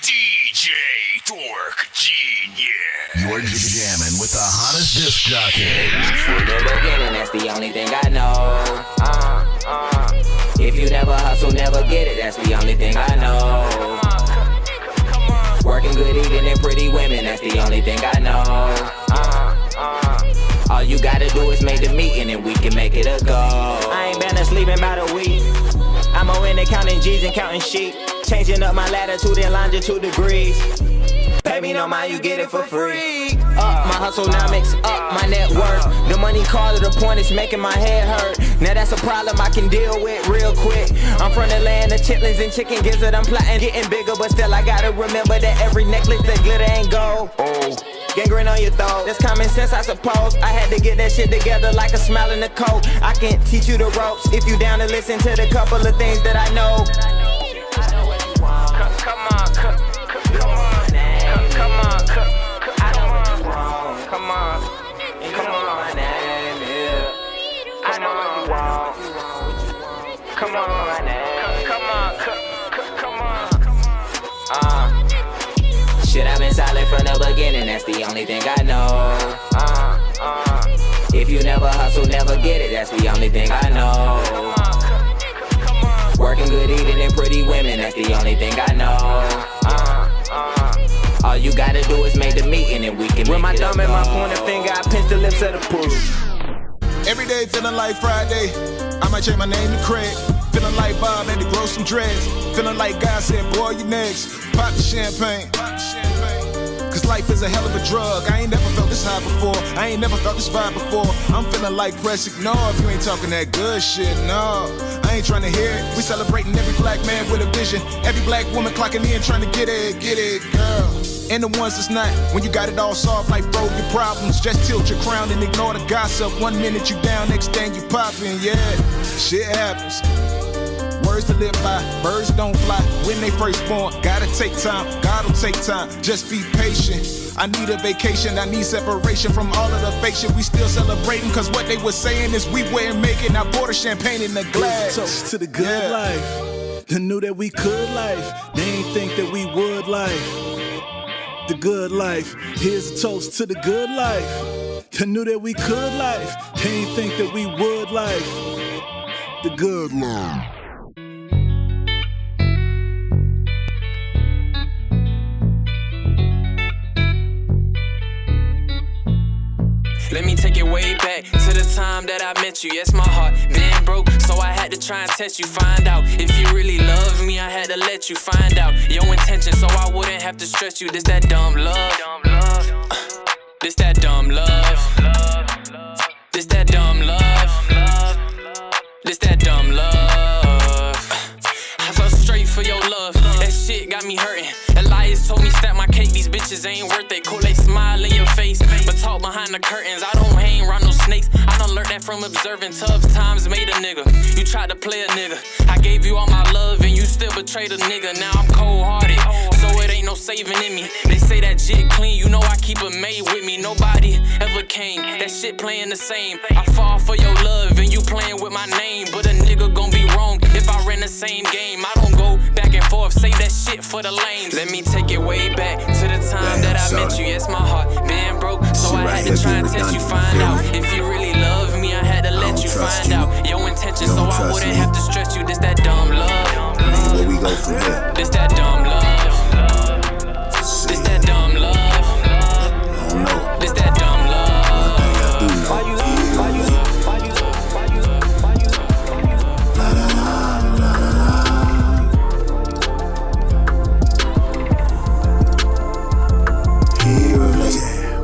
DJ Dork Genius. You're jamming with the hottest disc jockey. In the beginning, that's the only thing I know. If you never hustle, never get it. That's the only thing I know. Working good, eating, and pretty women. That's the only thing I know. All you gotta do is make the meeting, and we can make it a go. I ain't been asleep in about a week. I'm in there counting G's and counting sheep. Changing up my latitude and longitude degrees. Pay me no mind, you get it for free. Up my hustlenomics, up my net worth. The money call to the point it's making my head hurt. Now that's a problem I can deal with real quick. I'm from the land of chitlins and chicken gizzard. I'm plotting getting bigger, but still I gotta remember that every necklace that glitter ain't gold. Gangrene on your throat, that's common sense I suppose. I had to get that shit together like a smile in the coat. I can teach you the ropes if you down to listen to the couple of things that I know. Come on, come on, come on, I know what you want. Come on, come on, my name, yeah. I know what you want. Come on, my name, come on. Shit, I've been solid from the beginning. That's the only thing I know. If you never hustle, never get it. That's the only thing I know. Working good, eating, and pretty women. That's the only thing I know. All you gotta do is make the meeting, and we can make it. With my thumb and my pointer finger, I pinch the lips of the pool. Every day feeling like Friday. I might change my name to Craig. Feeling like Bob had to grow some dreads. Feeling like God said, boy, you next. Pop the champagne. Cause life is a hell of a drug. I ain't never felt this high before. I ain't never felt this vibe before. I'm feeling like press ignore if you ain't talking that good shit, no. I ain't trying to hear it. We celebrating every black man with a vision. Every black woman clocking in trying to get it, girl. And the ones that's not, when you got it all solved, like bro, your problems. Just tilt your crown and ignore the gossip. 1 minute you down, next thing you poppin', yeah. Shit happens. Words to live by, birds don't fly when they first born. Gotta take time, God'll take time, just be patient. I need a vacation, I need separation from all of the fake shit. We still celebrating, cause what they were saying is we wouldn't make it. Now pour the champagne in the glass. Toast to the good life, they knew that we could life. They ain't think that we would life. The good life, here's a toast to the good life. They knew that we could life. They ain't think that we would life. The good life. Let me take it way back to the time that I met you. Yes, my heart been broke, so I had to try and test you. Find out if you really love me, I had to let you find out your intention, so I wouldn't have to stress you. This that dumb love. This that dumb love. This that dumb love. This that dumb love. I fell straight for your love. That shit got me hurting. Elias told me stack my cake. These bitches ain't worth it. Cool, they smile in your face, but talk behind the curtains. I don't hang around no snakes. I done learned that from observing. Tough times made a nigga. You tried to play a nigga. I gave you all my love and you still betrayed a nigga. Now I'm cold-hearted, so it ain't no saving in me. They say that shit clean, you know I keep a maid with me. Nobody ever came. That shit playing the same. I fall for your love and you playing with my name, but a nigga gon' be wrong if I ran the same game. I don't go back and forth, save that shit for the lanes. Let me take it way back to the time that I met you. Yes, my heart been broke, so I had to try and test you. Find out if you really love me, I had to let you find out your intention, so I wouldn't have to stress you. This that dumb love. Where we go from here? This that dumb love. This that dumb love. I don't know. This that dumb love. Why you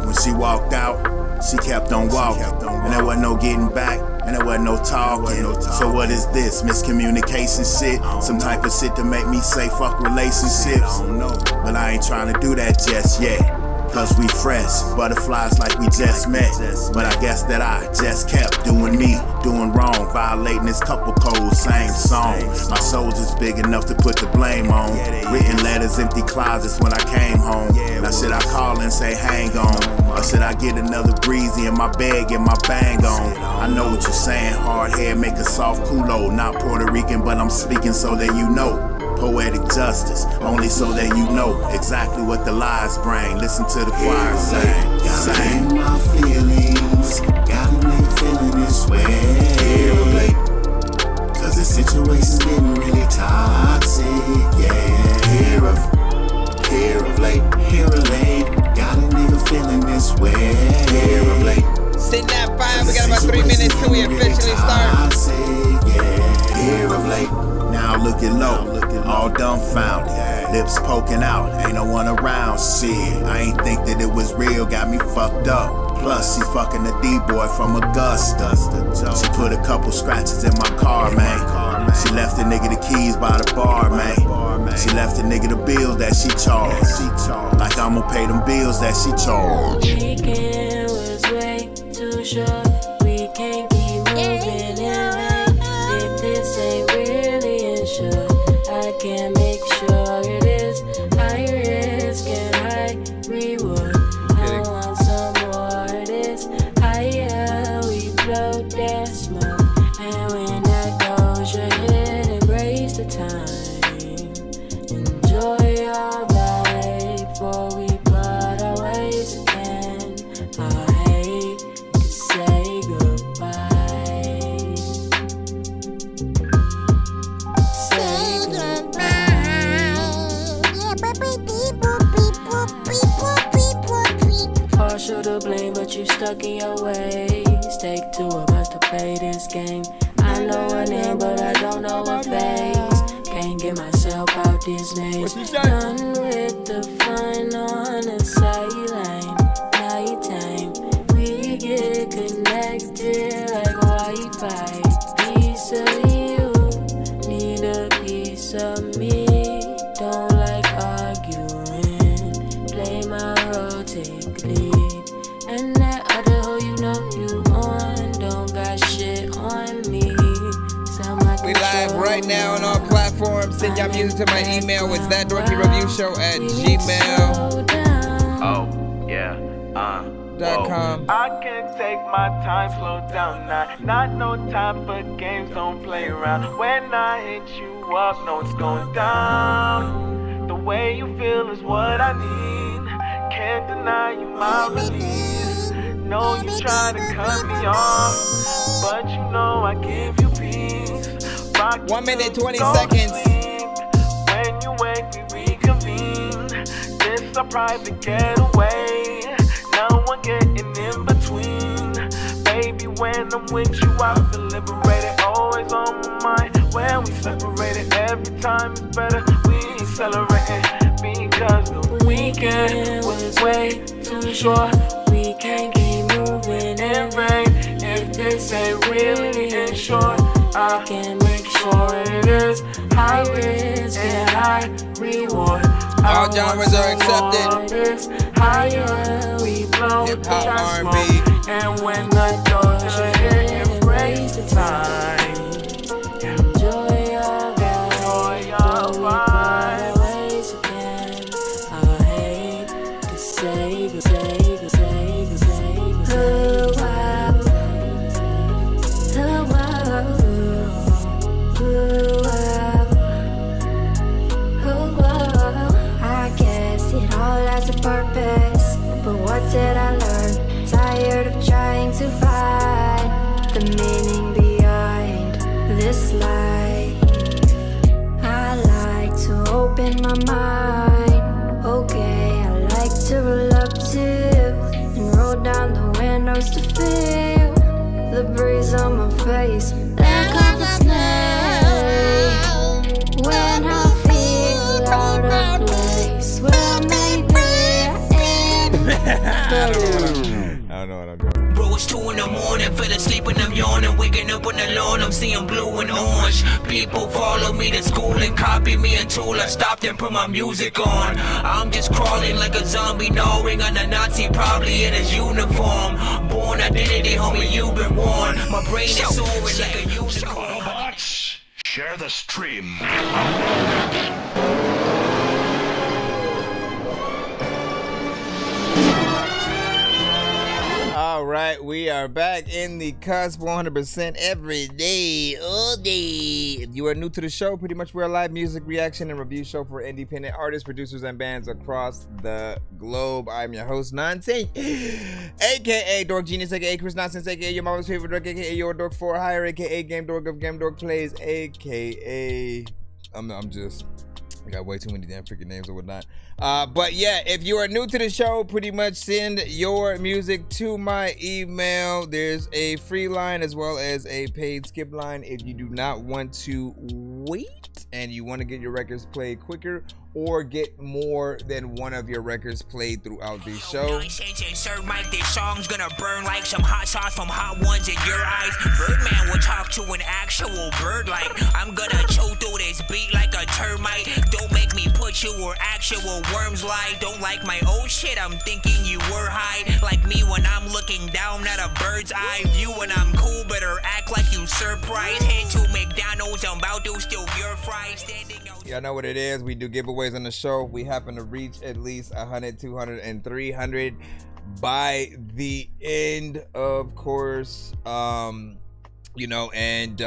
When she walked out, she kept on walking, and there wasn't no getting back, and there wasn't no talking. So what is this? Miscommunication shit? Some type of shit to make me say fuck relationships? But I ain't trying to do that just yet. Cause we fresh, butterflies like we just met. But I guess that I just kept doing me, doing wrong, violating this couple codes, same song. My soldier's big enough to put the blame on. Written letters, empty closets when I came home. Now should I call and say hang on? Or should I get another breezy in my bed, get my bang on? I know what you're saying, hard hair make a soft culo. Not Puerto Rican, but I'm speaking so that you know. Poetic justice, only so that you know exactly what the lies bring. Listen to the choir sing. Gotta in my feelings, got a nigga feeling this way. Here of late, cause the situation's getting really toxic, yeah. Here of late, got a nigga feeling this way. Here of late. Sitting at 5, we got about 3 minutes till we officially start. Yeah, here of late. Now looking low, all dumbfounded, lips poking out, ain't no one around. Shit, I ain't think that it was real, got me fucked up. Plus, she fucking the D-boy from Augusta. She put a couple scratches in my car, man. She left the nigga the keys by the bar, man. She left the nigga the bills that she charged. Like I'ma pay them bills that she charged. Weekend was way too short. We can't keep moving in vain. If this ain't really insured, I can make sure it is. High risk and high reward. I want some more of this. Higher we blow that smoke. And when that goes, your head embrace the time. Enjoy your life before we part our ways again. I hate to say goodbye. Say goodbye. Partial to blame, but you stuck in your ways. Take two of us to play this game. I know her name, but I don't know her face. Can't get myself out this maze. Done with the fun on the sideline. Now you time. We get connected like Wi-Fi. Piece of you, need a piece of me. Don't like arguing. Play my role, take lead. And that other hoe you know you on, don't got shit on me. We live right now on all platforms. Send y'all music to my email. It's thatdorkyreviewshow@gmail.com. I can take my time, slow down now. Not no time for games, don't play around. When I hit you up, no it's going down. The way you feel is what I need. Can't deny you my release. Know you try to cut me off, but you know I give you peace. 1 minute, 20 seconds. When you wake, we reconvene. This a private getaway. No one getting in between. Baby, when I'm with you, I feel liberated. Always on my mind. When we separated, every time it's better. We accelerating because the weekend was way too short. We can't keep moving in vain. If this ain't really insured, I can make sure it is. High risk and high reward. All genres are accepted. Higher we blow hip-hop, that R&B. smoke. And when the doors are hit, embrace the time. Enjoy your vibe. Ways again. I hate to say, I guess it all has a purpose, but what did I learn? Tired of trying to find the meaning behind this life. I like to open my mind. Okay, I like to roll up too and roll down the windows to feel the breeze on my face. That comforts me when I feel out of place. Well, maybe I am. I don't know what I'm doing. Bro, it's 2 in the morning, fell asleep when I'm yawning. Waking up on the lawn, I'm seeing blue and orange. People follow me to school and copy me until I stopped and put my music on. I'm just crawling like a zombie, gnawing on a Nazi, probably in his uniform. Born identity, homie, you've been warned. My brain is soaring like a unicorn. Autobots, share the stream. Oh All right, we are back in the cusp 100% every day, all day. If you are new to the show, pretty much we're a live music reaction and review show for independent artists, producers, and bands across the globe. I'm your host, Nonsense, aka Dork Genius, aka Chris Nonsense, aka your mama's favorite dork, aka your dork for hire, aka Game Dork of Game Dork Plays, aka I'm just. I got way too many damn freaking names or whatnot. But yeah, if you are new to the show, pretty much send your music to my email. There's a free line as well as a paid skip line if you do not want to wait and you want to get your records played quicker or get more than one of your records played throughout the show. Sir Mike, this song's gonna burn like some hot sauce from Hot Ones in your eyes. Birdman will talk to an actual bird like I'm gonna chew through this beat like a termite. Don't make me put you where actual worms lie. Don't like my old shit, I'm thinking you were high. Like me when I'm looking down at a bird's eye view. When I'm cool, better act like you surprised. Head to McDonald's, I'm about to steal your fries. Y'all know what it is. We do giveaways on the show. We happen to reach at least 100, 200, and 300 by the end, of course. You know, and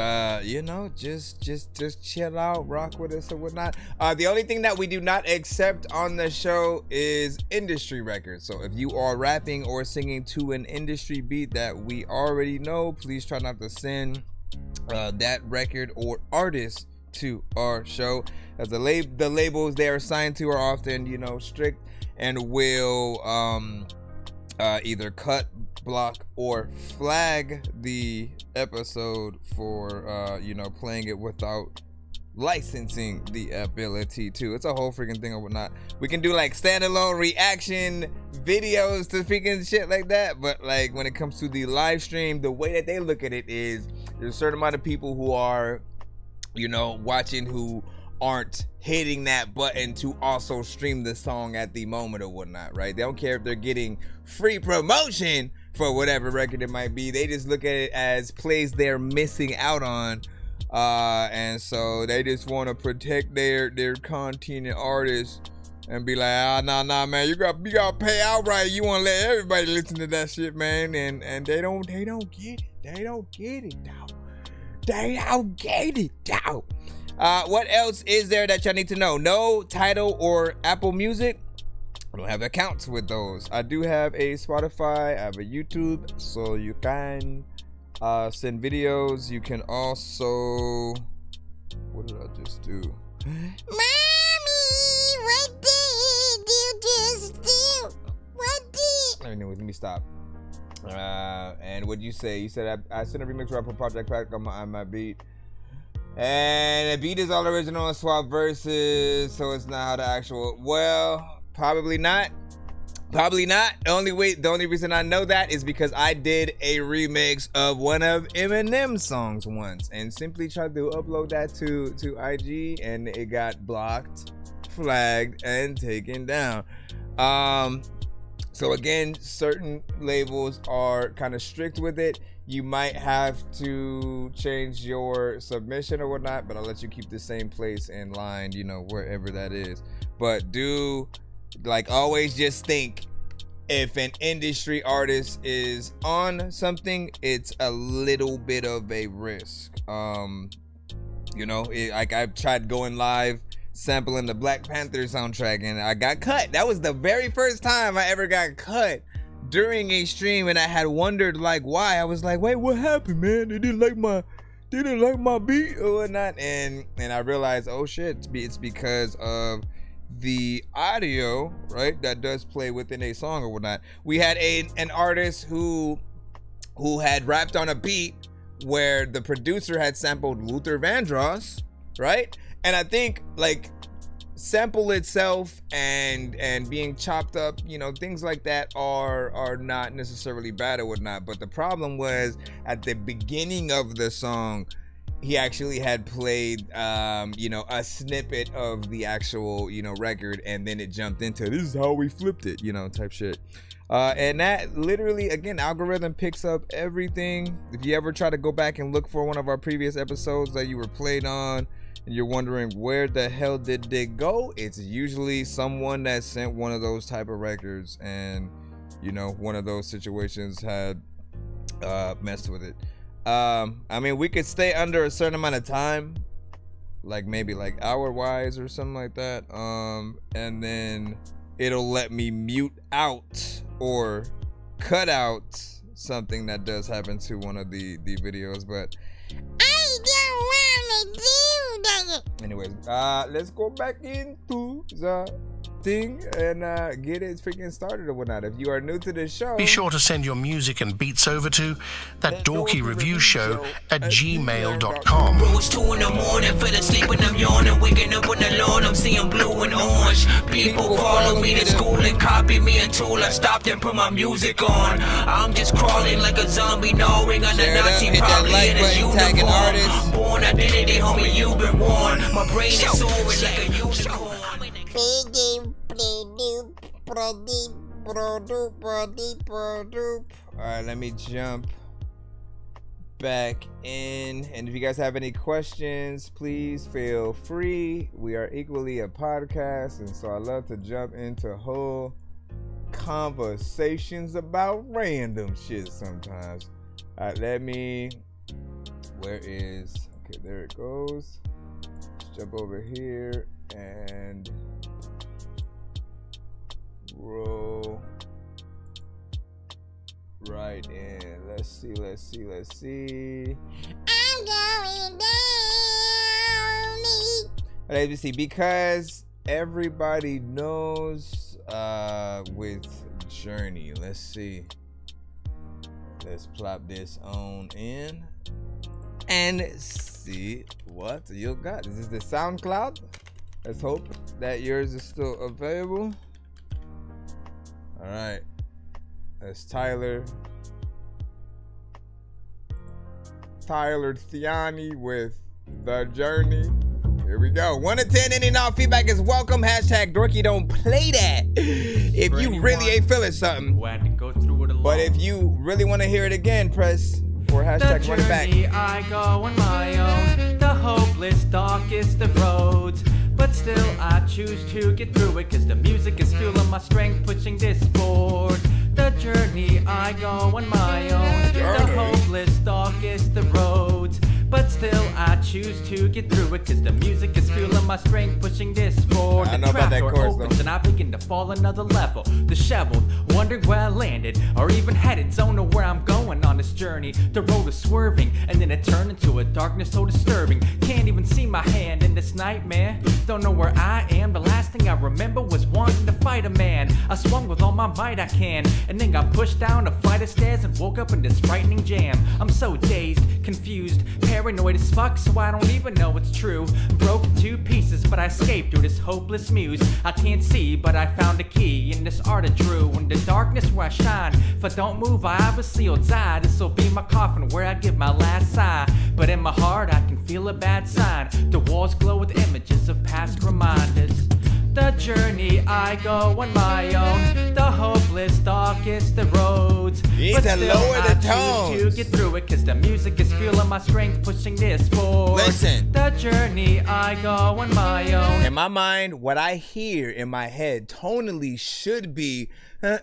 you know, just chill out, rock with us or whatnot. The only thing that we do not accept on the show is industry records. So if you are rapping or singing to an industry beat that we already know, please try not to send that record or artist to our show, as the labels they are assigned to are often, you know, strict and will either cut, block, or flag the episode for you know, playing it without licensing the ability to. It's a whole freaking thing or whatnot. We can do like standalone reaction videos to freaking shit like that, but like when it comes to the live stream, the way that they look at it is there's a certain amount of people who are, you know, watching who aren't hitting that button to also stream the song at the moment or whatnot, right? They don't care if they're getting free promotion for whatever record it might be. They just look at it as plays they're missing out on, and so they just want to protect their content and artists and be like, nah, man, you got pay outright. You want to let everybody listen to that shit, man, and they don't get it. They don't get it, dog. They don't get it, dog. What else is there that y'all need to know? No Tidal or Apple Music. I don't have accounts with those. I do have a Spotify, I have a YouTube, so you can send videos. You can also, what did I just do? Mommy, what did you just do? What did? Anyways, let me stop. And what'd you say? You said I sent a remix rapper project pack on my beat. And the beat is all original and swap verses, so it's not how the actual, well, probably not. Probably not. The only reason I know that is because I did a remix of one of Eminem's songs once and simply tried to upload that to IG and it got blocked, flagged, and taken down. So again, certain labels are kind of strict with it. You might have to change your submission or whatnot, but I'll let you keep the same place in line, you know, wherever that is. But do, like, always just think, if an industry artist is on something, it's a little bit of a risk. You know, like I've tried going live sampling the Black Panther soundtrack and I got cut. That was the very first time I ever got cut during a stream, and I had wondered like why. I was like, wait, what happened, man? They didn't like my beat or whatnot, and I realized, oh shit, it's because of the audio, right, that does play within a song or whatnot. We had an artist who had rapped on a beat where the producer had sampled Luther Vandross, right? And I think like sample itself and being chopped up, you know, things like that are not necessarily bad or whatnot. But the problem was at the beginning of the song, he actually had played you know, a snippet of the actual, you know, record, and then it jumped into this is how we flipped it, you know, type shit. And that literally, again, algorithm picks up everything. If you ever try to go back and look for one of our previous episodes that you were played on and you're wondering where the hell did they go, it's usually someone that sent one of those type of records, and you know, one of those situations had messed with it. I mean, we could stay under a certain amount of time, like maybe like hour-wise or something like that. And then it'll let me mute out or cut out something that does happen to one of the videos, but I don't wanna do that. anyways, let's go back into the thing and get it freaking started or whatnot. If you are new to this show, Be sure to send your music and beats over to that dorky review show at gmail.com. Rose 2 in the morning, fell asleep when I'm yawning, waking up on the lawn, I'm seeing blue and orange. People follow me to school and copy me until I stopped and put my music on. I'm just crawling like a zombie, gnawing on the Nazi, probably in a uniform. Born identity, homie, you've been warned. My brain is soaring like a unicorn. Alright, let me jump back in. And if you guys have any questions, please feel free. We are equally a podcast, and so I love to jump into whole conversations about random shit sometimes. Alright, where is, okay, there it goes. Let's jump over here and roll right in. Let's see. I'm going down. Let me see, because everybody knows with Journey. Let's see. Let's plop this on in and see what you got. This is the SoundCloud. Let's hope that yours is still available. All right, that's Tyler Thiani with The Journey. Here we go. 1 to 10, any and all feedback is welcome. Hashtag dorky don't play that if you really ain't feeling something. But if you really want to hear it again, press for hashtag run it back. The journey I go on my own, the hopeless, darkest of roads. But still I choose to get through it, cause the music is fueling my strength, pushing this forward. The journey I go on my own, the hopeless, darkest of roads. But still I choose to get through it, cause the music is fueling my strength, pushing this forward. I know about that chorus though. And I begin to fall another level, disheveled, wondering where I landed, or even headed, don't know where I'm going on this journey. The road is swerving, and then it turned into a darkness so disturbing. Can't even see my hand in this nightmare. Don't know where I am, the last thing I remember was wanting to fight a man. I swung with all my might I can, and then got pushed down a flight of stairs and woke up in this frightening jam. I'm so dazed, confused, paranoid as fuck, so I don't even know it's true. Broke in 2 pieces, but I escaped through this hopeless muse. I can't see, but I found a key in this art I drew. In the darkness where I shine, if I don't move, I obviously will die. This'll be my coffin where I give my last sigh. But in my heart, I can feel a bad sign. The walls glow with images of past reminders. The journey I go on my own, the hopeless, darkest of roads. You need but to still lower the I choose to get through it, cause the music is fueling my strength, pushing this forward. Listen. The journey I go on my own. In my mind, what I hear in my head tonally should be you know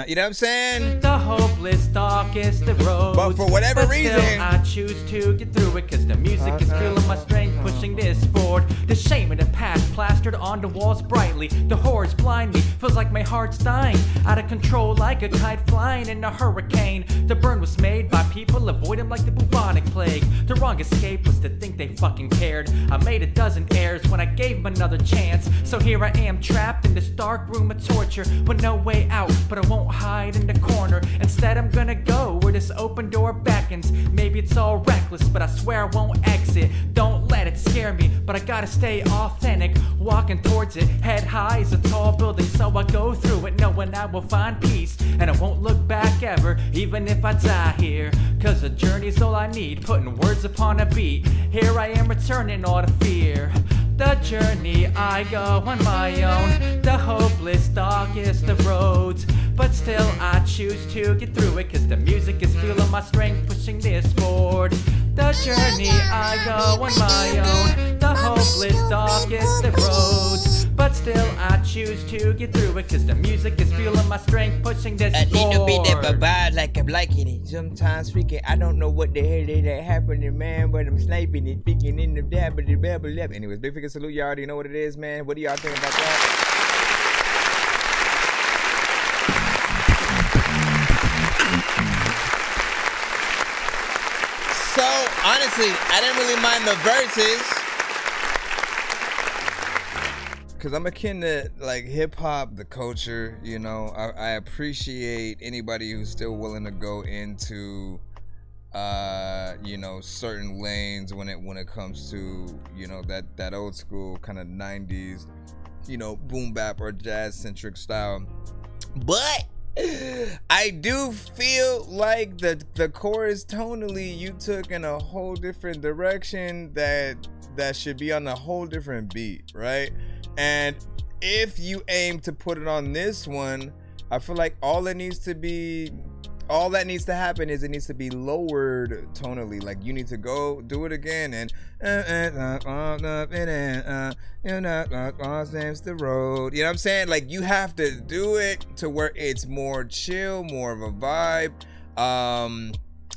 what I'm saying? The hopeless, darkest of roads. But for whatever reason, still I choose to get through it, cause the music is fueling my strength, pushing this forward. The shame of the past plastered on the walls brightly. The horrors blind me, feels like my heart's dying. Out of control like a kite flying in a hurricane. The burn was made by people, avoid them like the bubonic plague. The wrong escape was to think they fucking cared. I made a dozen errors when I gave them another chance. So here I am, trapped in this dark room of torture with no way out, but I won't hide in the corner. Instead I'm gonna go where this open door beckons. Maybe it's all reckless, but I swear I won't exit. Don't let it scare me, but I gotta stay authentic. Walking towards it, head high as a tall building. So I go through it knowing I will find peace, and I won't look back ever, even if I die here. Cause a journey's all I need, putting words upon a beat. Here I am returning all the fear. The journey I go on my own, the hopeless, darkest of roads. But still I choose to get through it, cause the music is fueling my strength, pushing this forward. The journey I go on my own, the hopeless, darkest of roads. But still I choose to get through it, cause the music is fueling my strength, pushing this I need to be there, forward. but like I'm liking it. Sometimes freaking, I don't know what the hell that happening, man, but I'm sniping it, speaking in the dab, but the babble left. Anyways, big figure salute, you already know what it is, man. What do y'all think about that? So, honestly, I didn't really mind the verses, cause I'm akin to like hip hop, the culture. You know, I appreciate anybody who's still willing to go into, you know, certain lanes when it comes to, you know, that old school kind of 90s, you know, boom bap or jazz centric style. But I do feel like the chorus tonally you took in a whole different direction that should be on a whole different beat, right? And if you aim to put it on this one, I feel like all that needs to happen is it needs to be lowered tonally. Like you need to go do it again and seems the road. You know what I'm saying? Like you have to do it to where it's more chill, more of a vibe.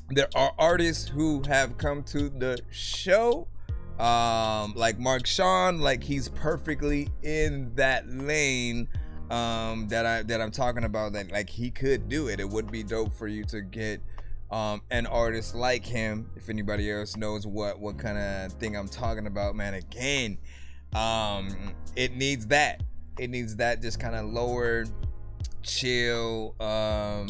There are artists who have come to the show, like Mark Sean, like he's perfectly in that lane. That I'm talking about, that like he could do it. It would be dope for you to get an artist like him. If anybody else knows what kind of thing I'm talking about, man, again, it needs that just kind of lower, chill,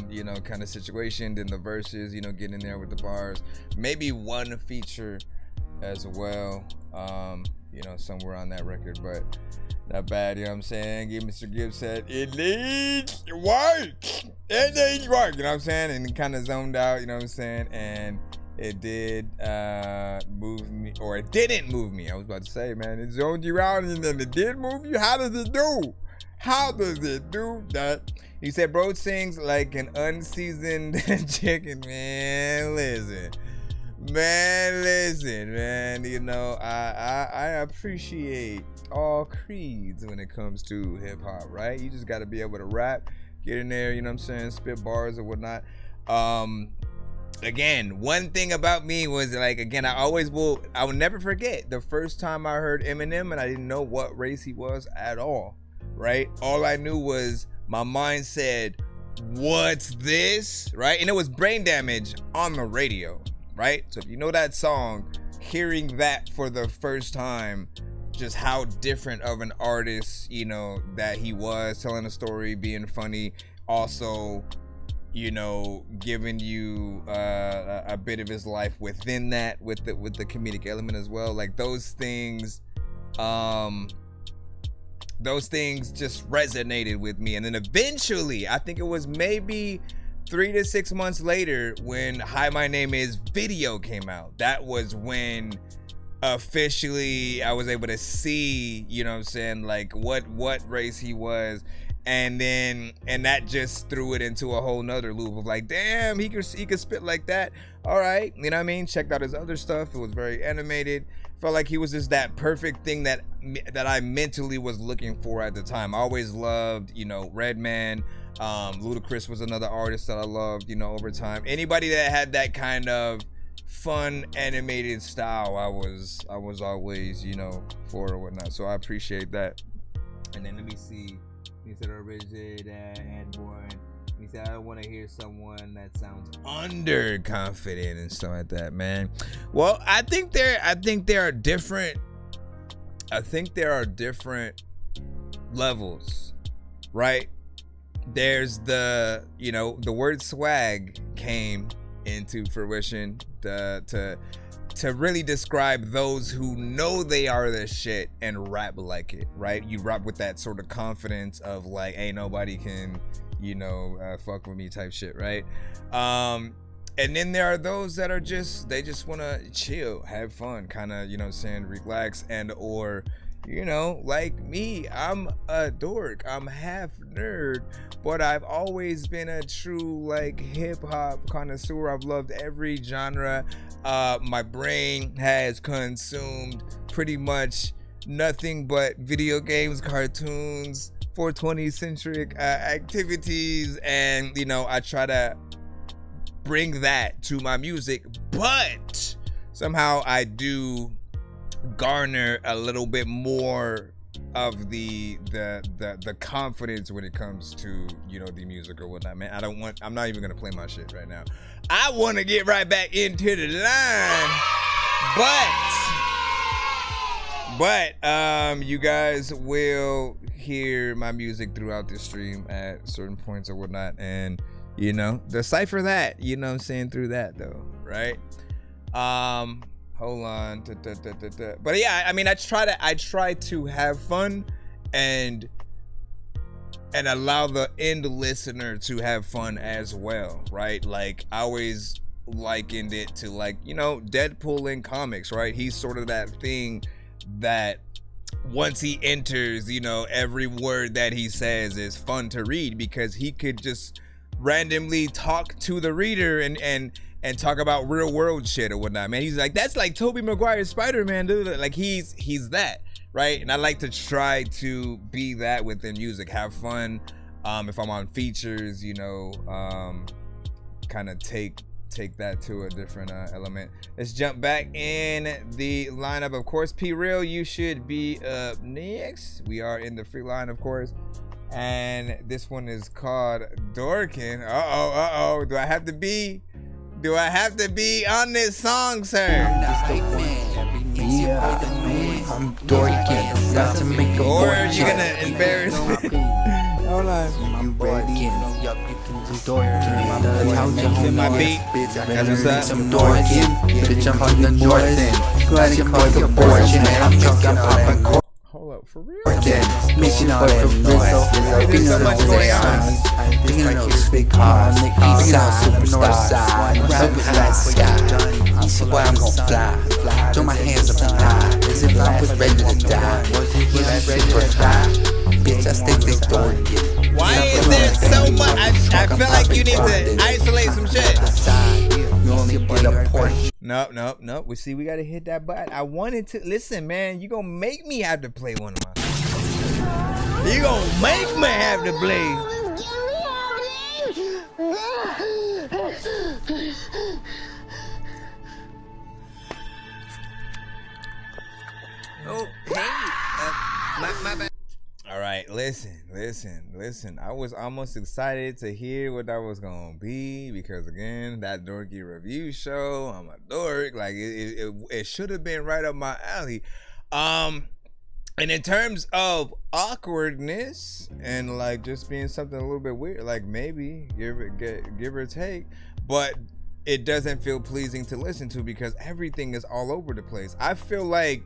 you know, kind of situation. Then the verses, you know, get in there with the bars, maybe one feature as well, you know, somewhere on that record, but not bad, you know what I'm saying? Mr. Gibbs said, it needs work. It needs work, you know what I'm saying? And it kind of zoned out, you know what I'm saying? And it did move me, or it didn't move me. I was about to say, man, it zoned you out and then it did move you? How does it do? How does it do that? He said, bro sings like an unseasoned chicken. Man, listen, man, you know, I appreciate all creeds when it comes to hip hop, right? You just got to be able to rap, get in there, you know what I'm saying, spit bars or whatnot. Again, one thing about me was like, again, I will never forget the first time I heard Eminem and I didn't know what race he was at all, right? All I knew was my mind said, what's this, right? And it was Brain Damage on the radio, right? So if you know that song, hearing that for the first time, just how different of an artist, you know, that he was, telling a story, being funny, also, you know, giving you a bit of his life within that, with the comedic element as well. Like those things just resonated with me. And then eventually, I think it was maybe 3 to 6 months later when Hi, My Name Is video came out. That was when officially I was able to see, you know what I'm saying, like what race he was. And that just threw it into a whole nother loop of like, damn, he could spit like that. All right, you know what I mean? Checked out his other stuff. It was very animated. Felt like he was just that perfect thing that I mentally was looking for at the time. I always loved, you know, Redman. Ludacris was another artist that I loved, you know, over time. Anybody that had that kind of fun animated style, I was always, you know, for or whatnot. So I appreciate that. And then let me see. He said, and one. He said, I want to hear someone that sounds underconfident and stuff like that, man. Well, I think there are different levels, right? There's the, you know, the word swag came into fruition to really describe those who know they are the shit and rap like it, right? You rap with that sort of confidence of like, ain't nobody can, you know, fuck with me type shit, right? And then there are those that are they just want to chill, have fun, kind of, you know what I'm saying, relax, and or, you know, like me, I'm a dork, I'm half nerd, but I've always been a true like hip hop connoisseur. I've loved every genre. My brain has consumed pretty much nothing but video games, cartoons, 420 centric activities, and you know, I try to bring that to my music, but somehow I do garner a little bit more of the confidence when it comes to, you know, the music or whatnot. Man, I'm not even gonna play my shit right now. I want to get right back into the line, but you guys will hear my music throughout the stream at certain points or whatnot, and you know, decipher that, you know what I'm saying, through that though, right? Hold on. But yeah, I mean, I try to have fun and allow the end listener to have fun as well, right? Like, I always likened it to, like, you know, Deadpool in comics, right? He's sort of that thing that once he enters, you know, every word that he says is fun to read because he could just randomly talk to the reader and talk about real world shit or whatnot, man. He's like, that's like Tobey Maguire's Spider-Man, dude. Like, he's that, right? And I like to try to be that within music, have fun. If I'm on features, you know, kind of take that to a different element. Let's jump back in the lineup. Of course, P-Real, you should be up next. We are in the free line, of course. And this one is called Dorkin. Uh-oh. Do I have to be on this song, sir? I'm Dorkin. Got to make a or are you gonna embarrass me? Hold on. I'm Dorkin. Dorkin. My beat. That's what's up. I'm Dorkin. Bitch, I'm from the north end. Glad you called your fortune. I'm talking poppin'. Hold up, for real? Mission for the Rizzo. There's so much going on. Thinking of those big cars. On the east side, super north side. Super high sky. East boy, I'm gon' fly. Throw my hands up high. As if I was ready to die. He's ready to die. Bitch, I stay big Dorkin. Why is there so much? I feel like you need to isolate some shit. You only get a portion. Nope. We see, we gotta hit that button. I wanted to listen, man. You gonna make me have to play one of my songs. You gonna make me have to play. Oh, hey, my bad. All right, listen. I was almost excited to hear what that was gonna be because, again, that dorky review show, I'm a dork. Like, it should have been right up my alley. And in terms of awkwardness and like just being something a little bit weird, like maybe give or take, but it doesn't feel pleasing to listen to because everything is all over the place. I feel like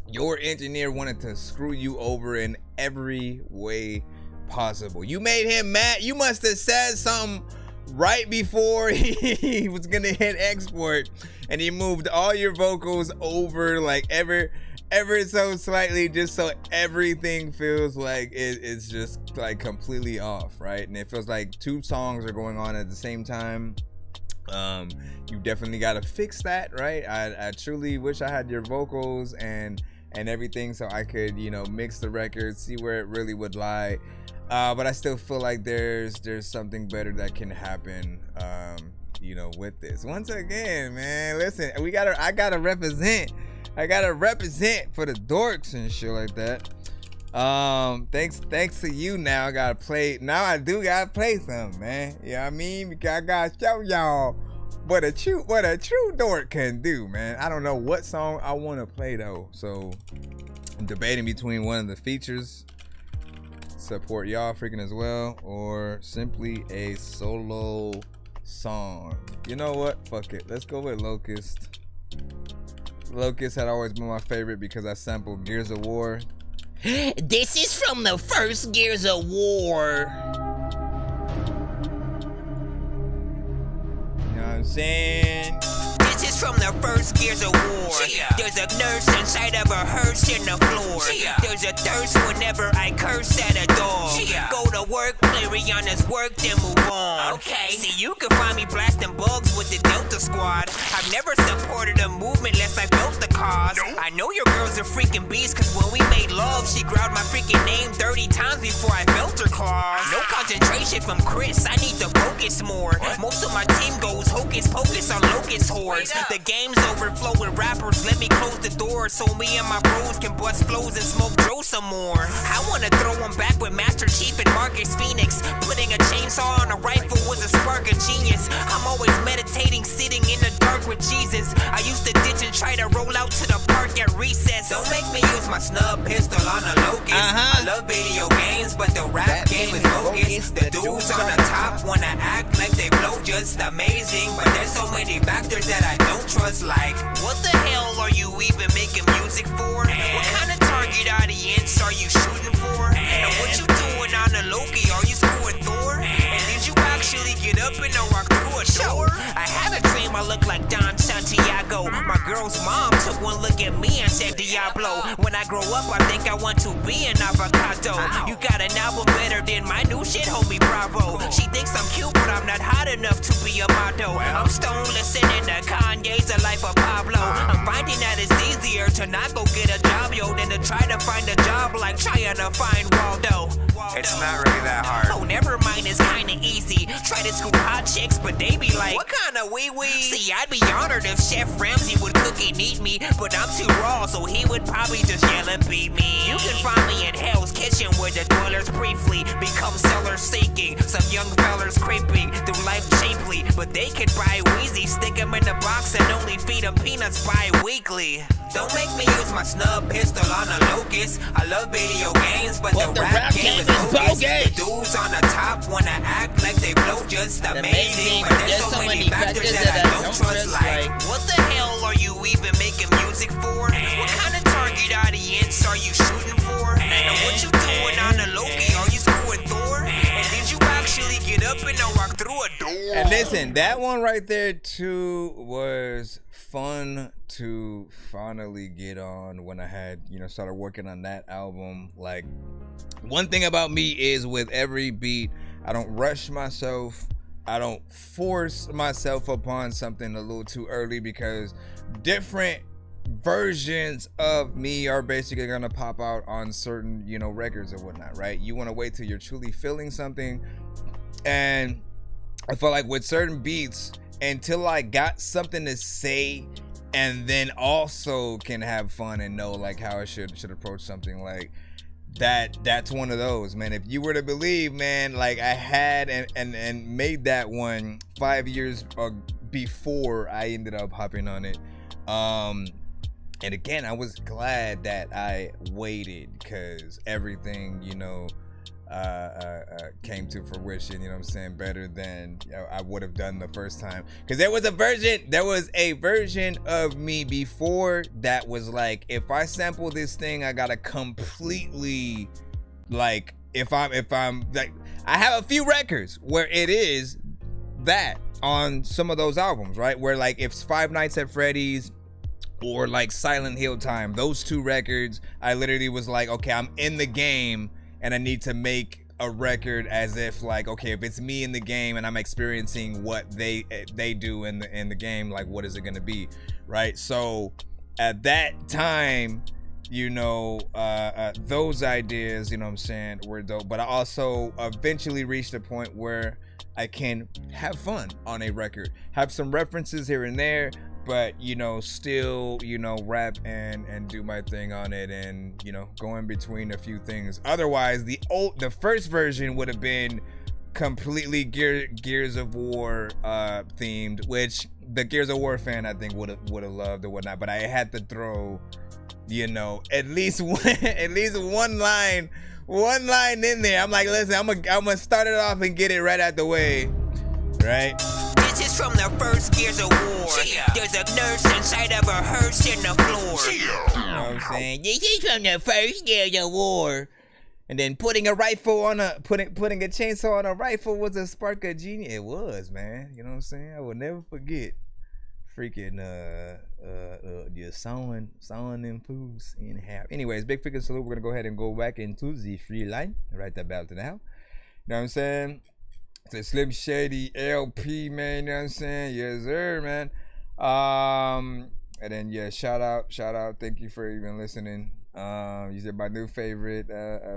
your engineer wanted to screw you over in every way possible. You made him mad. You must have said something right before he was gonna hit export, and he moved all your vocals over like ever so slightly, just so everything feels like it's just like completely off, right? And it feels like two songs are going on at the same time. You definitely got to fix that, right? I truly wish I had your vocals and everything so I could, you know, mix the record, see where it really would lie. But I still feel like there's something better that can happen, you know, with this. Once again, man, listen, I gotta represent for the dorks and shit like that. Thanks to you. Now I do gotta play something, man. You know what I mean? Because I gotta show y'all what a true dork can do, man. I don't know what song I want to play though, so I'm debating between one of the features, support y'all freaking as well, or simply a solo song. You know what? Fuck it. Let's go with Locust. Locust had always been my favorite because I sampled Gears of War. This is from the first Gears of War. You know what I'm saying? This is from the first Gears of War. There's a nurse inside of a hearse in the floor. There's a thirst whenever I curse at a dog. Go to work, play carry on his work, then move on. Okay. See, you can find me blasting bugs with the Delta Squad. I've never supported a movement unless I felt the cause. I know your girl's a freaking beast, cause when we made love, she growled my freaking name 30 times before I felt her claws. No concentration from Chris, I need to focus more. Most of my team goes hocus pocus on locust hordes. The game's overflow with rappers, let me close the door so me and my bros can bust flows and smoke Dro some more. I wanna throw them back with Master Chief and Marcus Phoenix. Putting a chainsaw on a rifle was a spark of genius. I'm always meditating, sitting in the dark with Jesus. I used to ditch and try to roll out to the park at recess. Don't make me use my snub pistol on a locust. I love video games, but the rap game is bogus. The dudes on the top wanna act like they flow just amazing, but there's so many factors that I don't trust. Like, what the hell are you even making music for? What kind of target audience are you shooting for? And what you doing on the Loki? Are you screwing Thor? And did you actually get up and walk through a door? I had a dream I looked like Don Santiago. My girl's mom took one look at me and said, Diablo, when I grow up I think I want to be an avocado. You got an album better than my new shit, homie, bravo. She thinks I'm cute, but I'm not hot enough to be a model. I'm stone listening to Kanye's The Life of Pablo. I'm finding that it's easier to not go get a job, yo, than to try to find a job like trying to find Waldo. It's not really that hard. Oh, never mind, it's kinda easy. Try to scoop hot chicks, but they be like, what kind of wee-wee? See, I'd be honored if Chef Ramsay would cook and eat me, but I'm too raw, so he would probably just yell and beat me. You can find me in Hell's Kitchen where the dwellers briefly become sellers seeking. Some young fellers creeping through life cheaply, but they could buy Wheezy, stick them in the box and only feed them peanuts bi-weekly. Don't make me use my snub pistol on a locust. I love video games, but the rap game is bogus. The dudes on the top wanna act like they flow just amazing, but there's so many factors that I don't trust. Like, what the hell are you even making music for? What kind of target audience are you shooting for? And what you doing on the Loki? Are you screwing Thor? And did you actually get up and walk through a door? And listen, that one right there too was fun to finally get on when I had, started working on that album. Like, one thing about me is with every beat, I don't rush myself. I don't force myself upon something a little too early, because different versions of me are basically gonna pop out on certain, records or whatnot, right? You want to wait till you're truly feeling something. And I feel like with certain beats, until I got something to say and then also can have fun and know like how I should approach something like that, that's one of those, man. If you were to believe, man, like I had and made that one 5 years before I ended up hopping on it. And again, I was glad that I waited, because everything, came to fruition, better than I would have done the first time. Because there was a version of me before that was like, if I sample this thing, I gotta completely, like, if I'm like, I have a few records where it is that on some of those albums, right? Where like if Five Nights at Freddy's or like Silent Hill Time, those two records, I literally was like, okay, I'm in the game and I need to make a record as if like, okay, if it's me in the game and I'm experiencing what they do in the game, like what is it gonna be, right? So at that time, those ideas, were dope. But I also eventually reached a point where I can have fun on a record, have some references here and there, but still rap and do my thing on it, and go in between a few things. Otherwise, the first version would have been completely Gears of War themed, which the Gears of War fan I think would have loved or whatnot. But I had to throw at least one line in there. I'm like, listen, I'm gonna start it off and get it right out the way, right? This is from the first Gears of War. There's a nurse inside of a hearse in the floor. You know what I'm saying? This is from the first Gears of War. And then putting a chainsaw on a rifle was a spark of genius. It was, man. You know what I'm saying? I will never forget freaking just sawing them fools in half. Anyways, big freaking salute. We're gonna go ahead and go back into the free line right about now. know what I'm saying? It's a Slim Shady LP, man. You know what I'm saying? Yes, sir, man. And then yeah, shout out. Thank you for even listening. You said my new favorite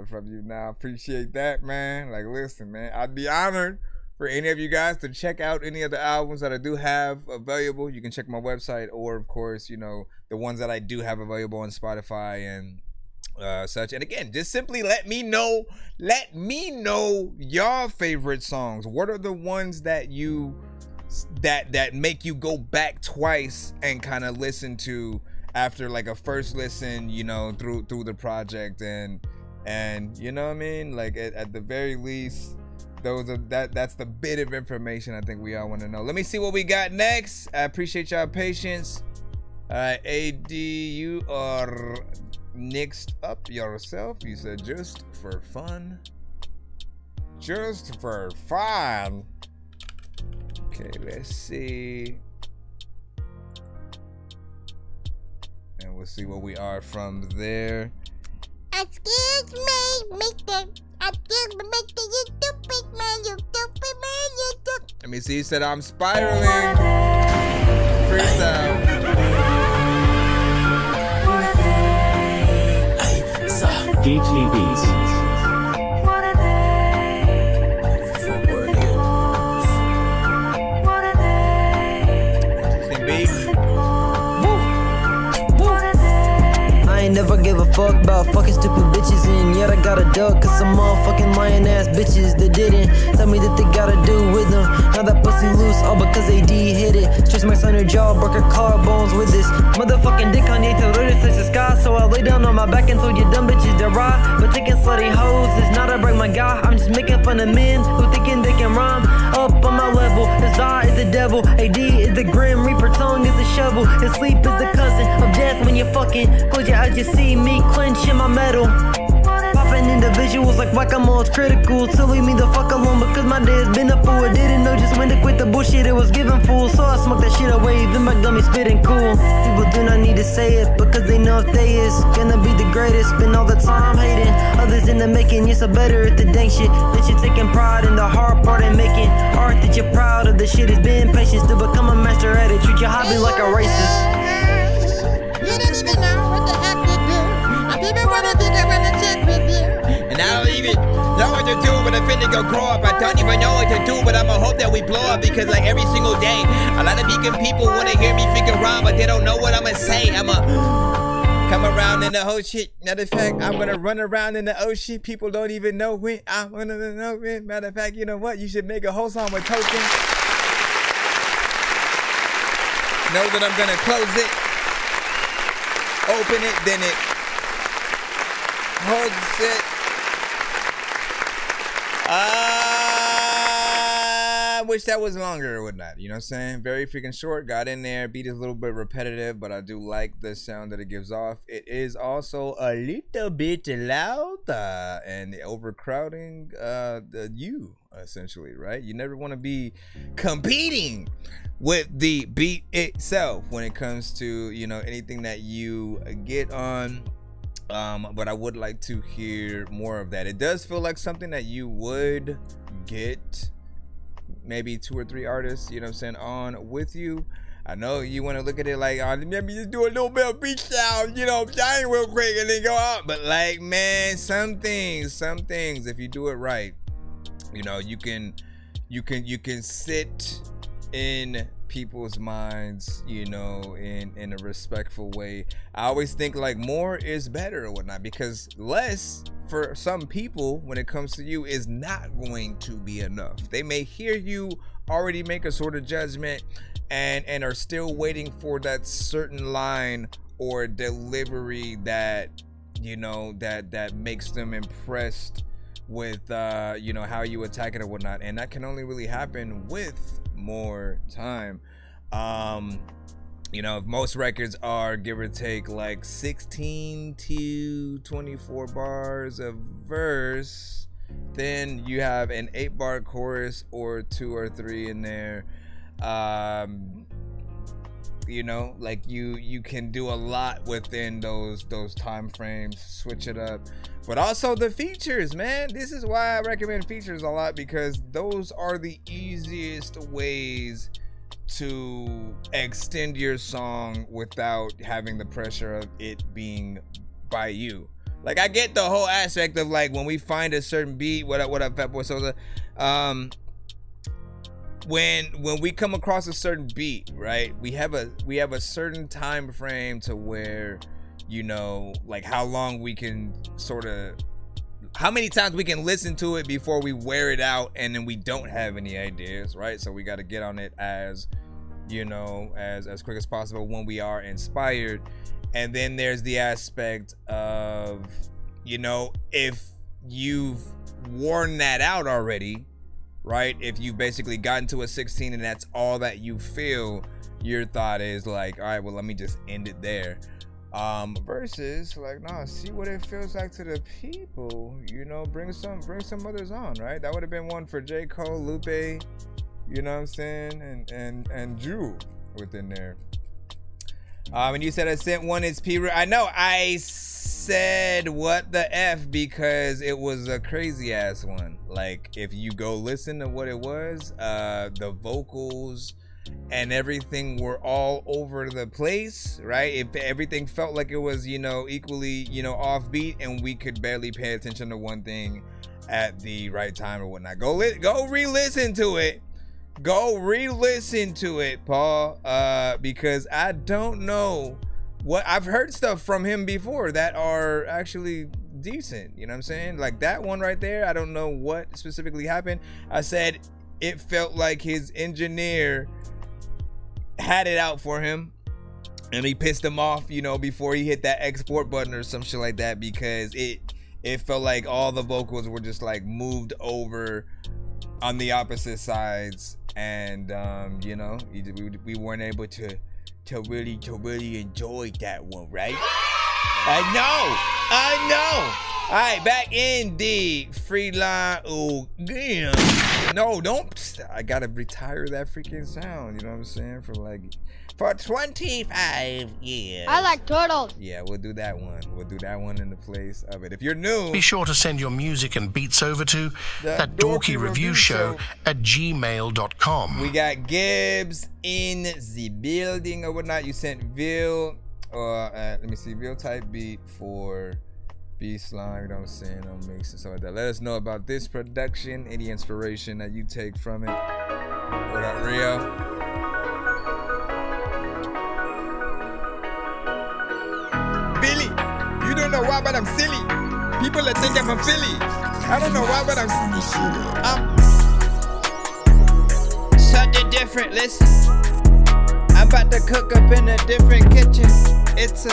from you now. Appreciate that, man. Like, listen, man, I'd be honored for any of you guys to check out any of the albums that I do have available. You can check my website, or of course, you know, the ones that I do have available on Spotify and such. And again, just simply let me know your favorite songs. What are the ones that you that make you go back twice and kind of listen to after like a first listen, you know, through the project, and you know what I mean? Like at the very least, that's the bit of information I think we all want to know. Let me see what we got next. I appreciate y'all patience. AD, you are next up yourself. You said just for fun. Just for fun. Okay, let's see. And we'll see where we are from there. Excuse me, Mr. You stupid man, you stupid man, you stupid. Let me see. You said I'm spiraling. Freestyle. DTBs. I ain't never give a fuck about fucking stupid bitches, and yet I got a duck, cause some motherfucking lying ass bitches that didn't tell me that they gotta do with them. Now that pussy loose, all because AD hit it. Stretch marks on her jaw, broke her collarbones with this motherfucking dick on to touch the sky. So I lay down on my back and told you dumb bitches to ride. But taking slutty hoes is not a break, my guy. I'm just making fun of men who thinking they can rhyme. Up on my level, the Zah is the devil, AD is the grim reaper, tongue is the shovel, his sleep is the cousin of death. When you're fucking, close your eyes, you see me clenching my metal. Popping individuals like whack-a-mole, it's critical to leave me the fuck alone, because my day has been a fool. I didn't know just when to quit the bullshit it was giving fool, so I smoked that shit away, even my gummy spitting cool. People do not need to say it, because they know if they is gonna be the greatest. Spend all the time hating others in the making. You're so better at the dang shit that you're taking pride in. The hard part in making art that you're proud of. The shit has been patience to become a master at it. Treat your hobby like a racist. You didn't even know what the heck you do. And people wanna think I wanna check with you. And I don't even know what to do, but I'm finna go grow up. I don't even know what to do, but I'ma hope that we blow up, because like every single day, a lot of vegan people wanna hear me freaking rhyme, but they don't know what I'ma say. I'ma come around in the whole shit. Matter of fact, I'm gonna run around in the ocean. People don't even know when I'm gonna know when. Matter of fact, you know what? You should make a whole song with Token. Know that I'm gonna close it, open it, then it holds it. I wish that was longer or whatnot, you know what I'm saying? Very freaking short, got in there. Beat is a little bit repetitive, but I do like the sound that it gives off. It is also a little bit loud and overcrowding you, essentially, right? You never want to be competing with the beat itself when it comes to, you know, anything that you get on. But I would like to hear more of that. It does feel like something that you would get maybe 2 or 3 artists, you know what I'm saying, on with you. I know you want to look at it like, let me just do a little bit of beat sound, you know, dying real quick and then go out. But like, man, some things, if you do it right, you know, you can sit in people's minds, you know, in a respectful way. I always think like more is better or whatnot, because less for some people when it comes to you is not going to be enough. They may hear you already make a sort of judgment and are still waiting for that certain line or delivery that, you know, that makes them impressed with you know, how you attack it or whatnot. And that can only really happen with more time. You know, if most records are give or take like 16 to 24 bars of verse, then you have an 8-bar chorus or 2 or 3 in there. you know, like you can do a lot within those time frames, switch it up. But also the features, man. This is why I recommend features a lot, because those are the easiest ways to extend your song without having the pressure of it being by you. Like, I get the whole aspect of like when we find a certain beat, what up Fatboy Sosa, when we come across a certain beat, right, we have a certain time frame to where, you know, like how long we can sort of, how many times we can listen to it before we wear it out and then we don't have any ideas, right? So we got to get on it as, you know, as quick as possible when we are inspired. And then there's the aspect of, you know, if you've worn that out already, right? If you basically gotten to a 16 and that's all that you feel, your thought is like, all right, well, let me just end it there. Versus like, nah, see what it feels like to the people, you know, bring some others on, right? That would have been one for J. Cole, Lupe, you know what I'm saying? And Drew within there. And you said I sent one, it's P. I know I said what the F because it was a crazy ass one. Like, if you go listen to what it was, the vocals and everything were all over the place, right? If everything felt like it was, you know, equally, you know, offbeat, and we could barely pay attention to one thing at the right time or whatnot. Go re-listen to it. Go re-listen to it, Paul, because I don't know what, I've heard stuff from him before that are actually decent, you know what I'm saying? Like that one right there, I don't know what specifically happened. I said it felt like his engineer had it out for him and he pissed him off, you know, before he hit that export button or some shit like that, because it felt like all the vocals were just like moved over on the opposite sides, and you know, we weren't able to really enjoy that one, right? I know. All right, back in the free line. Oh, damn. No, don't. I gotta retire that freaking sound. You know what I'm saying? For 25 years. I like turtles. Yeah, we'll do that one. We'll do that one in the place of it. If you're new, be sure to send your music and beats over to that dorky review show at gmail.com. We got Gibbs in the building or whatnot. You sent Ville, let me see, Ville type beat for B-Slime, you know what I'm saying, on mix and stuff like that. Let us know about this production, any inspiration that you take from it. What up, Rio? Billy, you don't know why, but I'm silly. People are thinking I'm Philly. I don't know why, but I'm something different. Listen, I'm about to cook up in a different kitchen. It's a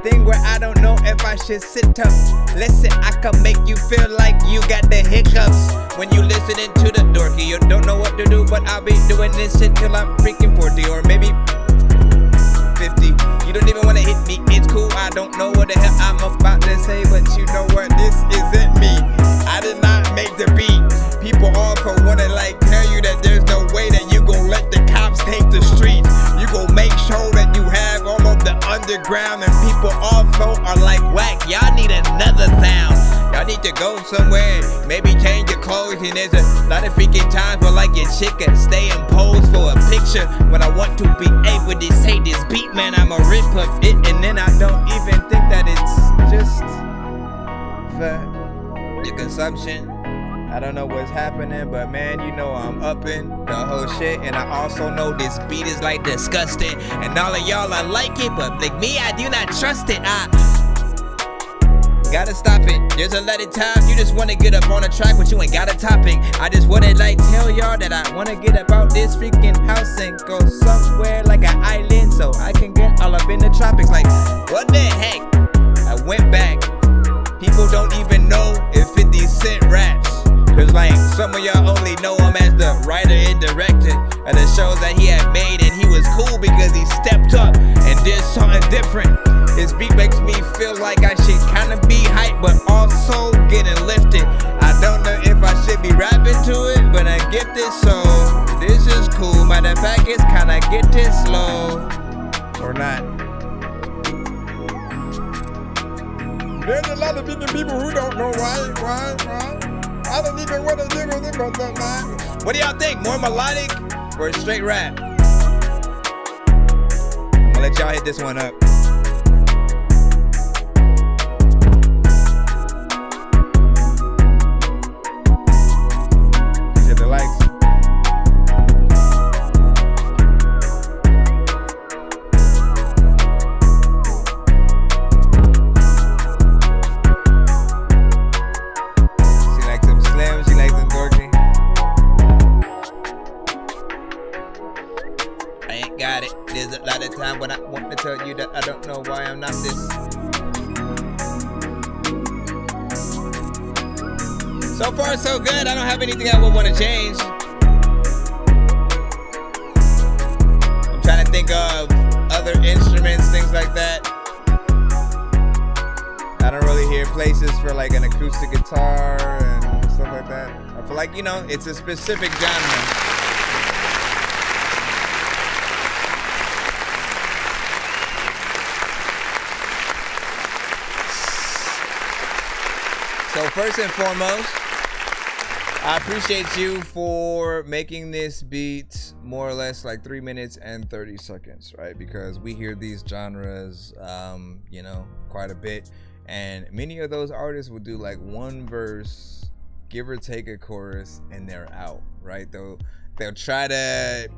thing where I don't know if I should sit up. Listen, I can make you feel like you got the hiccups when you listening to the dorky. You don't know what to do, but I'll be doing this shit till I'm freaking 40 or maybe 50. You don't even wanna hit me, it's cool. I don't know what the hell I'm about to say, but you know what, this isn't me. I did not make the beat. People also wanna like tell you that there's no way that you gon' let the cops take the streets. You gon' make sure that you have all of the underground, and people also are like whack. Y'all need another sound. Y'all need to go somewhere, maybe change your clothes. And there's a lot of freaking times where like your chick can stay and pose for a picture when I want to be able to say this beat, man, I'ma rip up it, and then I don't even think that it's just for the consumption. I don't know what's happening, but man, you know I'm upping the whole shit, and I also know this beat is like disgusting, and all of y'all I like it, but like me, I do not trust it. I gotta stop it. There's a lot of times you just wanna get up on a track, but you ain't got a topic. I just wanna like tell y'all that I wanna get about this freaking house and go somewhere like an island so I can get all up in the tropics. Like, what the heck? I went back. People don't even know if 50 Cent raps. Cause like some of y'all only know him as the writer and director of the shows that he had made, and he was cool because he stepped up and did something different. His beat makes me feel like I should kinda be hyped, but also getting lifted. I don't know if I should be rapping to it, but I get this, so this is cool. Matter of fact, it's kinda get this slow. or not. There's a lot of people who don't know why. I don't even want to think about that. What do y'all think? More melodic or straight rap? I'm gonna let y'all hit this one up. Hit the likes. Time when I want to tell you that I don't know why I'm not this. So far so good. I don't have anything I would want to change. I'm trying to think of other instruments, things like that. I don't really hear places for like an acoustic guitar and stuff like that. I feel like, you know, it's a specific genre. So first and foremost, I appreciate you for making this beat more or less like 3 minutes and 30 seconds, right? Because we hear these genres, you know, quite a bit. And many of those artists will do like one verse, give or take a chorus, and they're out, right? They'll try to,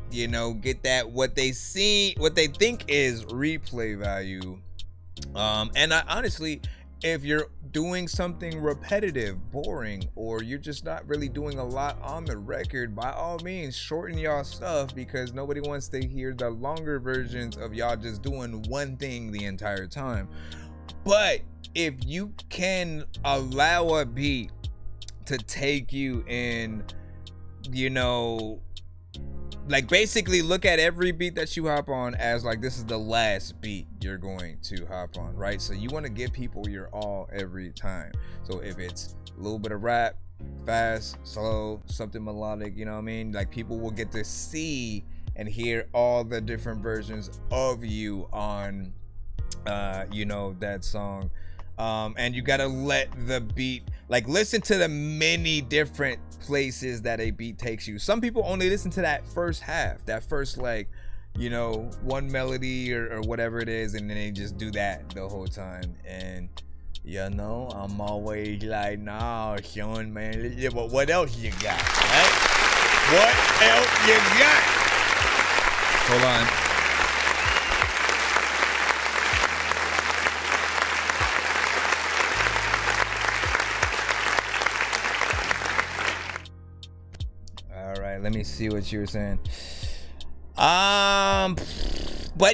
you know, get that what they think is replay value. And I honestly, if you're doing something repetitive, boring, or you're just not really doing a lot on the record, by all means, shorten y'all stuff, because nobody wants to hear the longer versions of y'all just doing one thing the entire time. But if you can allow a beat to take you in, you know, like basically look at every beat that you hop on as like this is the last beat you're going to hop on, right? So you want to give people your all every time. So if it's a little bit of rap, fast, slow, something melodic, you know what I mean? Like people will get to see and hear all the different versions of you on you know, that song. And you gotta let the beat, like, listen to the many different places that a beat takes you. Some people only listen to that first half, that first, like, you know, one melody or whatever it is, and then they just do that the whole time. And you know, I'm always like, nah, Sean, man, yeah, but what else you got, right? What else you got? Hold on. Let me see what you were saying. But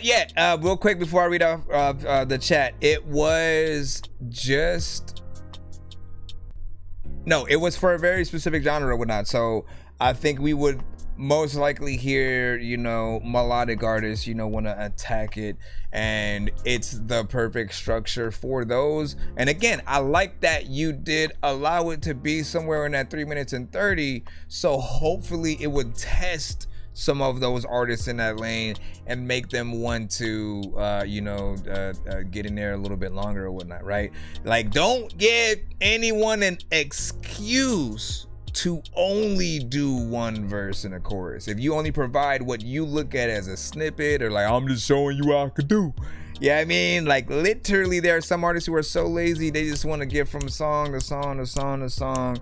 yeah, real quick before I read off the chat, it was just it was for a very specific genre or whatnot. So I think we would most likely hear, you know, melodic artists, you know, want to attack it, and it's the perfect structure for those. And again, I like that you did allow it to be somewhere in that 3 minutes and 30, so hopefully it would test some of those artists in that lane and make them want to you know, get in there a little bit longer or whatnot, right? Like, don't give anyone an excuse to only do one verse and a chorus. If you only provide what you look at as a snippet, or like, I'm just showing you what I could do. Yeah, I mean, like, literally there are some artists who are so lazy they just want to get from song to song to song to song,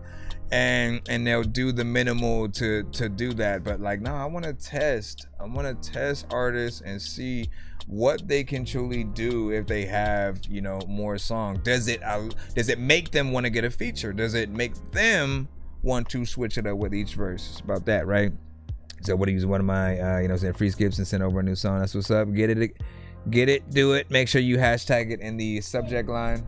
and they'll do the minimal to do that. But like, no, I want to test artists and see what they can truly do if they have, you know, more songs. Does it make them want to get a feature? Does it make them want to switch it up with each verse? It's about that, right? So what do you use one of my you know what I'm saying, free skips and send over a new song? That's what's up. Get it, do it. Make sure you hashtag it in the subject line.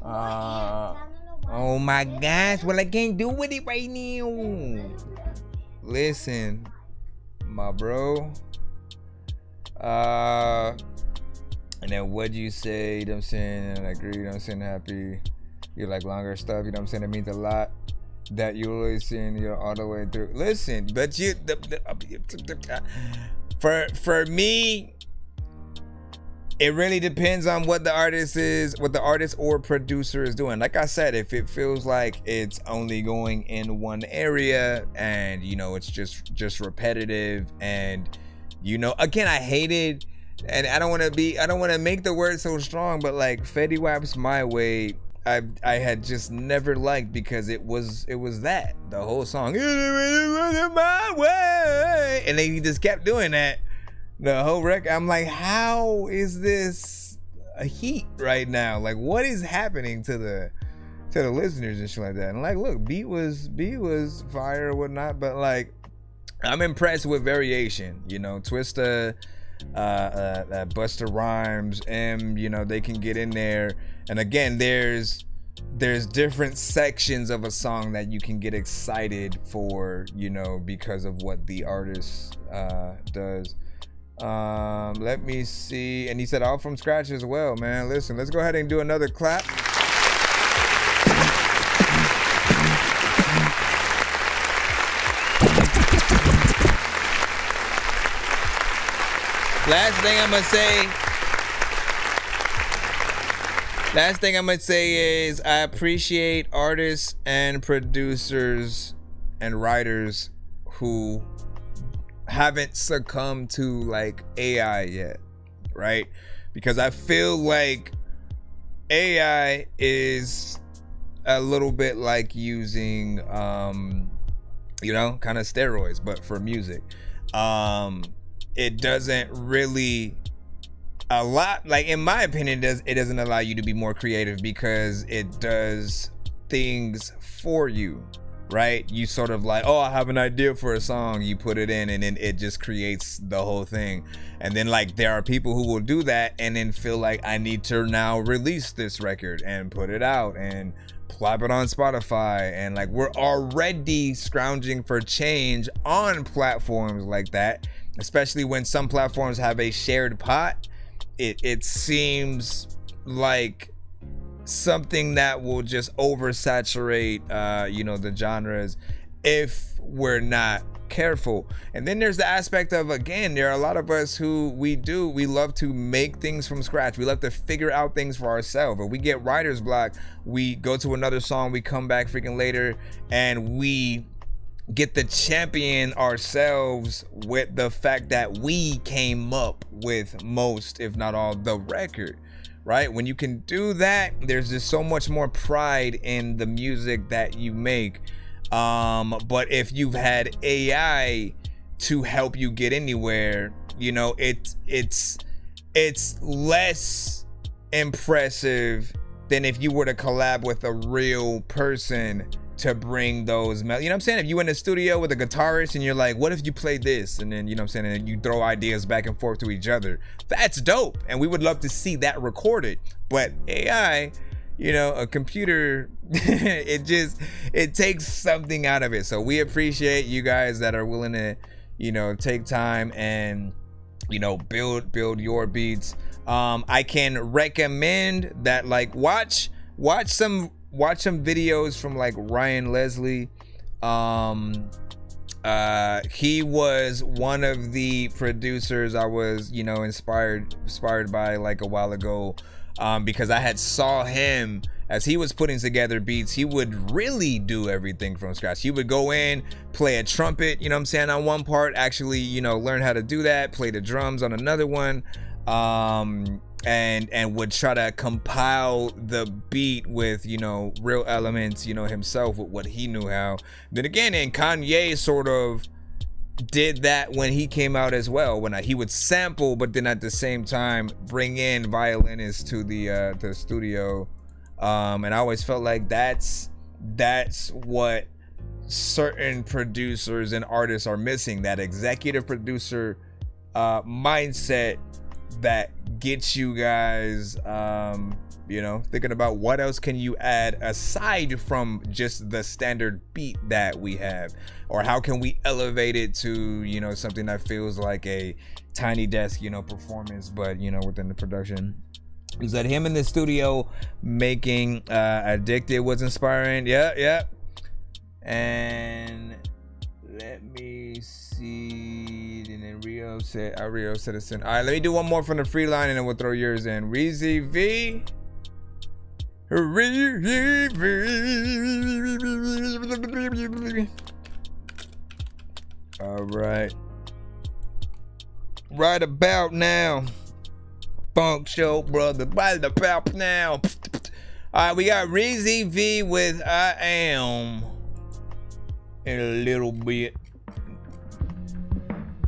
Oh my gosh, well, I can't do with it right now. Listen, my bro. And then what'd you say? You know what I'm saying? I agree, you know what I'm saying? Happy. You like longer stuff, you know what I'm saying? It means a lot that you always seeing you all the way through. Listen, but you for me, It really depends on what the artist or producer is doing. Like I said, if it feels like it's only going in one area and it's just repetitive, and again, I hated, and I don't want to make the word so strong, but like Fetty Wap's My Way, I had just never liked, because it was that the whole song, my way, and he just kept doing that the whole record. I'm like, how is this a heat right now? Like, what is happening to the listeners and shit like that? And like, look, beat was fire or whatnot, but like, I'm impressed with variation. Twista, Busta Rhymes, they can get in there. And again, there's different sections of a song that you can get excited for, because of what the artist does. Let me see. And he said all from scratch as well, man. Listen, let's go ahead and do another clap. Last thing I'm gonna say is I appreciate artists and producers and writers who haven't succumbed to like AI yet, right? Because I feel like AI is a little bit like using kind of steroids, but for music. It doesn't really a lot, like in my opinion, it doesn't allow you to be more creative, because it does things for you, right? You sort of like, oh, I have an idea for a song, you put it in, and then it just creates the whole thing. And then like there are people who will do that and then feel like, I need to now release this record and put it out and plop it on Spotify, and like we're already scrounging for change on platforms like that, especially when some platforms have a shared pot. It seems like something that will just oversaturate the genres if we're not careful. And then there's the aspect of, again, there are a lot of us who we love to make things from scratch. We love to figure out things for ourselves. If we get writer's block, we go to another song, we come back freaking later, and we get to champion ourselves with the fact that we came up with most, if not all, the record, right? When you can do that, there's just so much more pride in the music that you make. But if you've had AI to help you get anywhere, it's less impressive than if you were to collab with a real person to bring those, I'm saying? If you in the studio with a guitarist and you're like, what if you play this? And then, and you throw ideas back and forth to each other. That's dope. And we would love to see that recorded. But AI, a computer, it takes something out of it. So we appreciate you guys that are willing to, take time and, build your beats. I can recommend that, like, watch some videos from like Ryan Leslie. He was one of the producers I was, inspired by like a while ago, because I had saw him as he was putting together beats. He would really do everything from scratch. He would go in, play a trumpet, on one part, actually, learn how to do that, play the drums on another one, and would try to compile the beat with real elements, himself, with what he knew how. Then again, and Kanye sort of did that when he came out as well, when he would sample, but then at the same time bring in violinists to the studio. And I always felt like that's what certain producers and artists are missing, that executive producer mindset that gets you guys thinking about what else can you add aside from just the standard beat that we have, or how can we elevate it to something that feels like a Tiny Desk performance, but within the production. Is that him in the studio making Addicted was inspiring? Yeah. And let me see, and then Rio Citizen. All right, let me do one more from the free line and then we'll throw yours in. Reezy V. All right. Right about now. Funk Show, brother. Right about now. All right, we got Reezy V with I Am in a little bit.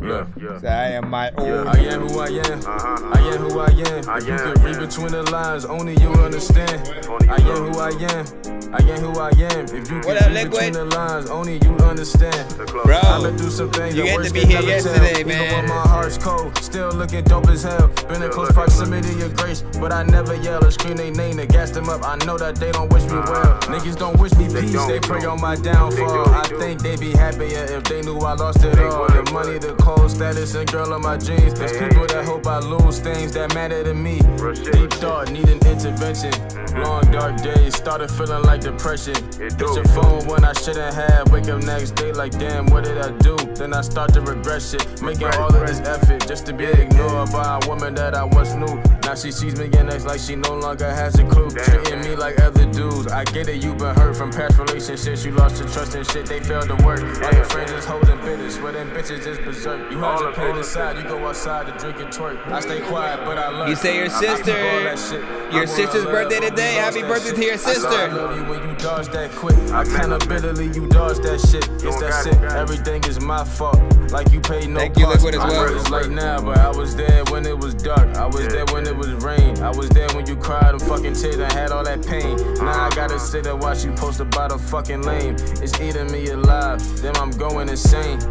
Yeah. So I am my own. I am who I am. I am who I am. If you could read between the lines, only you understand. I am who I am. I am who I am. If you could read between the lines, only you understand. Bro, I've been through some things you that had words to be can here never yesterday, tell. man. Even when my heart's cold, still looking dope as hell. Been in close proximity of grace, but I never yell or scream their name to gas them up. I know that they don't wish me well. Niggas don't wish me peace, they pray on my downfall. I think they be happier if they knew I lost it all. The money, the cold status, and girl on my jeans. There's people that hope I lose things that matter to me. Deep thought, need an intervention. Long dark days, started feeling like depression. Hit your phone when I shouldn't have. Wake up next day like damn, what did I do? Then I start to regret shit. Making all of this effort just to be ignored by a woman that I once knew. Now she sees me again next like she no longer has a clue. Treating me like other dudes. I get it, you been hurt from past relationships. You lost your trust in shit, they failed to work. All your friends is hoes and bitters, where them bitches is berserk. You hide your pain inside, you go outside to drink and twerk. I stay quiet, but I love You say your sister's birthday today. Happy birthday to your sister. I love you when you dodge that quick. Accountability, you dodge that shit. It's that shit. Everything is my fault. Like you paid no cost. I know it's late now, but I was there when it was dark. I was there when it was rain. I was there when you cried and fucking tears and had all that pain. Now I gotta sit and watch you post about a fucking lame. It's eating me alive. Then I'm going insane.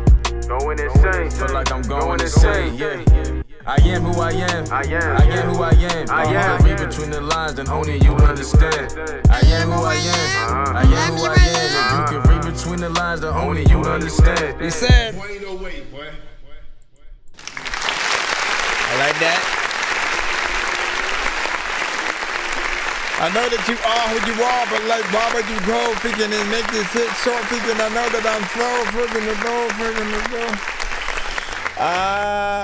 Feel like I'm going insane, yeah. I am who I am. I am who I am. I am. Read between the lines, then only you understand. I am who I am. I am who I am. If you can read between the lines, then only you understand. He said. I like that. I know that you are who you are, but like, why would you go freaking and make this hit short freaking? I know that I'm so freaking to go.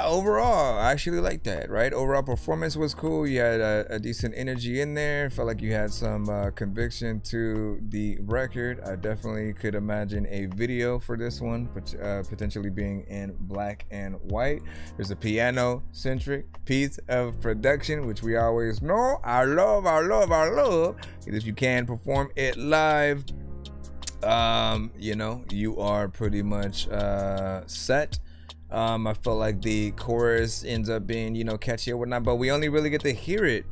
Overall, I actually like that, right? Overall performance was cool. You had a decent energy in there. Felt like you had some conviction to the record. I definitely could imagine a video for this one, potentially being in black and white. There's a piano-centric piece of production, which we always know. I love. If you can perform it live, you know, you are pretty much set. I felt like the chorus ends up being, you know, catchy or whatnot, but we only really get to hear it,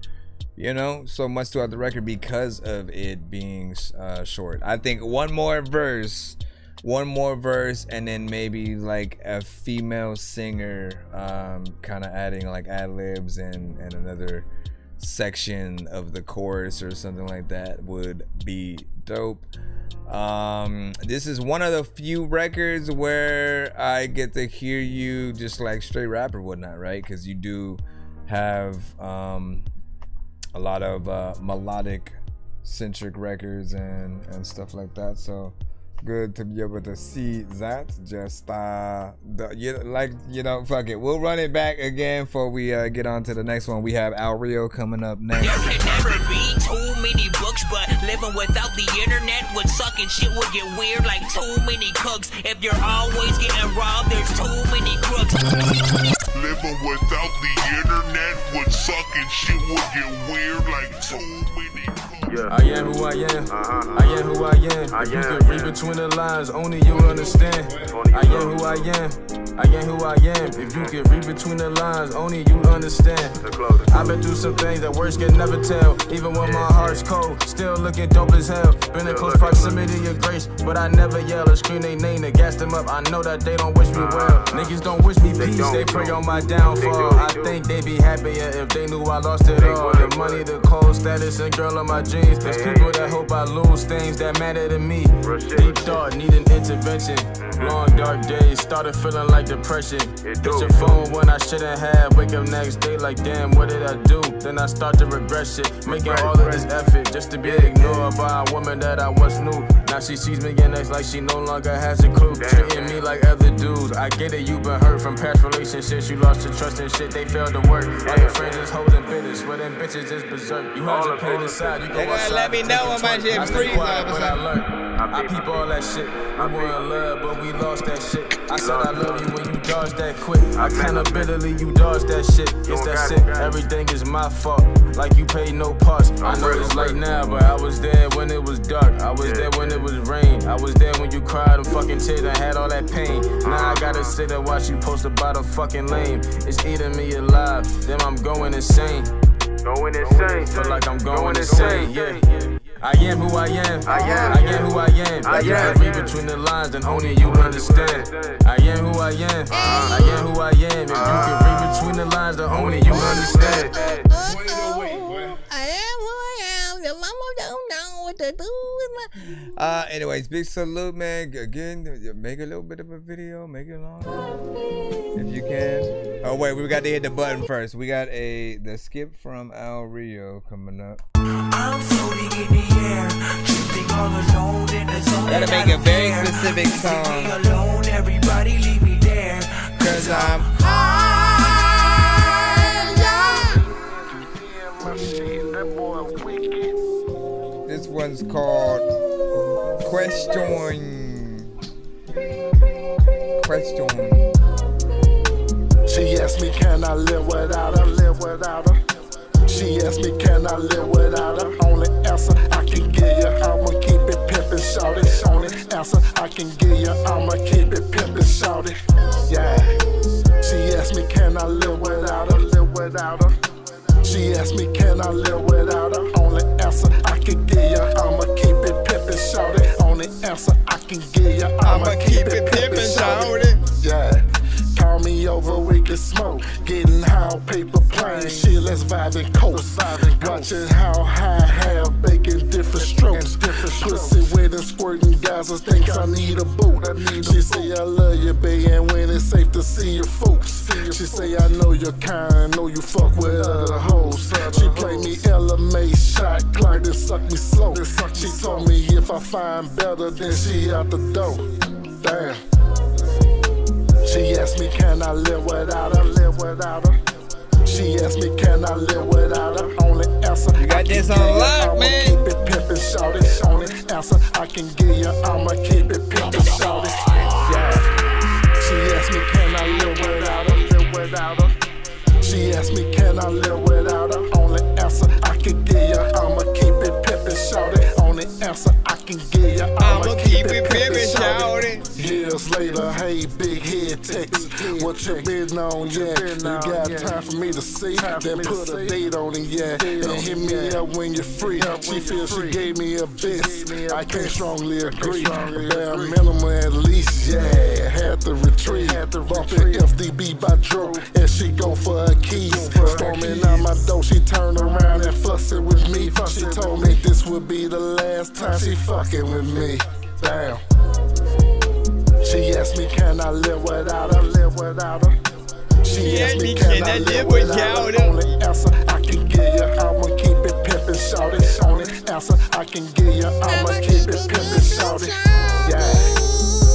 you know, so much throughout the record because of it being short. I think one more verse, and then maybe like a female singer kind of adding like ad-libs and another section of the chorus or something like that would be dope. This is one of the few records where I get to hear you just like straight rap or whatnot, right? Because you do have a lot of melodic centric records and stuff like that, so good to be able to see that. Just fuck it, we'll run it back again before we get on to the next one. We have Al Rio coming up next. There can never be too many books, but living without the internet would suck and shit would get weird like too many cooks. If you're always getting robbed, there's too many crooks. Living without the internet would suck and shit would get weird like too many cooks. I am who I am. I am who I am. If you could read between the lines, only you understand. I am who I am. I am who I am. If you could read between the lines, only you understand. I've been through some things that words can never tell. Even when my heart's cold, still looking dope as hell. Been in close proximity of grace, but I never yell or scream their name to gas them up. I know that they don't wish me well. Niggas don't wish me peace, they pray on my downfall. I think they be happier if they knew I lost it all. The money, the cold status, and girl on my jeans. things. There's people that hope I lose things that matter to me. Deep thought, need an intervention. Long dark days, started feeling like depression. Hit your phone when I shouldn't have. Wake up next day like, damn, what did I do? Then I start to regret shit. Making all of this effort just to be ignored by a woman that I once knew. Now she sees me again next like she no longer has a clue. Treating me like other dudes. I get it, you been hurt from past relationships. You lost your trust and shit, they failed to work. All your friends is hoes and bitches, but them bitches just berserk. You had your pain inside, you go outside. Let me know when my shit freeze. But I learned. I peep all that shit. We were in love, but we lost that shit. I said I love you when you dodged that quick. Accountability, you dodged that shit. It's that shit. Everything is my fault. Like you paid no parts. I know it's late now, but I was there when it was dark. I was there when it was rain. I was there when you cried and fucking tears and had all that pain. Now I gotta sit and watch you post about a fucking lame. It's eating me alive. Then I'm going insane. Feel like I'm going insane, yeah. I am who I am. I am who I am. You can read between the lines and only you understand. I am who I am. I am who I am. If you can read between the lines, then only you understand. I am who I am. Your mama don't know what to do with my. Anyways, big salute, man. Again, make a little bit of a video, make it long if you can. Oh wait, we got to hit the button first. We got the skip from Al Rio coming up. I'm floating in the air, drifting all alone in the zone. Gotta make a very specific song. Leave me alone, everybody leave me there. Cause I'm This one's called Question. She asked me, can I live without her? She asked me, can I live without her? Only answer I can give you, I'ma keep it pimpin', shawty. Only answer I can give you, I'ma keep it pimpin', shawty. Yeah. She asked me, can I live without her? She asked me, can I live without her? Only answer I can give you, I'ma keep it pimpin', shawty. Only answer I can give you, I'ma keep it pimpin', shawty. Yeah. Call me over, we can smoke. Getting high, paper plane. Shit, let's vibe and coast. Watching how high have bacon, different strokes. Pussy wet and squirting, guys thinks I need a boot. She say I love you, babe, and when it's safe to see your folks. She say I know you're kind, know you fuck with other hoes. She play me LMA, shot clock, then suck me slow. She told me if I find better, then she out the door. Damn. She asked me, can I live without her? She asked me, can I live without her? Only answer you got this on lock, man. Keep it pimpin', shawty. Only answer I can give you, I'ma keep it pimpin', shawty. Yeah. She asked me, can I live without her? She asked me, can I live without her? Only answer I can give you, I'ma keep it pimpin', shawty. Only answer I can give you, I'ma keep it pimpin', shawty. Years later, hey, big head text. What you been on, yeah? You got time for me to see? Then put a date on it, yeah. And hit me up when you're free. She feels she gave me a best. I can't strongly agree. Bare minimum at least, yeah. Had to retreat. Bumping FDB by Dro, and she go for her keys. Storming out my door, she turned around and fussing with me. She told me this would be the last time she fucking with me. Damn. She asked me, can I live without her? She asked me, can I live without her? Only answer I can give you, I'ma keep it pimpin', shawty. Only answer I can give you, I'ma keep it pimpin', shawty. Yeah.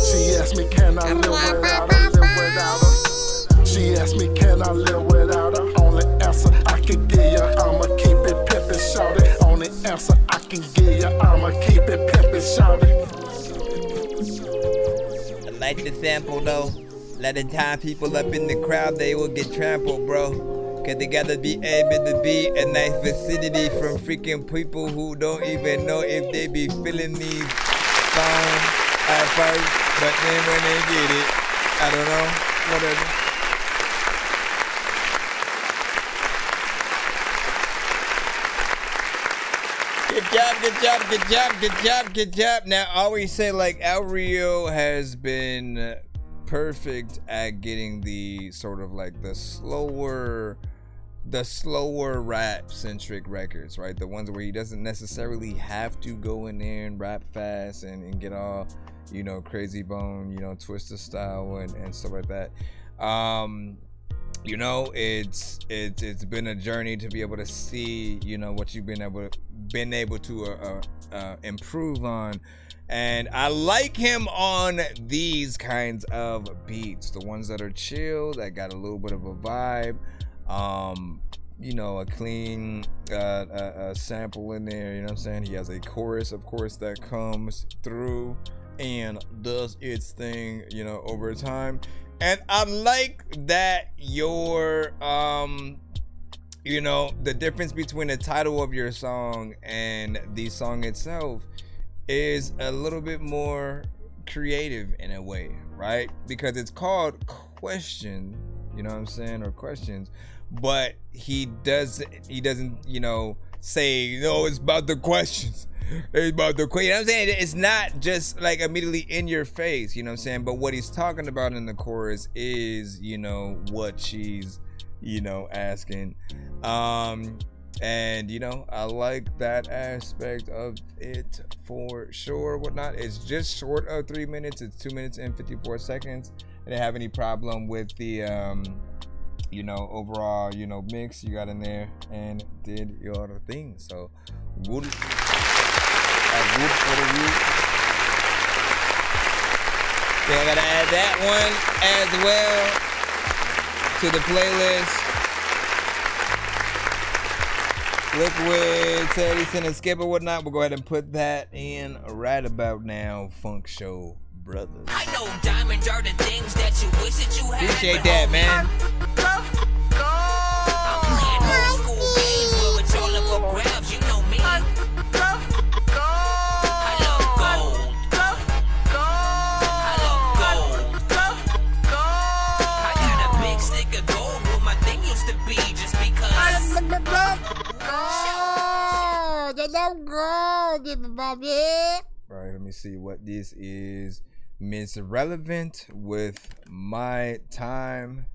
She asked me, can I live without her? She asked me, can I live without her? Only answer I can give you, I'ma keep it pimpin', shawty. Only answer I can give you, I'ma keep it pimpin', shawty. Like the sample though, let the time people up in the crowd, they will get trampled, bro. Cause they gotta be able to be a nice vicinity from freaking people who don't even know if they be feeling these songs at first. But then when they get it, I don't know, whatever. Good job. Now, I always say, like, Al Rio has been perfect at getting the sort of like the slower the slower rap centric records, right? The ones where he doesn't necessarily have to go in there and rap fast and get all, you know, crazy bone, you know, Twister style and stuff like that. You know, it's been a journey to be able to see, you know, what you've been able to improve on. And I like him on these kinds of beats, the ones that are chill, that got a little bit of a vibe, you know, a clean sample in there, you know what I'm saying? He has a chorus, of course, that comes through and does its thing, you know, over time. And I like that your you know, the difference between the title of your song and the song itself is a little bit more creative in a way, right? Because it's called Question, you know what I'm saying, or Questions, but he doesn't, you know, say, no, it's about the questions. It's about the question. You know what I'm saying? It's not just like immediately in your face, you know what I'm saying? But what he's talking about in the chorus is, you know, what she's, you know, asking. And you know, I like that aspect of it for sure. Whatnot, it's just short of 3 minutes. It's 2 minutes and 54 seconds. I didn't have any problem with the you know, overall, you know, mix you got in there and did your thing. So good. Good for the you. So I gotta add that one as well to the playlist. Liquid said he sent a skip or whatnot. We'll go ahead and put that in right about now. Funk Show Brothers. I know diamonds are the things that you wish that you had. Appreciate that, man. I'm playing old school games where it's all up for grabs. You know me. I love gold. I love gold. I got a big stick of gold where my thing used to be just because. Right, let me see what this is. Miss Relevant with My Time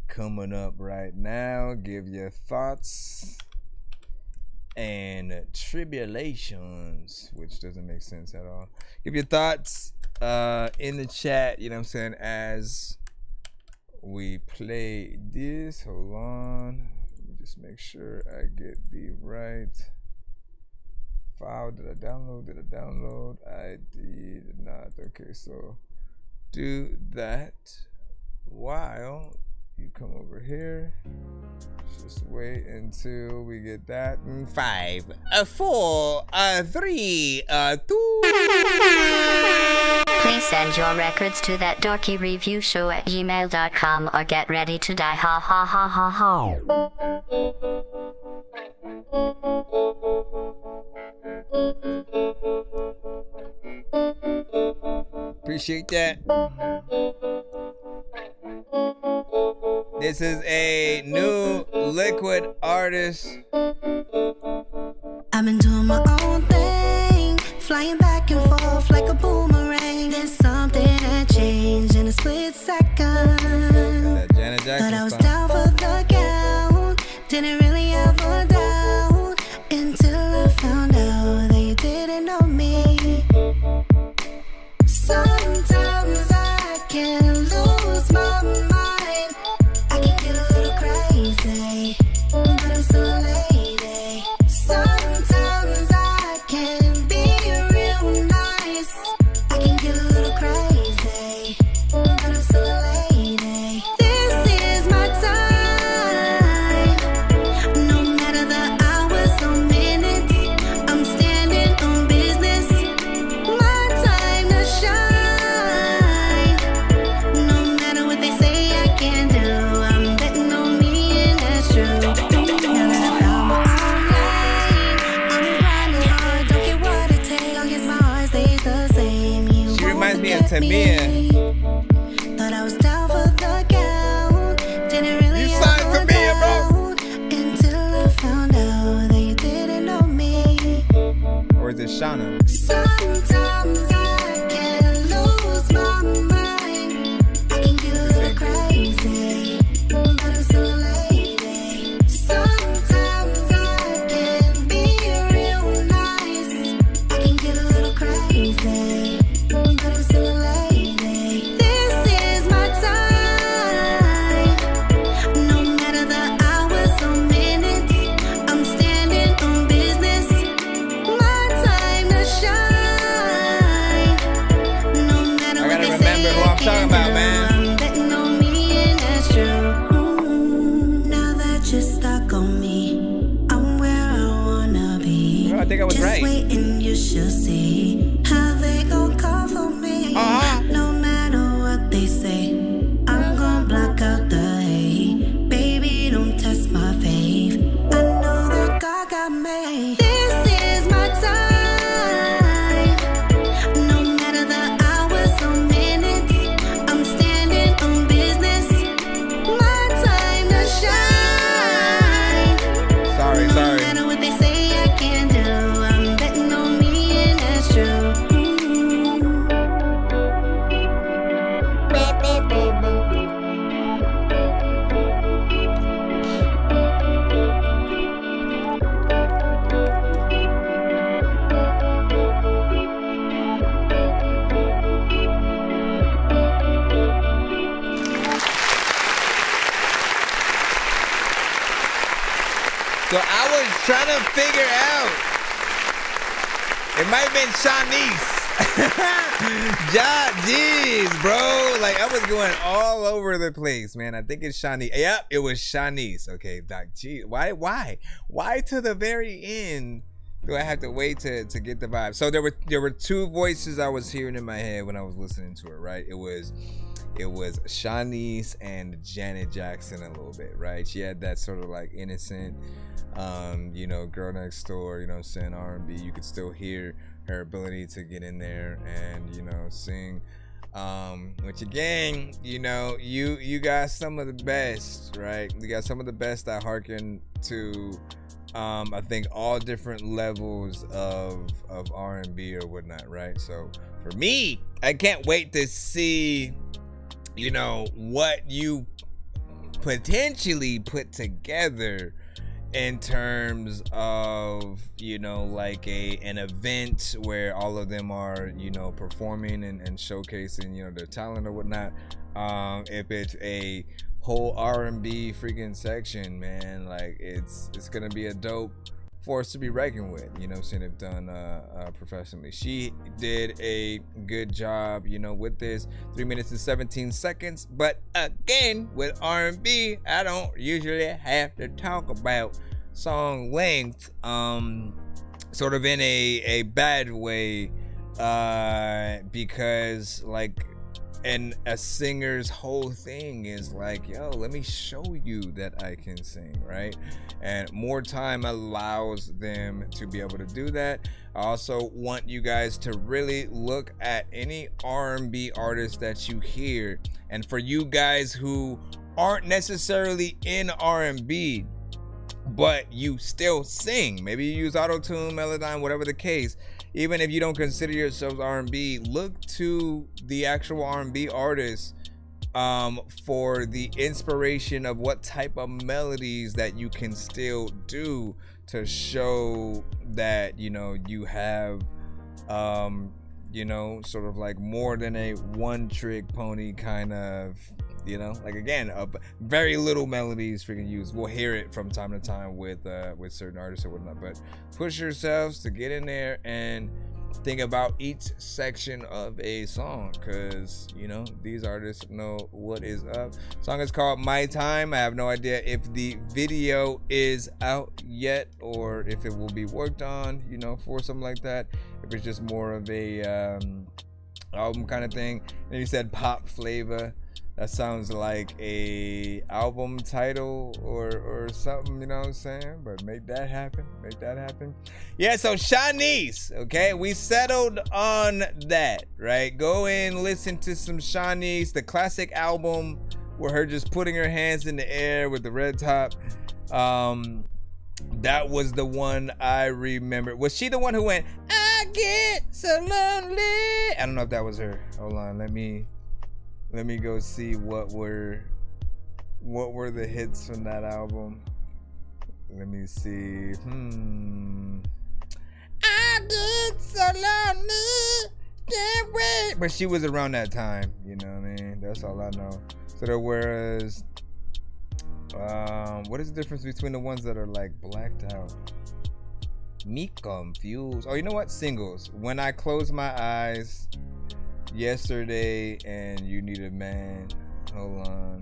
coming up right now. Give your thoughts and tribulations, which doesn't make sense at all. Give your thoughts in the chat, you know what I'm saying, as we play this. Hold on. Let me just make sure I get the right file. Did I download? I did not. Okay, so do that while you come over here. Just wait until we get that. 5, 4, 3, 2. Please send your records to that dorky review show at gmail.com or get ready to die. Ha ha ha ha ha. Appreciate that. This is a new Liquid artist. I've been doing my own thing, flying back and forth like a boomerang. There's something that changed in a split second. But I was down for the count, didn't really have a doubt until I found out that you didn't know me. Sometimes I can lose my mind, I can get a little crazy, but I'm still a lady. Sometimes I can be real nice, I can get a little crazy, but I'm still a lady. This is my time, no matter the hours or minutes, I'm standing on business. My time to shine, no matter what they say I can do, I'm betting on me and that's true. Now that I found my own lane, I'm grinding hard, don't care what it takes, long as my heart stays the same. You She reminds me of won't forget Tamia. me. Thought I was down for the count, didn't really You have signed a Tamia, bro. doubt until I found out that you didn't know me. Or is it Shauna? Sometimes I can lose my mind, I can get a little crazy, but I'm still a lady. I think I was Just right. wait and you shall see how they gon' come for me. No matter what they say, I'm gon' block out the hate. Baby, don't test my faith. I know that God got me. This is my time. No matter the hours or minutes, I'm standing on business. My time to shine. Sorry. No matter what they say I can do, I'm betting on me and that's true. So I was trying to figure out. It might have been Shanice. Jeez, bro. Like I was going all over the place, man. I think it's Shanice. Yep, it was Shanice. Okay, Doc. Gee, why to the very end do I have to wait to get the vibe? So there were two voices I was hearing in my head when I was listening to her, right? It was Shanice and Janet Jackson a little bit, right? She had that sort of like innocent, girl next door, saying R&B. You could still hear her ability to get in there and, sing. Which again, you got some of the best, right? You got some of the best that hearken to, I think all different levels of R&B or whatnot, right? So for me, I can't wait to see what you potentially put together in terms of like an event where all of them are performing and showcasing their talent or whatnot. If it's a whole R&B freaking section, man, like it's gonna be a dope force to be reckoned with, seeing it done professionally. She did a good job, with this 3 minutes and 17 seconds. But again, with R&B, I don't usually have to talk about song length, sort of in a bad way, because like, and a singer's whole thing is like, yo, let me show you that I can sing, right? And more time allows them to be able to do that. I also want you guys to really look at any R&B artist that you hear. And for you guys who aren't necessarily in R&B, but you still sing, maybe you use auto-tune, Melodyne, whatever the case, even if you don't consider yourselves R&B, look to the actual R&B artists for the inspiration of what type of melodies that you can still do to show that you have sort of like more than a one-trick pony kind of, like again, very little melodies freaking used. We'll hear it from time to time with certain artists or whatnot, but push yourselves to get in there and think about each section of a song, because these artists know what is up. The song is called My Time. I have no idea if the video is out yet or if it will be worked on, for something like that, if it's just more of a album kind of thing. And you said pop flavor. That sounds like a album title or something, you know what I'm saying? But make that happen. Make that happen. Yeah, so Shanice, okay? We settled on that, right? Go in, listen to some Shanice, the classic album where her just putting her hands in the air with the red top. That was the one I remember. Was she the one who went, I get so lonely? I don't know if that was her. Hold on, let me go see what were the hits from that album. Let me see. I get so lonely, can't wait. But she was around that time, you know what I mean? That's all I know. So there was, what is the difference between the ones that are like blacked out? Me confused. Oh, you know what? Singles. When I Close My Eyes, Yesterday, and You Need a Man. Hold on.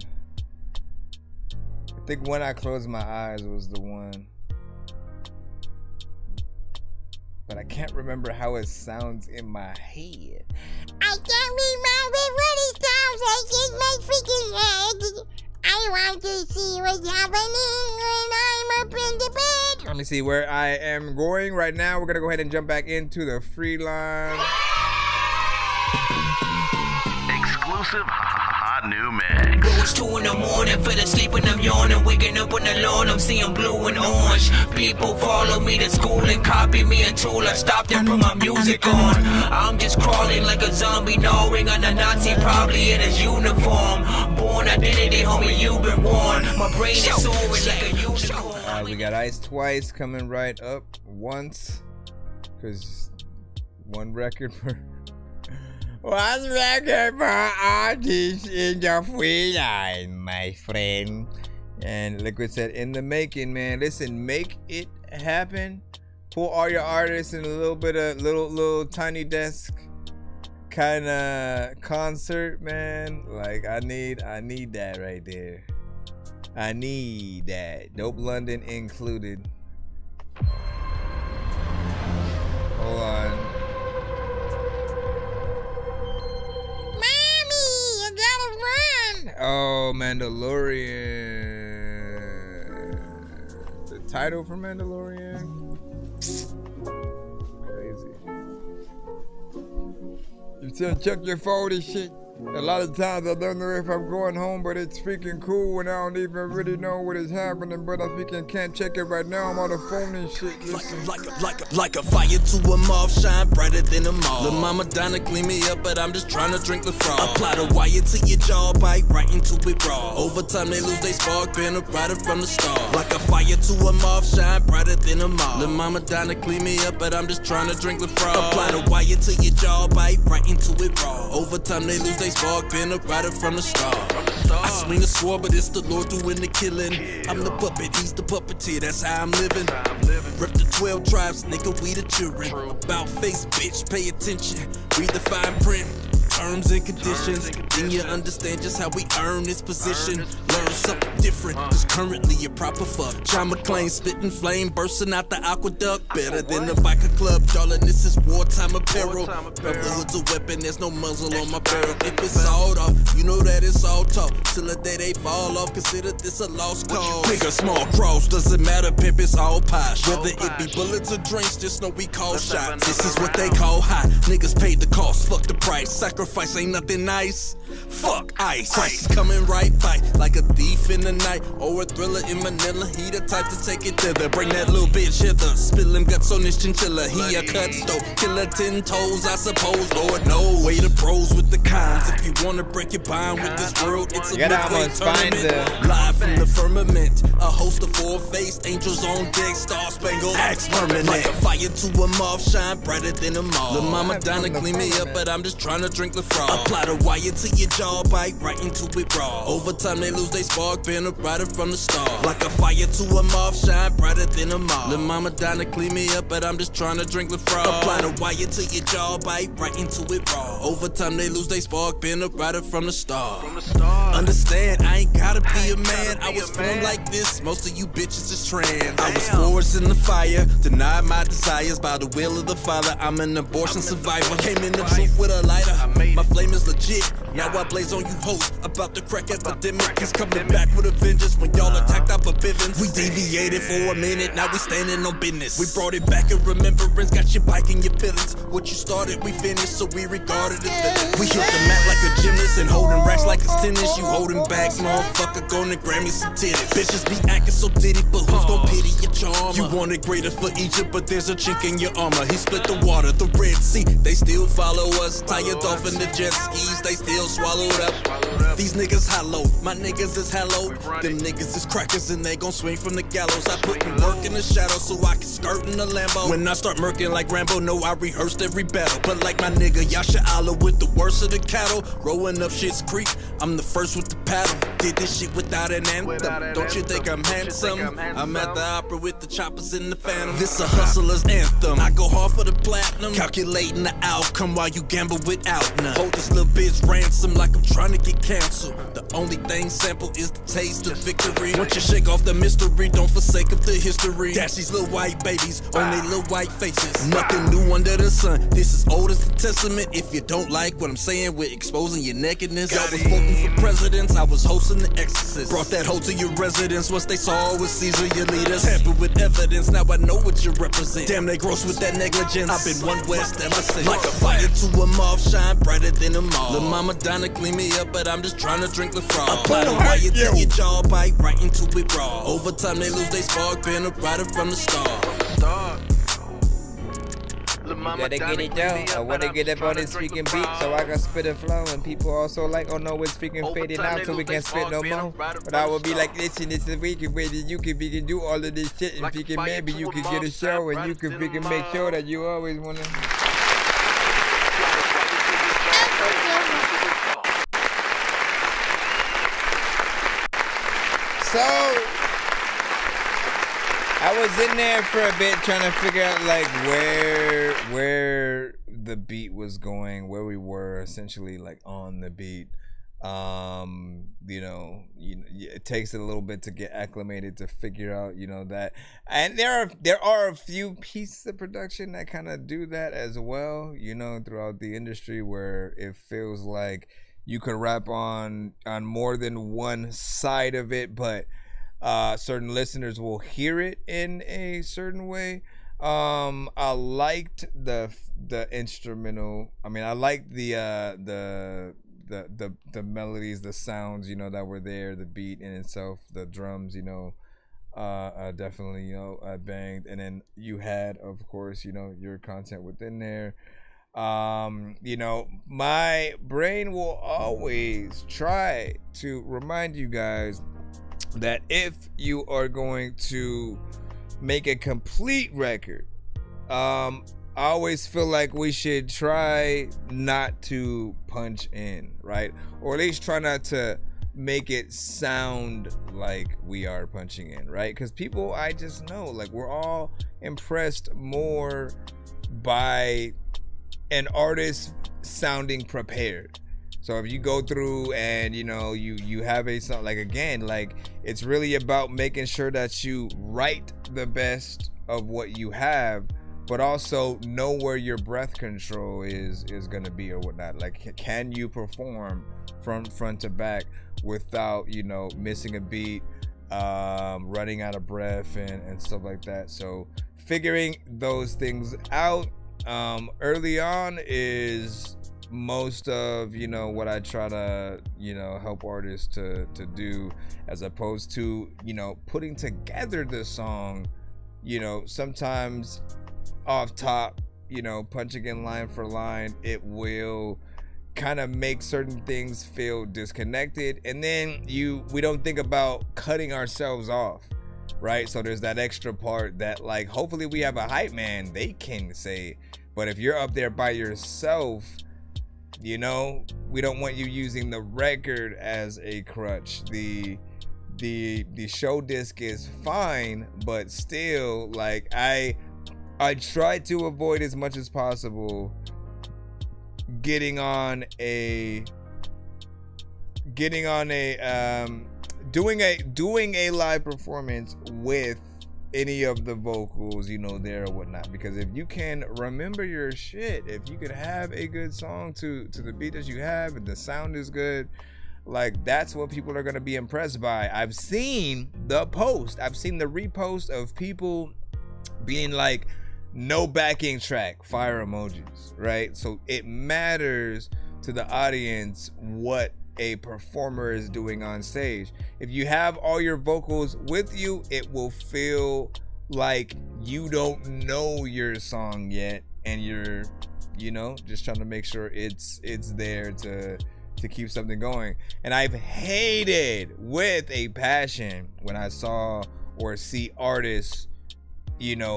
I think When I Close My Eyes was the one. but I can't remember how it sounds in my head. I can't remember what it sounds like in my freaking head. I want to see what's happening when I'm up in the bed. Let me see where I am going right now. We're gonna go ahead and jump back into the free line. Exclusive hot new mix. It's 2 in the morning, fell asleep and I'm yawning. Waking up on the lawn, I'm seeing blue and orange. People follow me to school and copy me until I stopped and put my music on. I'm just crawling like a zombie, gnawing on a Nazi, probably in his uniform. Born identity, homie, you've been warned. My brain is soaring like a unicorn. We got Ice Twice coming right up once, cause one record per artist in the free line, my friend. And Liquid said, in the making, man. Listen, make it happen. Pull all your artists in a little bit of little tiny desk kind of concert, man. Like I need that right there. I need that. Dope London included. Hold on. Mommy, you gotta run. Oh, Mandalorian. The title for Mandalorian? Crazy. You said check your phone and shit. A lot of times I don't know if I'm going home, but it's freaking cool and I don't even really know what is happening, but I freaking can't check it right now. I'm on the phone and shit. Listen. Like a fire to a moth, shine brighter than a moth. Lil' mama Donna clean me up, but I'm just trying to drink the frog. Apply the wire to your jaw, bite right into it raw. Over time they lose they spark, been a rider from the start. Like a fire to a moth, shine brighter than a moth. Lil' mama Donna clean me up, but I'm just trying to drink the frog. Apply the wire to your jaw, bite right into it raw. Over time they lose they spark, been a rider from the start. I swing a sword, but it's the Lord doing the killing. I'm the puppet, he's the puppeteer, that's how I'm living. Rep the 12 tribes, nigga, we the children. About face, bitch, pay attention. Read the fine print, terms and conditions. Then you understand just how we earn this position. Learn something different, cause currently you're proper fuck. John McClane, spitting flame, bursting out the aqueduct. Better than the biker club, darling, this is wartime apparel. Brotherhood's a weapon, there's no muzzle on my barrel. If it's sawed off, you know that it's all talk. Till the day they fall off, consider this a lost cause. Big or small cross, doesn't matter, pimp, it's all posh. Whether it be bullets or drinks, just know we call shots. This is what they call hot. Niggas paid the cost, fuck the price. Sacrifice ain't nothing nice. Fuck ice. Price coming right by, like a thief in the night, or a thriller in Manila. He the type to take it thither. Bring that little bitch hither. Spill him guts on this chinchilla. He a cut though. Killer 10 toes, I suppose. Lord no. Way the pros with the cons. If you wanna break your bond with this world, it's a midway tournament. Live from the firmament, a host of four-faced angels on deck, star spangled axe permanent. Like a fire to a moth, shine brighter than a moth. Lil' mama Donna clean me up, but I'm just trying to drink the frog. Apply the wire to your jaw, bite right into it raw. Over time they lose they spark, been a rider from the start. Like a fire to a moth, shine brighter than a moth. Lil' mama Donna clean me up, but I'm just trying to drink the frog. Apply the wire to your jaw, bite right into it raw. Over time they lose they spark, been a rider from the start. Understand, I ain't gotta be a man. I was formed like this, most of you bitches is trans. I was forged in the fire, denied my desires by the will of the Father. I'm an abortion survivor. Came in the truth with a lighter. My flame is legit. Now I blaze on you hoes about the crack epidemic. He's coming back with a vengeance when y'all attacked our Bivens. We deviated for a minute, now we standing on business. We brought it back in remembrance, got your bike and your feelings. What you started, we finished, so we regarded it villains. We hit the mat like a gymnast and holding racks like it's tennis. You holding back, motherfucker, gonna grab me some titties. Bitches be acting so ditty, but who's gon' pity your charm? You wanted greater for Egypt, but there's a chink in your armor. He split the water, the Red Sea, they still follow us. Tired off in the jet skis, they still swallowed up. These niggas hollow, my niggas is hallowed. Them niggas is crackers and they gon' swing from the gallows. I put in work in the shadow so I can skirt in the Lambo. When I start murking like Rambo, no, I rehearsed every battle. But like my nigga Yasha Allah with the worst of the cattle. Rolling up shit's creek, I'm the first with the paddle. Did this shit without an anthem. Don't you think I'm handsome? I'm at the opera with the choppers in the phantom. This a hustler's anthem. I go hard for the platinum, calculating the outcome while you gamble without none. Hold this little bitch ransom like I'm trying to get canceled. The only thing sample is the taste of victory. Once you shake off the mystery, don't forsake of the history. Dash these little white babies on their little white faces. Nothing new under the sun. This is old as the testament. If you don't like what I'm saying, we're exposing your nakedness. Y'all was voting for presidents, I was hosting the exorcist. Brought that hoe to your residence once they saw it was Caesar, your leaders. Tampered with evidence, now I know what you represent. Damn, they gross with that negligence. I've been one West ever since. Like a fire to a moth, shine brighter than a moth. Lil' mama Donna clean me up, but I'm just trying to drink the frog. Apply the wire to your jaw, bite right into it raw. Over time they lose they spark, been a rider from the start. Gotta get it down. I wanna get up on this freaking beat so I can spit a flow, and people also like, oh no, it's freaking fading out so we can't spit no more. But I will be like, listen, it's a weekend where you can freaking do all of this shit, and freaking maybe you can get a show, and you can freaking make sure that you always wanna. So I was in there for a bit trying to figure out like where the beat was going, where we were essentially like on the beat. It takes it a little bit to get acclimated to figure out, that. And there are a few pieces of production that kind of do that as well, throughout the industry, where it feels like you could rap on more than one side of it, but certain listeners will hear it in a certain way. I liked the instrumental. I mean, I liked the melodies, the sounds, that were there, the beat in itself, the drums, definitely, I banged. And then you had, of course, your content within there. My brain will always try to remind you guys that if you are going to make a complete record, I always feel like we should try not to punch in, right? Or at least try not to make it sound like we are punching in, right? Because people, I just know, like, we're all impressed more by an artist sounding prepared. So if you go through and you have a song, like, again, like, it's really about making sure that you write the best of what you have, but also know where your breath control is gonna be or whatnot. Like, can you perform from front to back without missing a beat, running out of breath and stuff like that. So figuring those things out early on is most of what I try to help artists to do, as opposed to putting together the song, sometimes off top, punching in line for line, it will kind of make certain things feel disconnected, and then we don't think about cutting ourselves off, right? So there's that extra part that, like, hopefully we have a hype man, they can say, but if you're up there by yourself, we don't want you using the record as a crutch. The show disc is fine, but still, like, I try to avoid as much as possible doing a live performance with any of the vocals there or whatnot, because if you can remember your shit, if you could have a good song to the beat that you have and the sound is good, like, that's what people are going to be impressed by. I've seen the repost of people being like, no backing track, fire emojis, right? So it matters to the audience what a performer is doing on stage. If you have all your vocals with you, it will feel like you don't know your song yet, and you're just trying to make sure it's there to keep something going. And I've hated with a passion when I saw or see artists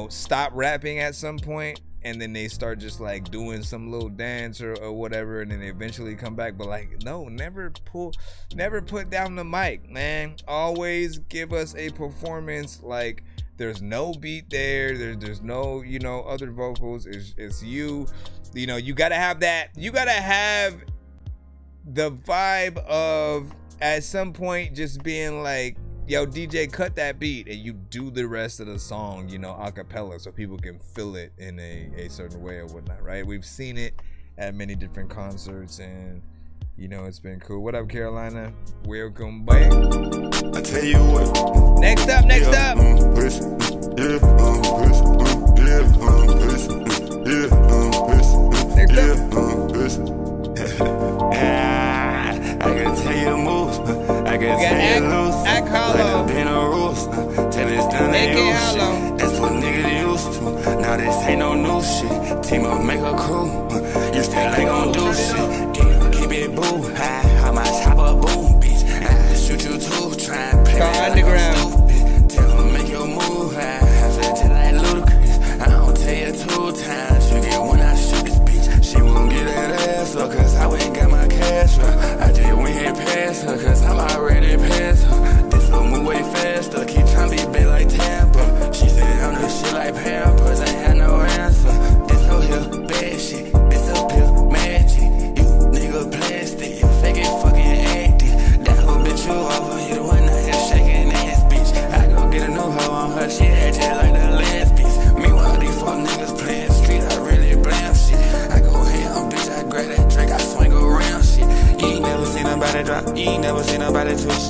stop rapping at some point and then they start just like doing some little dance or whatever, and then they eventually come back. But like, no, never put down the mic, man. Always give us a performance. Like, there's no beat there, there's no, you know, other vocals. It's you. You know, you gotta have that. You gotta have the vibe of at some point just being like, yo, DJ, cut that beat, and you do the rest of the song, you know, a cappella, so people can feel it in a certain way or whatnot, right? We've seen it at many different concerts, and you know, it's been cool. What up, Carolina? Welcome back. I tell you what. Next up. I can tell you moves, I can tell you loose. Like I've been on rules, till it's done they use shit. That's what niggas used to. Now this ain't no new shit. Team up, make a crew. You still ain't gon' do shit. Keep it boo high. I might chop a boom, bitch. I shoot you too. Try and play me like I'm stupid. Tell them make your move high. I feel just like ludicrous. I don't tell you 2 times. You get when I shoot this bitch. She won't get that ass up, cause I ain't got my cash right. I just went here past her, cause I'm already past her. This will move way faster, keep trying to be big like Tampa. She said I'm the shit like Pampers, ain't had no answer. This whole here, bad shit, this up here, magic. You nigga plastic, you fake it, fucking acting. That whole bitch you over, you the one out here shaking ass, bitch. I go get a new hoe on her, she had just like the last piece. Meanwhile, these fuck niggas playing street, I really blame shit. I go ham, bitch, I grab that drink, I swing around shit. You ain't never seen nobody drop, you ain't never seen nobody twitch.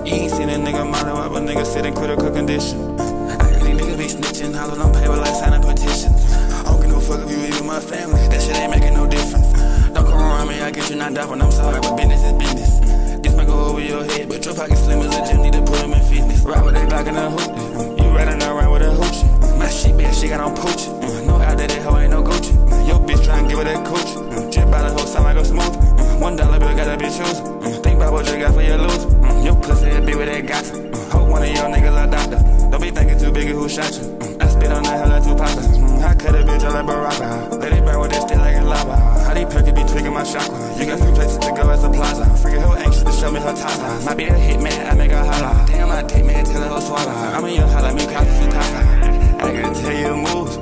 You ain't seen a nigga model up, a nigga sit in critical condition. I got these niggas be snitching, all of them paper like signing petitions. I don't give no fuck if you even my family, that shit ain't making no difference. Don't come around me, I get you knocked out when I'm sorry, but business is business. This might go over your head, but your pocket slim as a gym, need to put him in fitness. Ride with that Glock and a hoop, you riding around with a hoochie. My shit bad, she got on pooch. No out that hoe ain't no Gucci. Yo bitch try and give her that cooch. Chip by the whole sound like a smooth. $1 bill gotta be choosing. Think about what you got for your loser. Your pussy a bitch with that gossip. Hope one of your niggas a doctor. Don't be thinking too big who shot you. I spit on that hell like 2 poppers. I cut a bitch out like Baraka. Let it burn with that still like a lava. How these perky be tweaking my chakra. You got 3 places to go as a plaza. Freaking hoe anxious to show me her tata. Might be a hit man, I make her holla. Damn, I take man till her hoe swallow. I'm in your holla, me copy for tata. I can tell you moves,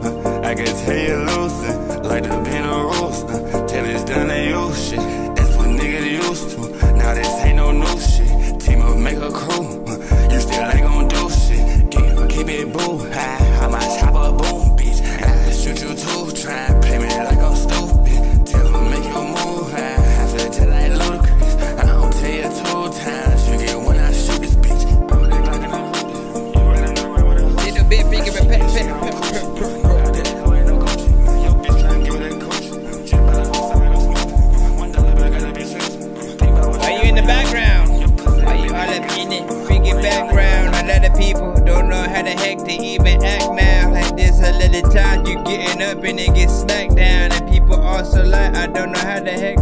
I can tell you loosen. Like the been on rules, till it's done they use shit. That's what niggas used to. Now this ain't no new shit. Team up, make a crew. You still ain't gon' do shit. Keep it boo high. I might chop a boom, bitch. I shoot you too. Try and play me like I'm stupid. Tell them make you move high. I feel just like ludicrous. I don't tell you 2 times. You get when I shoot this bitch. I'm like Glock and a hoop. You riding around with a hoop. Little bit bigger, but why you in the background? Why you all up in it? Freaking background. A lot of people don't know how the heck to even act now. Like this a little time you getting up and it gets smacked down. And people also like, I don't know how the heck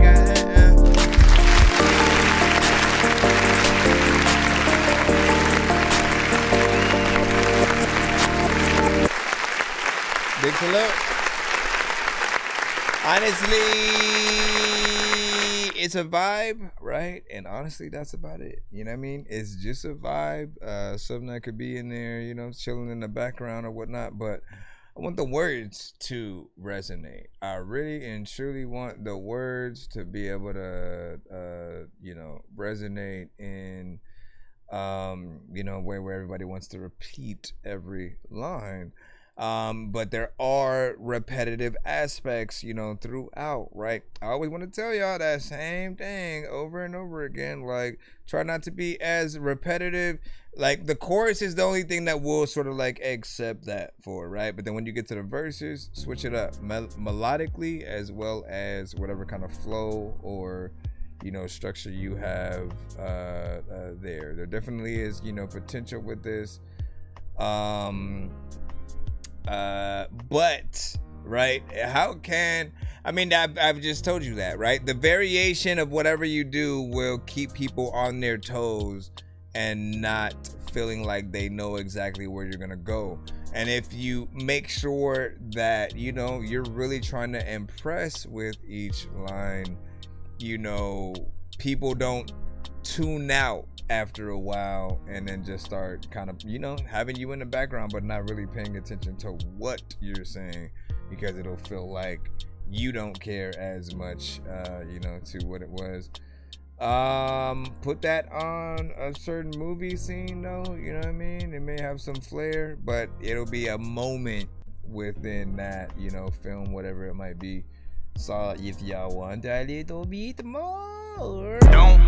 Big salute. Honestly, it's a vibe, right? And honestly, that's about it. You know what I mean? It's just a vibe. Something that could be in there, you know, chilling in the background or whatnot. But I want the words to resonate. I really and truly want the words to be able to, you know, resonate in, you know, where everybody wants to repeat every line. But there are repetitive aspects, you know, throughout, right? I always want to tell y'all that same thing over and over again. Like, try not to be as repetitive. Like, the chorus is the only thing that will sort of like accept that for, right? But then when you get to the verses, switch it up melodically as well as whatever kind of flow or, you know, structure you have there. There definitely is, you know, potential with this. But right, how can I mean, I've just told you that, right? The variation of whatever you do will keep people on their toes and not feeling like they know exactly where you're gonna go. And if you make sure that, you know, you're really trying to impress with each line, you know, people don't tune out after a while and then just start kind of, you know, having you in the background but not really paying attention to what you're saying, because it'll feel like you don't care as much, you know, to what it was. Put that on a certain movie scene though, you know what I mean? It may have some flair, but it'll be a moment within that, you know, film, whatever it might be. So if y'all want a little bit more, don't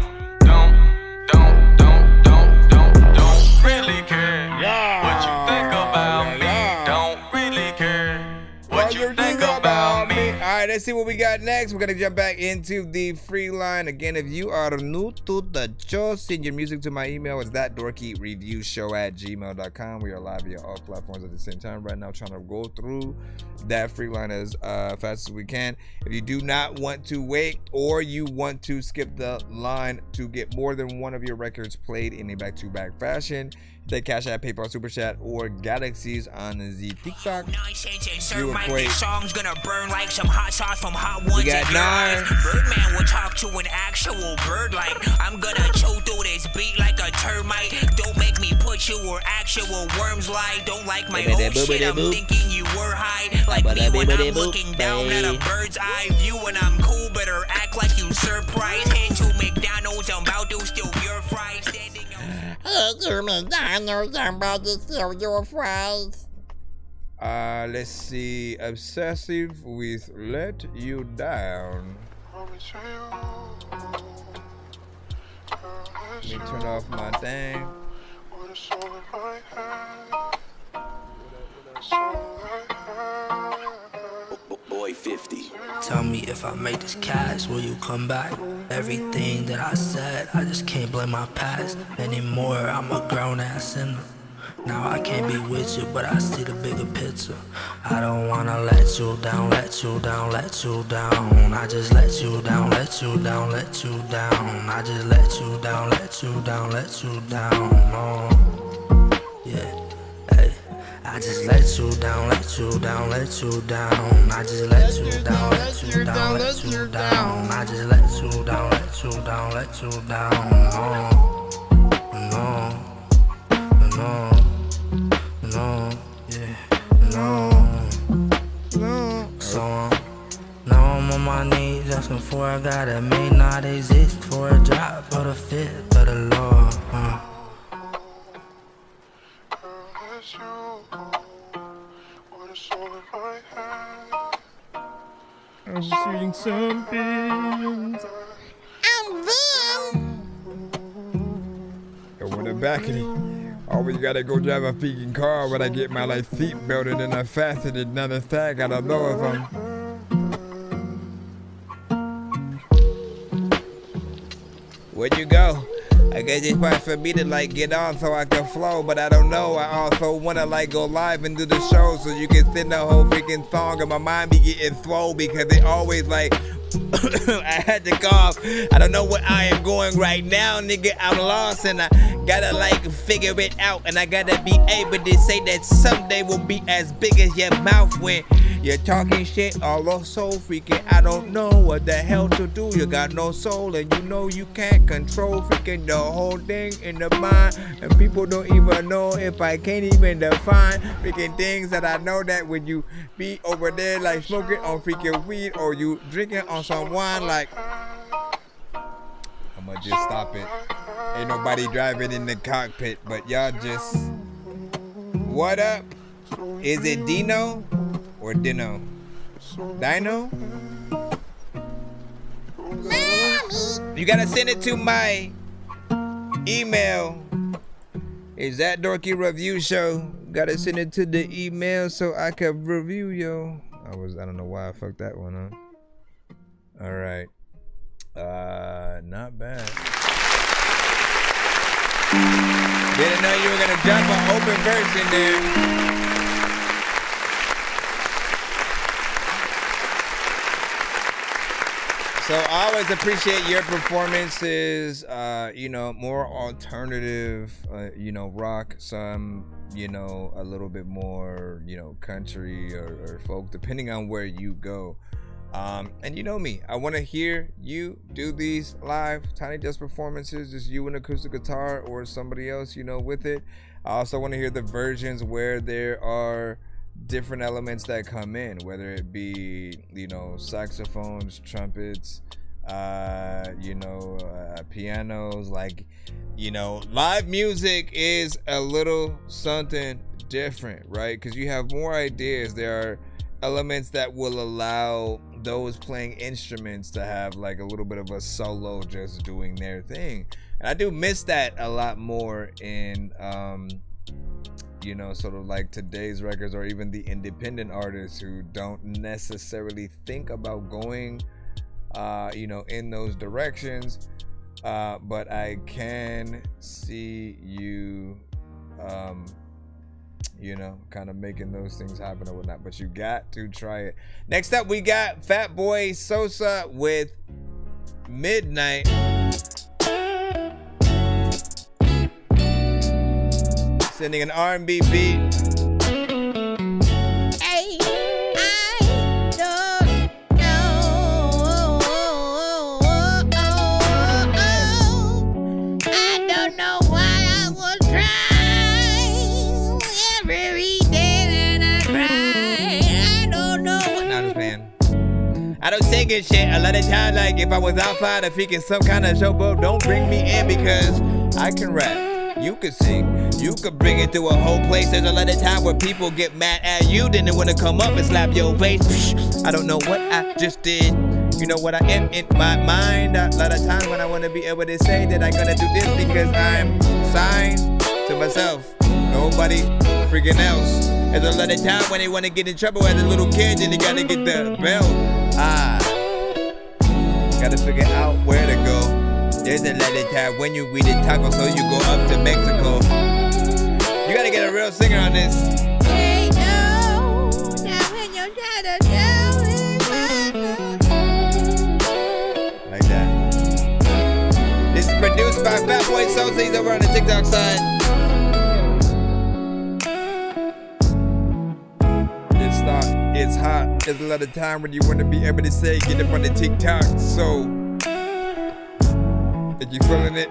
really care what you think about me. Don't really care what you think about me. Alright, let's see what we got next. We're gonna jump back into the free line. Again, if you are new to the show, send your music to my email. It's thatdorkyreviewshow@gmail.com. We are live via all platforms at the same time right now, trying to go through that free line as fast as we can. If you do not want to wait, or you want to skip the line to get more than one of your records played in a back-to-back fashion, the Cash App, PayPal, Super Chat, or Galaxies on the TikTok. You equate. Song's gonna burn like some hot sauce from Hot Ones. We got Nine. Birdman will talk to an actual bird like I'm gonna chew through this beat like a termite. Don't make me put you where actual worms lie. Don't like my own shit, I'm thinking you were high. Like me when I'm looking down at a bird's eye view. When I'm cool, better act like you surprised. Head to McDonald's, I'm about to steal your fries. Standing Hey, to McDonald's, I'm about to steal your fries. Let's see. Obsessive with Let You Down. Let me turn off my thing. Boy 50. Tell me if I make this cash, will you come back? Everything that I said, I just can't blame my past anymore. I'm a grown ass sinner. Now I can't be with you, but I see the bigger picture. I don't wanna let you down, let you down, let you down. I just let you down, let you down, let you down. I just let you down, let you down, let you down. Oh, yeah. I just let you down, let you down, let you down. I just let you down, let you down, let you down. I just let you down, let you down, let you down. No, no, no, yeah, no. So now I'm on my knees asking for a God that may not exist, for a drop or the fifth of the law. I'm shooting some beans. And then with the balcony. Always gotta go drive a freaking car when I get my like seat belted and I fastened it. Another thing, gotta know if I'm. Where'd you go? I guess it's time for me to like get on so I can flow, but I don't know. I also wanna like go live and do the show so you can send the whole freaking song and my mind be getting slow because they always like I had to cough. I don't know where I am going right now, nigga. I'm lost and I gotta like figure it out, and I gotta be able to say that someday will be as big as your mouth when you're talking shit all of so freaking. I don't know what the hell to do. You got no soul and you know you can't control freaking the whole thing in the mind, and people don't even know if I can't even define freaking things that I know that when you be over there like smoking on freaking weed or you drinking on some wine, like I'ma just stop it. Ain't nobody driving in the cockpit, but y'all just what up? Is it Dino or Dino? Dino? You gotta send it to my email. Is that Dorky Review Show? Gotta send it to the email so I can review yo. I don't know why I fucked that one up. All right. Not bad. Didn't know you were gonna drop an open verse in there. So I always appreciate your performances, you know, more alternative, you know, rock, some, you know, a little bit more, you know, country or folk, depending on where you go. And you know me, I want to hear you do these live Tiny Desk performances, just you and acoustic guitar or somebody else, you know, with it. I also want to hear the versions where there are different elements that come in, whether it be, you know, saxophones, trumpets, you know, pianos. Like, you know, live music is a little something different, right? Because you have more ideas. There are elements that will allow those playing instruments to have like a little bit of a solo just doing their thing, and I do miss that a lot more in you know, sort of like today's records, or even the independent artists who don't necessarily think about going you know, in those directions, but I can see you you know, kind of making those things happen or whatnot, but you got to try it. Next up, we got Fatboy Sosa with Midnight. Sending an R&B beat. Hey, I don't know. I don't know why I would cry every day that I cry. I don't know. Nah, just playing. I don't sing and shit. A lot of times, like, if I was outside of freaking some kind of show, bro, don't bring me in because I can rap. You could sing, you could bring it to a whole place. There's a lot of time where people get mad at you, then they wanna come up and slap your face. I don't know what I just did. You know what I am in my mind. A lot of times when I wanna be able to say that I'm gonna do this because I'm signed to myself. Nobody freaking else. There's a lot of time when they wanna get in trouble as a little kid, then they gotta get the belt. Gotta figure out where to go. There's a lot of time when you eat a taco, so you go up to Mexico. You gotta get a real singer on this. Hey, no, now when you try to tell me like that. This is produced by Fatboy Sosa. He's over on the TikTok side. It's hot. There's a lot of time when you want to be able to say, get up on the TikTok. So if you feeling it,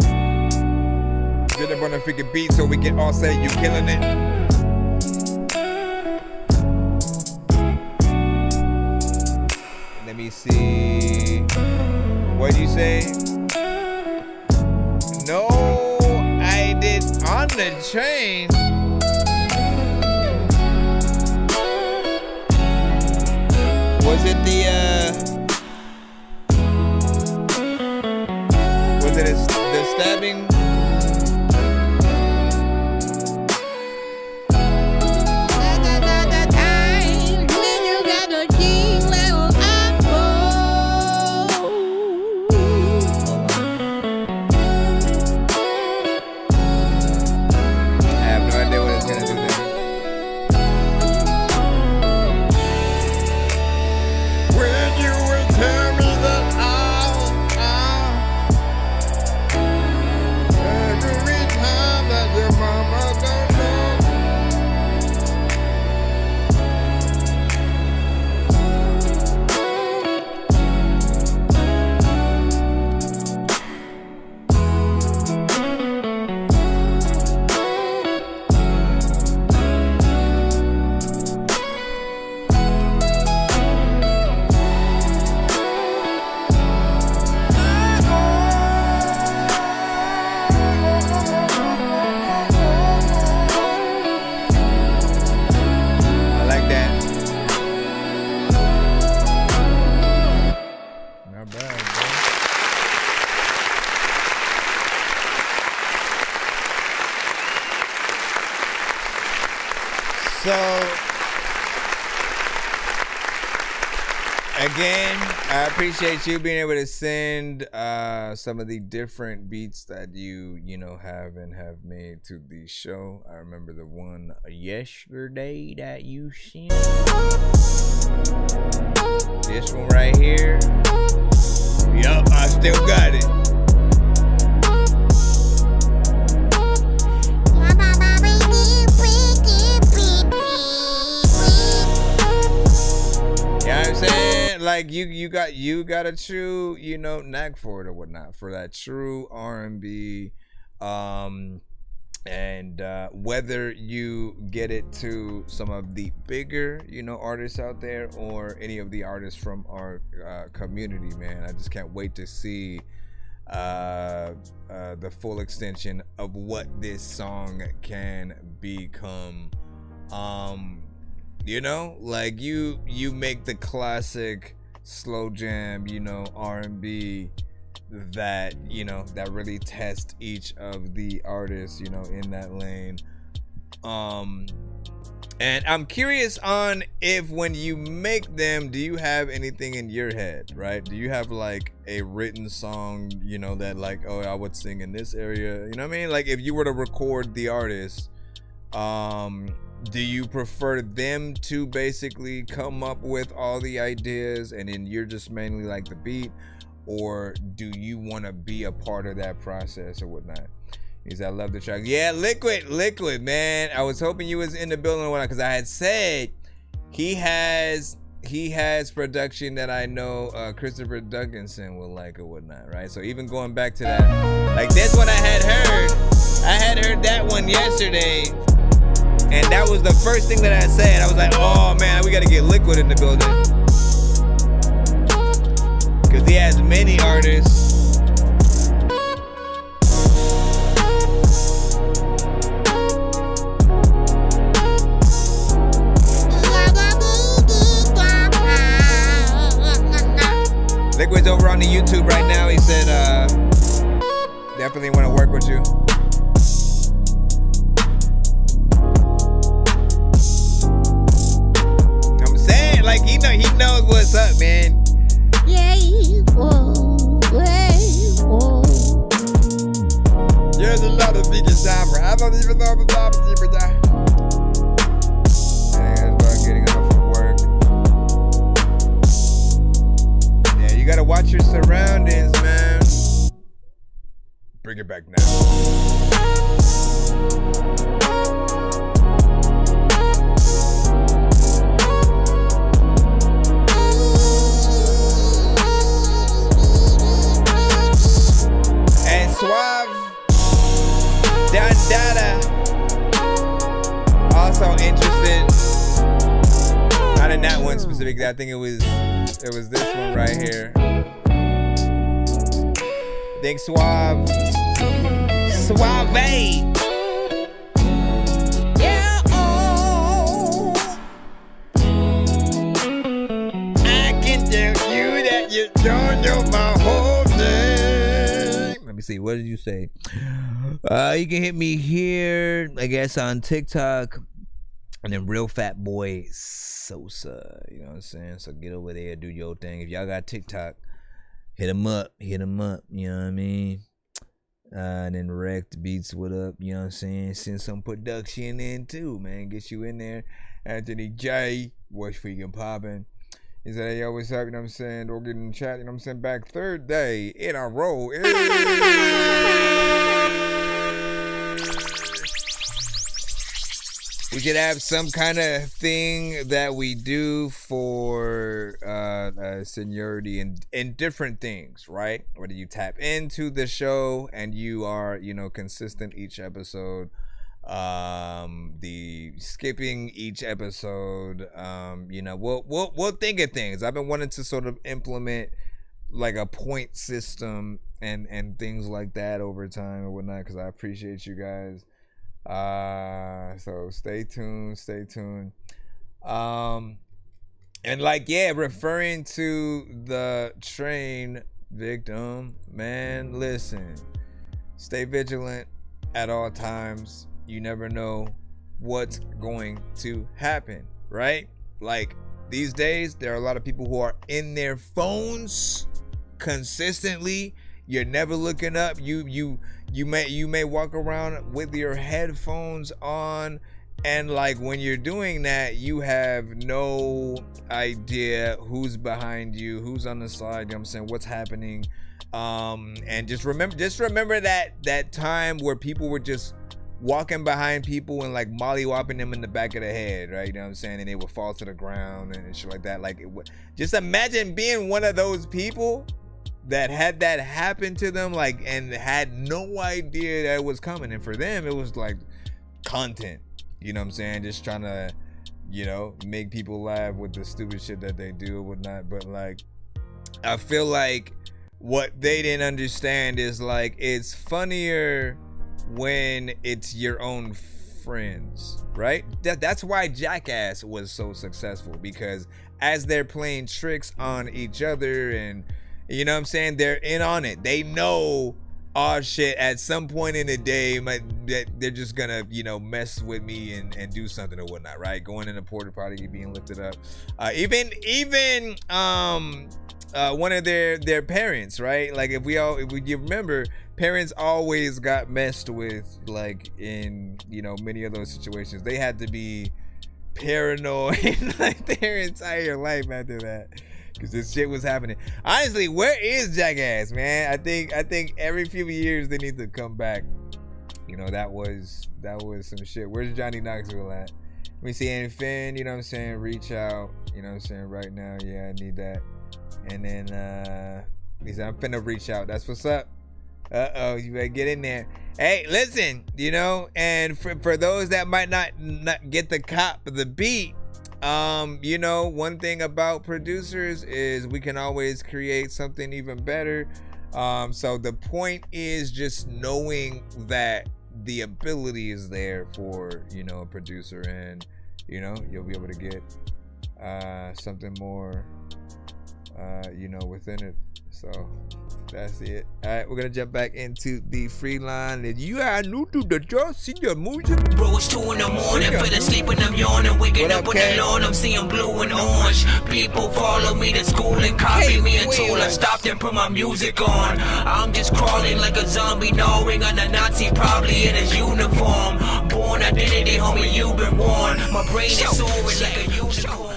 get up on a freaking beat so we can all say you killing it. Let me see. What do you say? No, I did on the train. Was it the stabbing? Again, I appreciate you being able to send some of the different beats that you know, have made to the show. I remember the one yesterday that you sent. This one right here. still got it. You know what I'm saying? Like you got a true, knack for it or whatnot, for that true R&B, and whether you get it to some of the bigger, artists out there, or any of the artists from our community, man, I just can't wait to see the full extension of what this song can become. Like you make the classic slow jam, R&B that that really test each of the artists, in that lane. And I'm curious on if when you make them, do you have anything in your head, right? Do you have like a written song, that like, oh, I would sing in this area, you know what I mean? Like if you were to record the artist, do you prefer them to basically come up with all the ideas and then you're just mainly like the beat, or do you want to be a part of that process or whatnot? He said, I love the track. Yeah, Liquid, man. I was hoping you was in the building or whatnot, because I had said he has production that I know Christopher Duncanson will like or whatnot, right? So even going back to that, like that's what I had heard. I had heard that one yesterday. And that was the first thing that I said. I was like, oh man, we got to get Liquid in the building. Because he has many artists. Liquid's over on the YouTube right now. He said, definitely want to work with you. Like he knows what's up, man. Yeah, there's a lot of vegan genre. I don't even know if it's opposite, but I'm getting off of work. Yeah, you gotta watch your surroundings, man. Bring it back now. Suave Dandada also interested, not in that one specifically. I think it was this one right here. I think Suave. Yeah, oh, I can tell you that you don't know my whole thing. Let me see. What did you say? You can hit me here, I guess, on TikTok, and then Real Fat Boy Sosa. You know what I'm saying? So get over there, do your thing. If y'all got TikTok, hit him up. You know what I mean? And then Wrecked Beats, what up? You know what I'm saying? Send some production in too, man. Get you in there. Anthony J, what's freaking popping? He said, hey, yo, what's up? You know what I'm saying? Don't get in the chat. You know what I'm saying? Back third day in a row. We should have some kind of thing that we do for seniority and different things, right? Whether you tap into the show and you are, you know, consistent each episode, the skipping each episode, you know, we'll think of things. I've been wanting to sort of implement like a point system and things like that over time or whatnot, because I appreciate you guys. So stay tuned. And like, yeah, referring to the train victim, man, listen, stay vigilant at all times. You never know what's going to happen, right? Like these days, there are a lot of people who are in their phones consistently. You're never looking up. You may walk around with your headphones on, and like when you're doing that, you have no idea who's behind you, who's on the side, you know what I'm saying, what's happening And just remember that time where people were just walking behind people and like mollywopping them in the back of the head, right? You know what I'm saying? And they would fall to the ground and shit like that. Like, just imagine being one of those people that had that happen to them, like, and had no idea that it was coming. And for them, it was like content. You know what I'm saying? Just trying to, you know, make people laugh with the stupid shit that they do or whatnot. But like, I feel like what they didn't understand is like, it's funnier when it's your own friends, right? That's why Jackass was so successful, because as they're playing tricks on each other and, you know what I'm saying, they're in on it. They know, oh shit, at some point in the day, they're just gonna, you know, mess with me and do something or whatnot, right? Going in a porta potty, being lifted up. Even one of their parents, right? Like if you remember, parents always got messed with, like in, you know, many of those situations. They had to be paranoid like their entire life after that, because this shit was happening. Honestly, where is Jackass, man? I think every few years they need to come back. You know, that was some shit. Where's Johnny Knoxville at? Let me see. And Finn, you know what I'm saying, reach out, you know what I'm saying, right now. Yeah, I need that. And then he said, I'm finna reach out. That's what's up. Uh-oh, you better get in there. Hey, listen, you know, and for those that might not get the beat, you know, one thing about producers is we can always create something even better. So the point is just knowing that the ability is there for, you know, a producer, and, you know, you'll be able to get something more, you know, within it. So that's it. All right, we're gonna jump back into the free line. If you are new to the show, see your music. Bro, it's 2 in the morning, fell asleep when I'm yawning, waking up on the lawn, I'm seeing blue and orange. People follow me to school and copy me until I stopped and put my music on. I'm just crawling like a zombie, gnawing on a Nazi, probably in his uniform. Born identity, homie, you've been warned. My brain is soaring like a unicorn.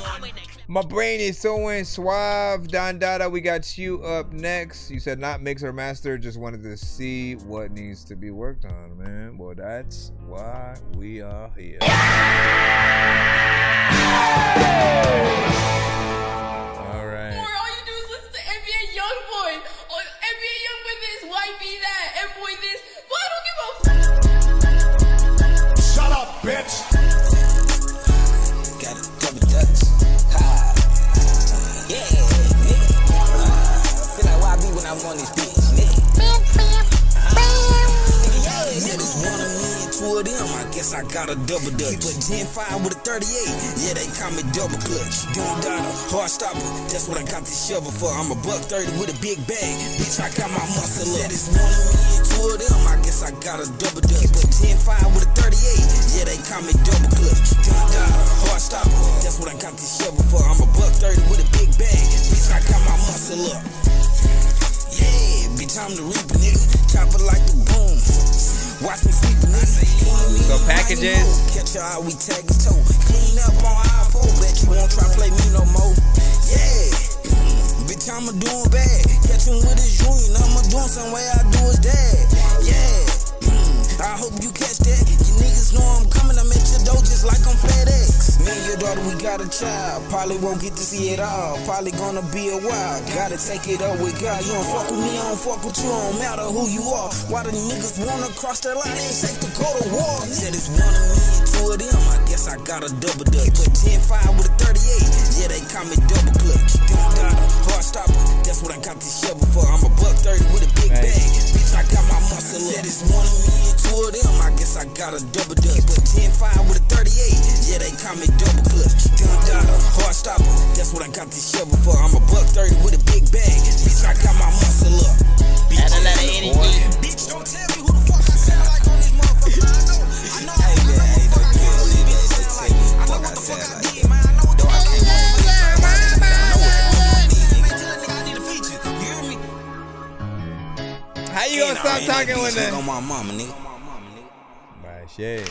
My brain is soaring. Suave, Don Dada, we got you up next. You said not mix or master, just wanted to see what needs to be worked on, man. Well, that's why we are here. All right. Or all you do is listen to NBA Youngboy. Or NBA Youngboy this, YB that, M-Boy this. Well, I don't give a f. Shut up, bitch. Got a double dutch. Yeah, nigga. Feel like YB when I'm on this bitch, nigga. Yeah, niggas 1 million, 2 of them. I guess I got a double dutch. Put 10-5 with a 38. Yeah, they call me double clutch. Doing dollar, hard stopper. That's what I got this shovel for. I'm a $130 with a big bag. Bitch, I got my muscle up. It's 1 million, 2 of them. I guess I got a double dutch. Put 10-5 with a 38. Yeah, they call me double clutch. Doing dollar, hard stopper. That's what I got this shovel for. I'm a $130 with a big bag. Bitch, I got my muscle up. Yeah, bitch, I'm the reaper, nigga. Chop it like the boom. Watch me sleep, nigga. So packages. Catch your eye, we tag his toe. Clean up on iPhone, bet you won't try play me no more. Yeah, bitch, I'ma doing bad. Catch him with his union, I'ma doing some way I do his dad. Yeah, I hope you catch that. You niggas know I'm coming, I'm at your door just like I'm FedEx. Me and your daughter, we got a child. Probably won't get to see it all. Probably gonna be a while. Gotta take it up with God. You don't fuck with me, I don't fuck with you. Don't matter who you are. Why the niggas wanna cross that line? Ain't safe to go to war. Said it's 1 million, 2 of them. I guess I got a double dutch. Put 10-5 with a 38. Yeah, they call me double clutch. Doing dollar, hard stopper. That's what I got this shovel for. I'm a $130 with a big bag. Bitch, I got my muscle up. Said it's 1 million, 2 of them. I guess I got a double dutch. Put 10-5 with a 38. Yeah, they call me double clutch. Doing dollar, hard stopper. That's what I got this shovel for. I'm a $130 with a big bag. Bitch, I got my muscle up. Bitch, Add a lot of energy. Bitch, don't tell me who the fuck I sound like on this motherfucker. I know what the fuck I did, man. I know what the fuck I did. How you gonna stop talking with that? On my mama, nigga. Right, shit.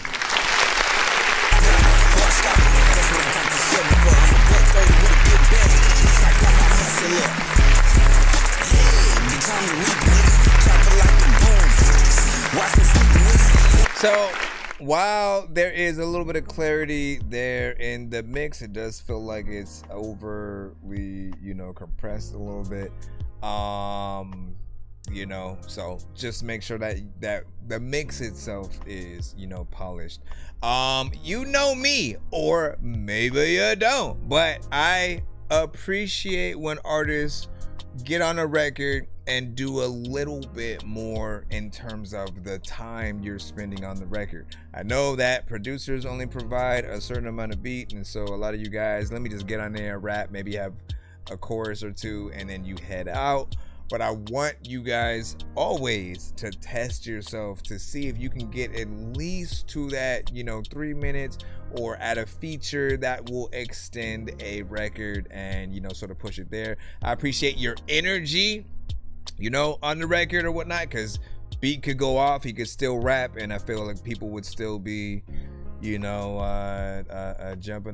while there is a little bit of clarity there in the mix, it does feel like it's overly, compressed a little bit. So just make sure that the mix itself is, polished. You know me, or maybe you don't, but I appreciate when artists get on a record and do a little bit more in terms of the time you're spending on the record. I know that producers only provide a certain amount of beat, and so a lot of you guys, let me just get on there and rap, maybe have a chorus or two, and then you head out. But I want you guys always to test yourself to see if you can get at least to that, 3 minutes, or add a feature that will extend a record and, sort of push it there. I appreciate your energy, on the record or whatnot, because beat could go off, he could still rap, and I feel like people would still be, jumping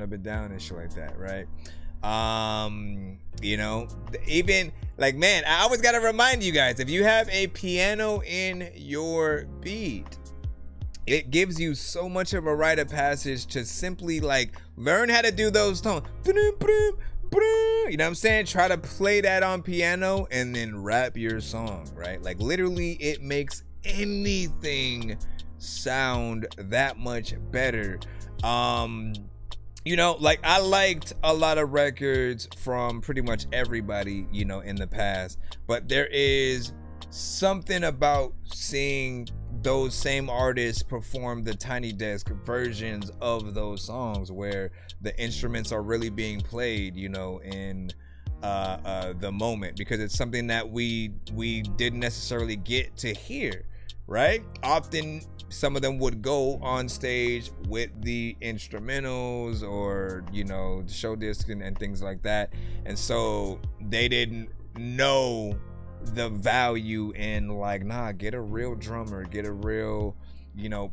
up and down and shit like that, right? Even like, man, I always gotta remind you guys, if you have a piano in your beat, it gives you so much of a rite of passage to simply like learn how to do those tones. You know what I'm saying? Try to play that on piano and then rap your song, right? Like literally it makes anything sound that much better. Like I liked a lot of records from pretty much everybody, in the past, but there is something about seeing those same artists perform the Tiny Desk versions of those songs where the instruments are really being played, in the moment, because it's something that we didn't necessarily get to hear, right? Often some of them would go on stage with the instrumentals or, show discs and things like that. And so they didn't know the value in like, get a real drummer, get a real,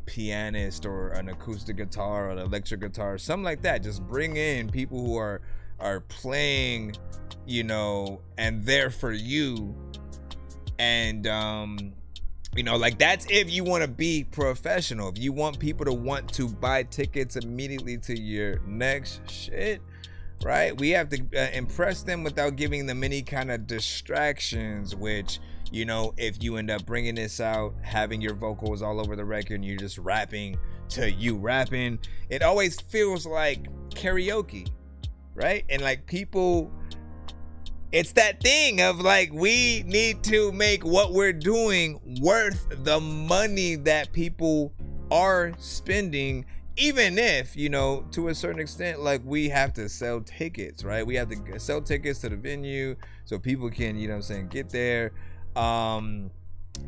pianist or an acoustic guitar or an electric guitar, something like that. Just bring in people who are playing, and there for you. And, like that's if you want to be professional. If you want people to want to buy tickets immediately to your next shit, right? We have to impress them without giving them any kind of distractions, which, if you end up bringing this out, having your vocals all over the record and you're just rapping to you rapping, it always feels like karaoke, right? And like people, it's that thing of like, we need to make what we're doing worth the money that people are spending, even if, to a certain extent, like we have to sell tickets, right? We have to sell tickets to the venue so people can, get there.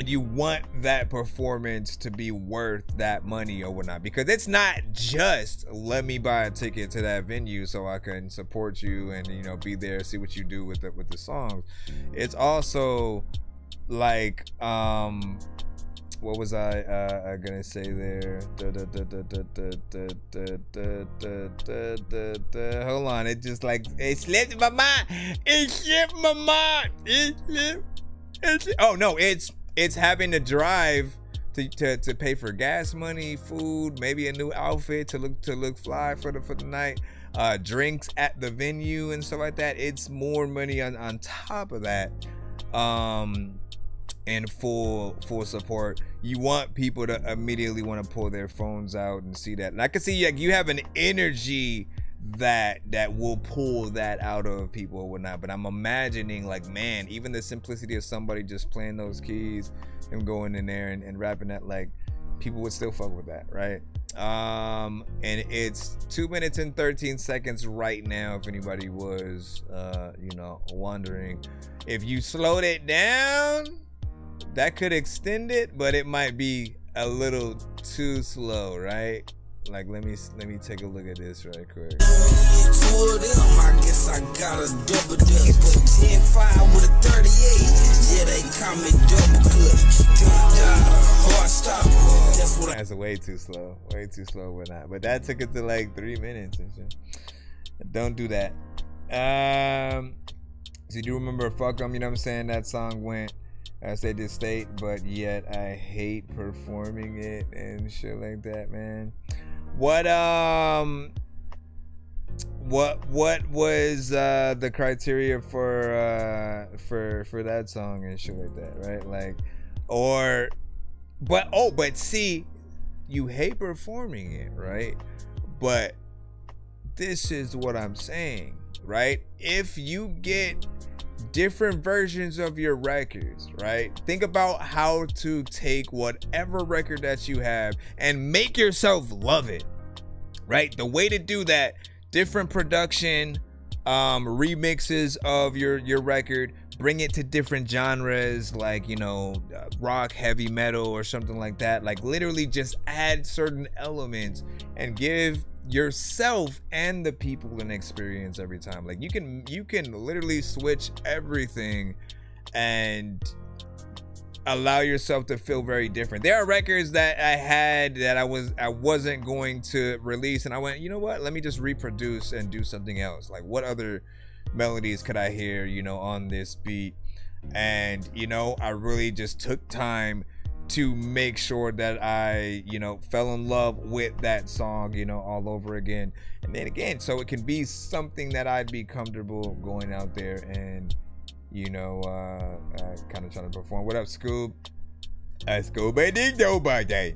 You want that performance to be worth that money or whatnot, because it's not just let me buy a ticket to that venue so I can support you and be there, see what you do with the songs. It's also like what was I gonna say there? Hold on, it just like it slipped my mind. Oh no, it's having to drive to pay for gas money, food, maybe a new outfit to look fly for the night, drinks at the venue and stuff like that. It's more money on top of that, and full support. You want people to immediately want to pull their phones out and see that. And I can see like you have an energy that will pull that out of people or whatnot. But I'm imagining like, man, even the simplicity of somebody just playing those keys and going in there and rapping that, like people would still fuck with that, right? And it's 2 minutes and 13 seconds right now, if anybody was wondering. If you slowed it down, that could extend it, but it might be a little too slow, right? Like let me take a look at this right quick. 2 of them, I guess I got a double dip. 10-5 with a 38. Yeah, they call me double clutch. Hard stop. That's way too slow. Way too slow with that. But that took it to like 3 minutes and shit. Don't do that. So you do remember Fuck 'em, you know what I'm saying? That song went I said this state, but yet I hate performing it and shit like that, man. What was the criteria for that song and shit like that, right? Like, but see, you hate performing it, right? But this is what I'm saying, right? If you get different versions of your records, right? Think about how to take whatever record that you have and make yourself love it, right? The way to do that, different production, remixes of your record, bring it to different genres, like, you know, rock, heavy metal, or something like that. Like, literally just add certain elements and give yourself and the people an experience every time. Like, you can literally switch everything and allow yourself to feel very different. There are records that I had that I wasn't going to release, and I went, you know what, let me just reproduce and do something else. Like, what other melodies could I hear, you know, on this beat? And, you know, I really just took time to make sure that I, you know, fell in love with that song, you know, all over again. And then again, so it can be something that I'd be comfortable going out there and, you know, kind of trying to perform. What up, Scoob? Scooby Ding Nobody.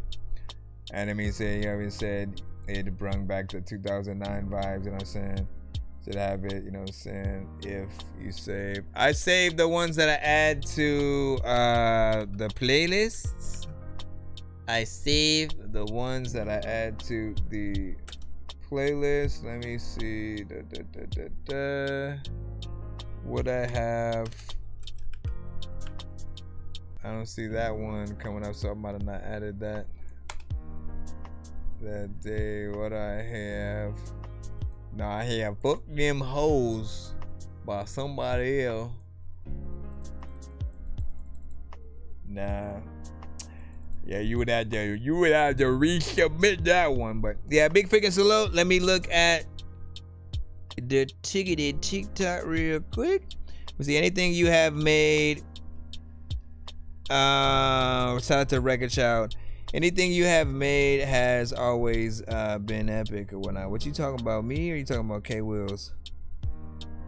And I mean, saying, you know, it said it brought back the 2009 vibes, you know what I'm saying? Should have it, you know what I'm saying? If you save, I save the ones that I add to the playlists. I save the ones that I add to the playlist. Let me see. What I have. I don't see that one coming up, so I might have not added that day. What I have. No, I have Fuck Them Hoes by somebody else. Nah. Yeah, you would have to resubmit that one. But yeah, big figure salute. Let me look at the ticketed TikTok real quick. Let's see, anything you have made. Shout out to Record Child. Anything you have made has always been epic or whatnot. What you talking about, me or you talking about K Wills?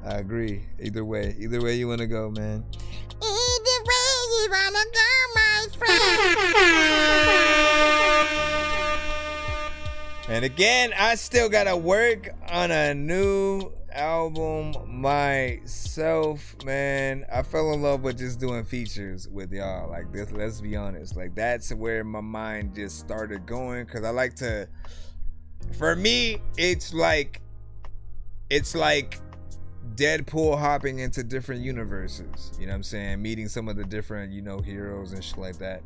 I agree. Either way you wanna go, man. Either way you wanna go, my friend. And again, I still gotta work on a new album myself, man. I fell in love with just doing features with y'all like this. Let's be honest, like that's where my mind just started going, because I like to, for me, it's like Deadpool hopping into different universes, you know what I'm saying, meeting some of the different, you know, heroes and shit like that.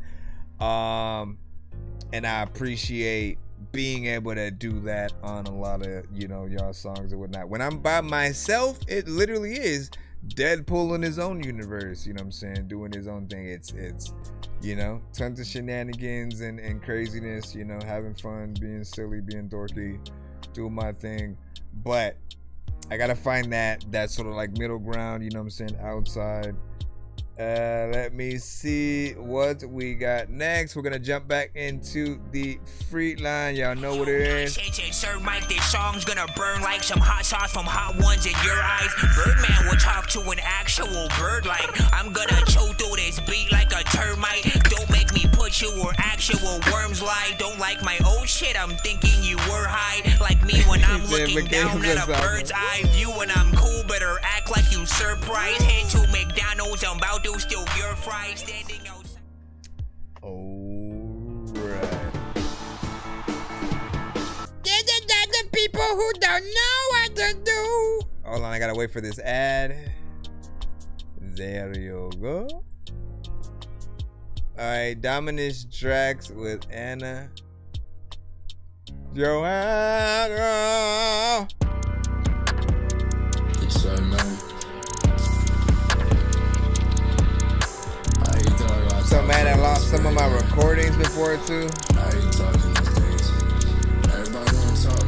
And I appreciate being able to do that on a lot of, you know, y'all songs and whatnot. When I'm by myself, it literally is Deadpool in his own universe, you know what I'm saying, doing his own thing. It's you know, tons of shenanigans and craziness, you know, having fun, being silly, being dorky, doing my thing. But I gotta find that sort of like middle ground, you know what I'm saying, outside. Let me see what we got next. We're gonna jump back into the free line. Y'all know what it is. Sir Mike, this song's gonna burn like some hot sauce from hot ones in your eyes. Birdman will talk to an actual bird like I'm gonna chew through this beat like a termite. Don't make me put you where actual worms lie. Don't like my old shit, I'm thinking you were high. Like me when I'm looking down at a bird's eye view. When I'm cool, better act like you surprised. Head to McDonald's, I'm about to steal your fries. Standing outside. Alright. The people who don't know what to do. Hold on, I gotta wait for this ad. There you go. Alright, Dominus Drax with Anna Joanna. It's so man. So mad I lost some of my recordings before too. I ain't talking these days. Everybody wanna talk.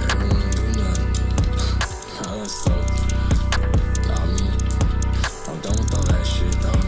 Everyone wanna do nothing. Let's talk. Nah, me, I'm done with all that shit, dog.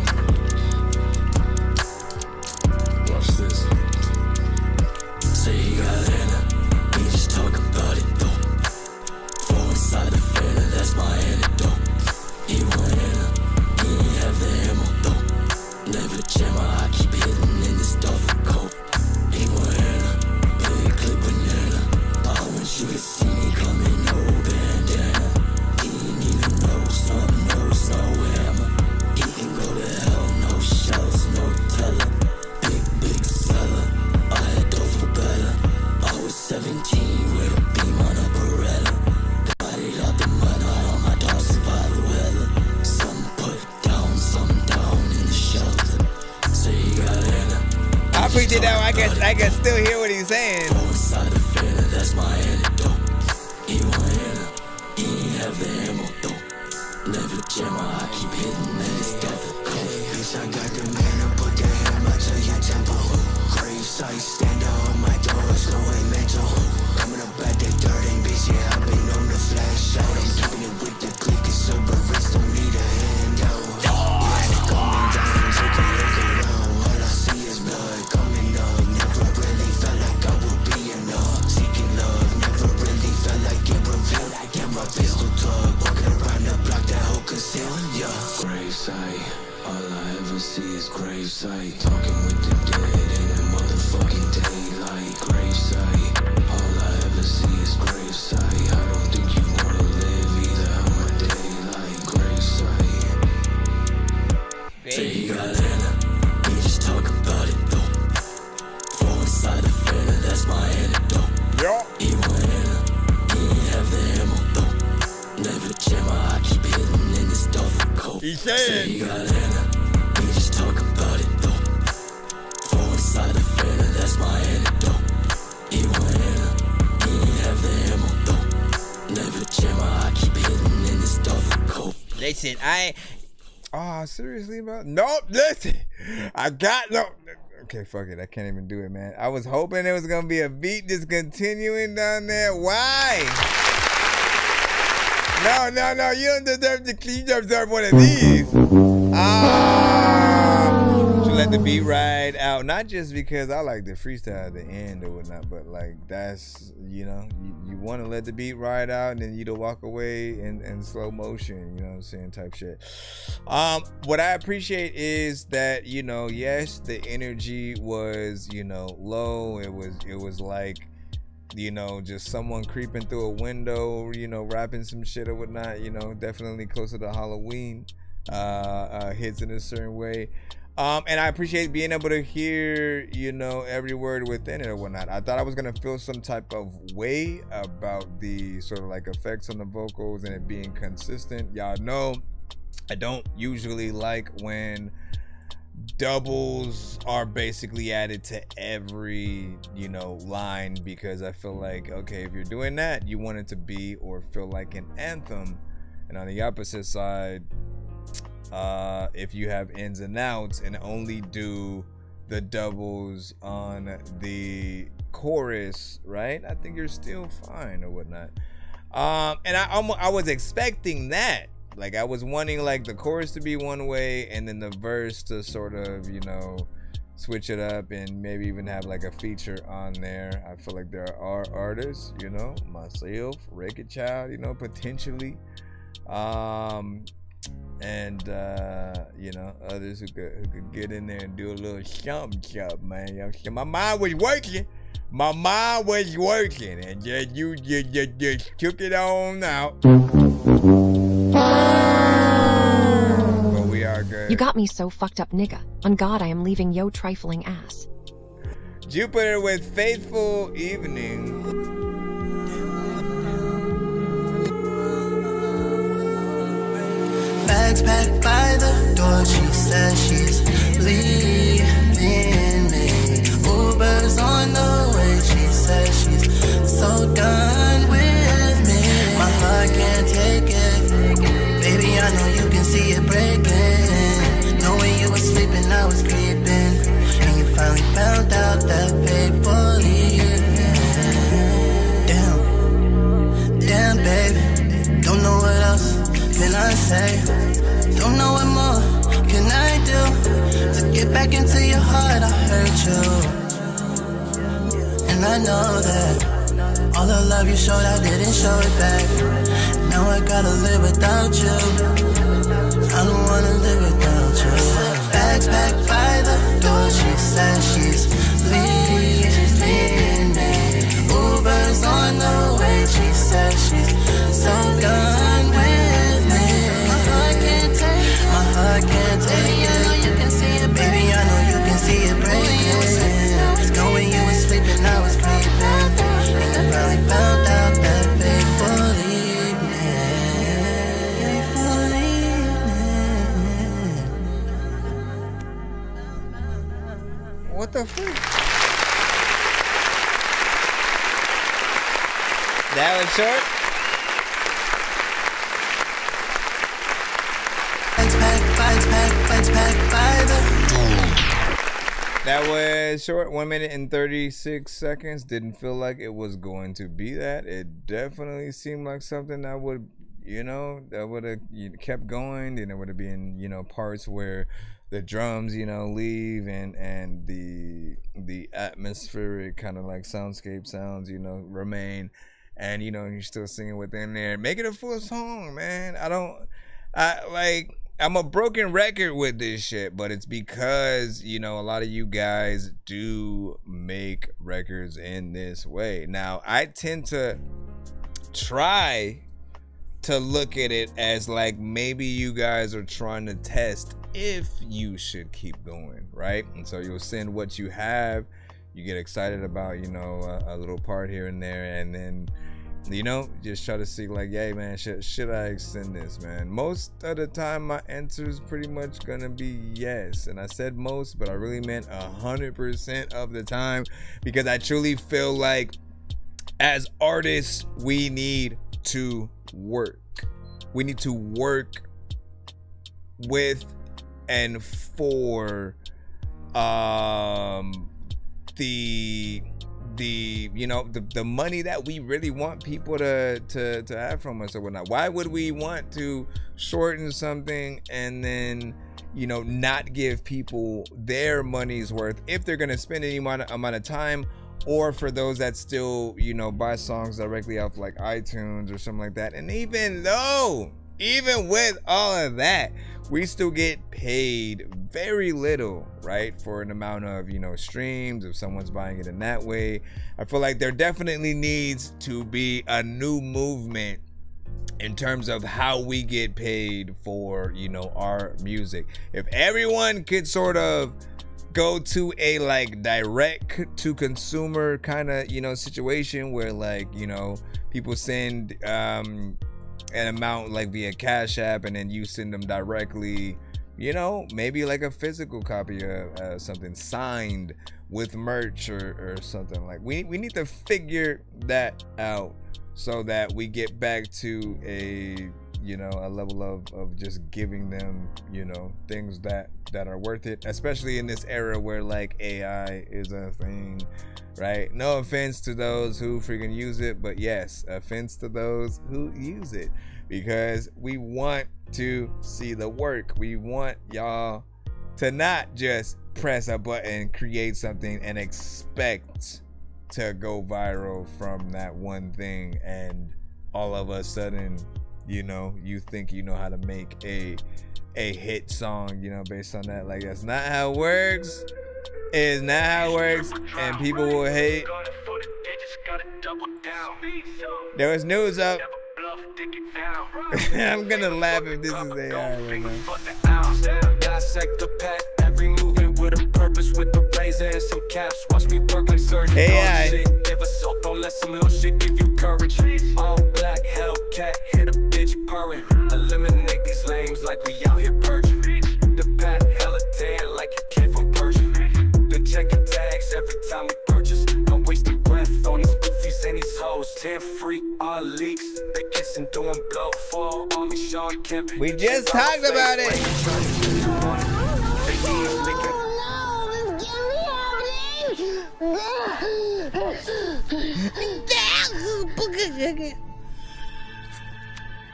did that, I can still hear what he's saying. That's my antidote. He want Anna, he ain't have the ammo though. Never jam, I keep hitting that stuff. Bitch, I got the man to put the hammer to your temple. Grave site, stand on my doors, no way mental. Coming up at that dirt and bitch, yeah, I've been on the flash out. I'm keeping it with the click, it's sober, wrist don't need a handout. Yeah, it's coming down, take a look around. All I see is blood coming up. Never really felt like I would be enough. Seeking love, never really felt like it revealed. Get my pistol tug, walking around the block, that whole concealed, yeah. Gravesite, all I ever see is gravesite. Talking with the dead in the motherfucking daylight. Gravesite, all I ever see is gravesite. I don't think you wanna live either on my daylight. Gravesite. Say he got Anna, we just talk about it though. Fall inside the fender, that's my antidote. He want Anna, he ain't have the ammo though. Never jam, I keep hitting in this duffel coat. He said Say he got Anna, we just talk about it though. Fall inside the fender, that's my antidote. He want Anna, he ain't have the ammo though. Never jam, I keep hitting in this duffel coat. Listen, oh, seriously, bro? Nope, listen. I got no. Okay, fuck it. I can't even do it, man. I was hoping there was going to be a beat just continuing down there. Why? No. You don't deserve you deserve one of these. To let the beat ride out. Not just because I like the freestyle at the end or whatnot, but like that's, you know, you want to let the beat ride out and then you don't walk away in slow motion, you know what I'm saying, type shit. What I appreciate is that, you know, yes, the energy was, you know, low. It was like, you know, just someone creeping through a window, you know, rapping some shit or whatnot, you know, definitely closer to Halloween, hits in a certain way. And I appreciate being able to hear, you know, every word within it or whatnot. I thought I was going to feel some type of way about the sort of like effects on the vocals and it being consistent. Y'all know I don't usually like when doubles are basically added to every, you know, line, because I feel like, okay, if you're doing that, you want it to be or feel like an anthem. And on the opposite side, if you have ins and outs and only do the doubles on the chorus, right, I think you're still fine or whatnot. And I was expecting that. Like, I was wanting like the chorus to be one way and then the verse to sort of, you know, switch it up and maybe even have like a feature on there. I feel like there are artists, you know, myself, Wreck-It Child, you know, potentially, and you know, others who could get in there and do a little something, man. You know, my mind was working, and you just took it on out. But we are good. You got me so fucked up, nigga. On God, I am leaving yo trifling ass. Jupiter with Faithful Evening. Bags packed by the door, she says she's leaving me. Uber's on the way, she says she's so done with me. My heart can't take it, baby, I know you can see it breaking. Knowing you were sleeping, I was creeping, and you finally found out that faithful evening. Damn, baby, don't know what else can I say? Don't know what more can I do to get back into your heart. I hurt you, and I know that all the love you showed, I didn't show it back. Now I gotta live without you. I don't wanna live without you. Bags packed by the door, she says she's leaving me. Uber's on the way, she says she's so done with me. My heart can't take it. I know you can see it, baby, I know you can see it breaking. Knowing you were sleeping, I was creeping, and you finally found out that faithful evening. What the fuck? That was short. That was short, 1 minute and 36 seconds. Didn't feel like it was going to be that. It definitely seemed like something that would, that would have kept going. Then there would have been, parts where the drums, leave and the atmospheric kind of like soundscape sounds, remain. And, you're still singing within there. Make it a full song, man. I'm a broken record with this shit, but it's because, a lot of you guys do make records in this way. Now, I tend to try to look at it as like maybe you guys are trying to test if you should keep going, right? And so you'll send what you have. You get excited about, a little part here and there, and then just try to see like, hey man, should I extend this, man? Most of the time my answer is pretty much gonna be yes. And I said most, but I really meant 100% of the time, because I truly feel like as artists we need to work. We need to work with and for the money that we really want people to have from us or whatnot. Why would we want to shorten something and then not give people their money's worth if they're gonna spend any amount of time, or for those that still buy songs directly off like iTunes or something like that? And even with all of that, we still get paid very little, right, for an amount of streams if someone's buying it in that way. I feel like there definitely needs to be a new movement in terms of how we get paid for our music. If everyone could sort of go to a like direct to consumer kind of situation where like people send an amount like via Cash App, and then you send them directly, maybe like a physical copy of something signed with merch or something. Like we need to figure that out so that we get back to a level of just giving them things that are worth it, especially in this era where like AI is a thing, right? No offense to those who freaking use it, but yes, offense to those who use it, because we want to see the work. We want y'all to not just press a button, create something, and expect to go viral from that one thing, and all of a sudden you think you know how to make a hit song based on that. Like, that's not how it works. It's not how it works, and people will hate. There was news up. I'm gonna laugh if this is AI right now. Dissect the pack, every movement with a purpose, with the razor and some caps. Watch me work like certain AI. Give us soap, don't let some little shit give you courage. All black Hellcat, hit a bitch purring. Eliminate these lames like we out here purging. The pack hella tan like you came from Persia. The checking tags every time we purchase. Don't waste the breath on these goofies and these hoes. 10 free all leaks. They kissing doing blow fall on me, Sean Kemp. We just talked about it.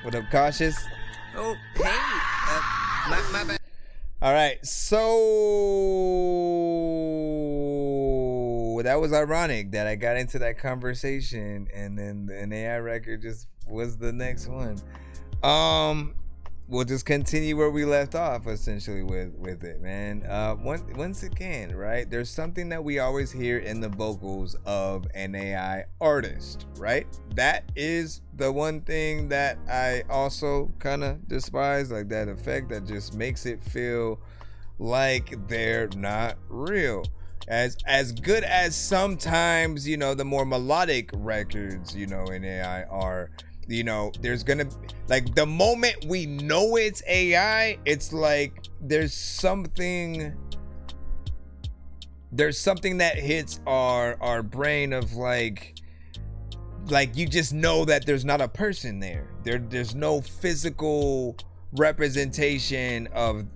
What up, Cautious? Oh, hey. My bad. All right, so that was ironic that I got into that conversation, and then an AI record just was the next one. We'll just continue where we left off, essentially, with it, man. Once again, right? There's something that we always hear in the vocals of an AI artist, right? That is the one thing that I also kind of despise, like that effect that just makes it feel like they're not real. As good as sometimes, the more melodic records, in AI are, there's gonna, like, the moment we know it's AI, it's like there's something there's something that hits our brain of like you just know that there's not a person there. There's no physical representation of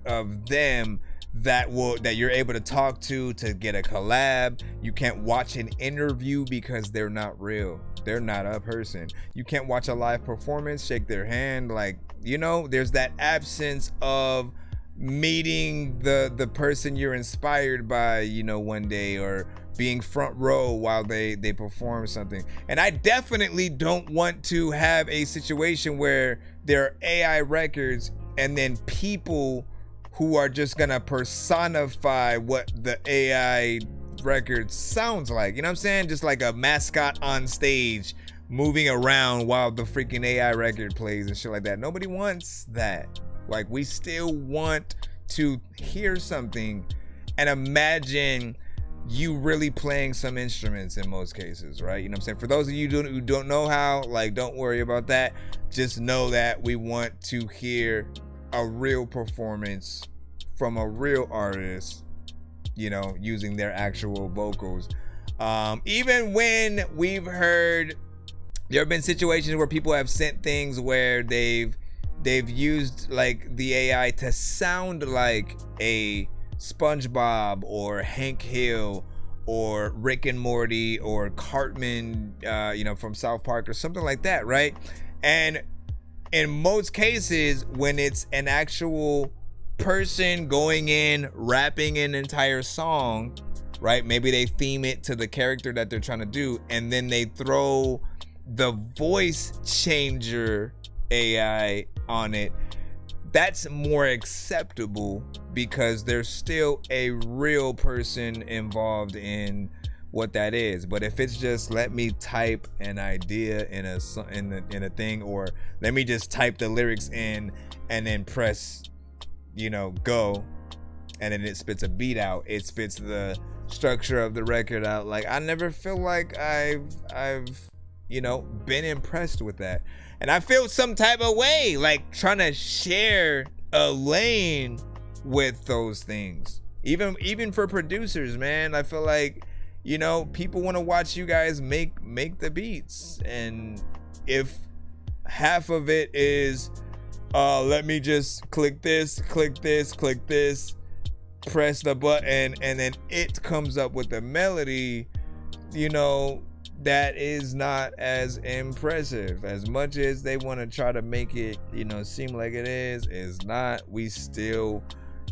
them that you're able to talk to get a collab. You can't watch an interview because they're not real. They're not a person. You can't watch a live performance, shake their hand, like, you know, there's that absence of meeting the person you're inspired by, you know, one day, or being front row while they perform something. And I definitely don't want to have a situation where there are AI records and then people who are just gonna personify what the AI record sounds like. You know what I'm saying? Just like a mascot on stage moving around while the freaking AI record plays and shit like that. Nobody wants that. Like, we still want to hear something and imagine you really playing some instruments in most cases, right? You know what I'm saying? For those of you who don't know how, like, don't worry about that. Just know that we want to hear a real performance from a real artist, you know, using their actual vocals. Even when we've heard, there have been situations where people have sent things where they've used like the AI to sound like a SpongeBob or Hank Hill or Rick and Morty or Cartman, you know, from South Park or something like that, right? And in most cases, when it's an actual person going in, rapping an entire song, right? Maybe they theme it to the character that they're trying to do, and then they throw the voice changer AI on it. That's more acceptable because there's still a real person involved in what that is. But if it's just let me type an idea in a thing, or let me just type the lyrics in and then press, you know, go, and then it spits a beat out, it spits the structure of the record out. Like, I never feel like I've you know, been impressed with that. And I feel some type of way like trying to share a lane with those things. Even for producers, man, I feel like, you know, people want to watch you guys make the beats, and if half of it is let me just click this, press the button, and then it comes up with the melody, you know, that is not as impressive. As much as they want to try to make it, you know, seem like it is not. We still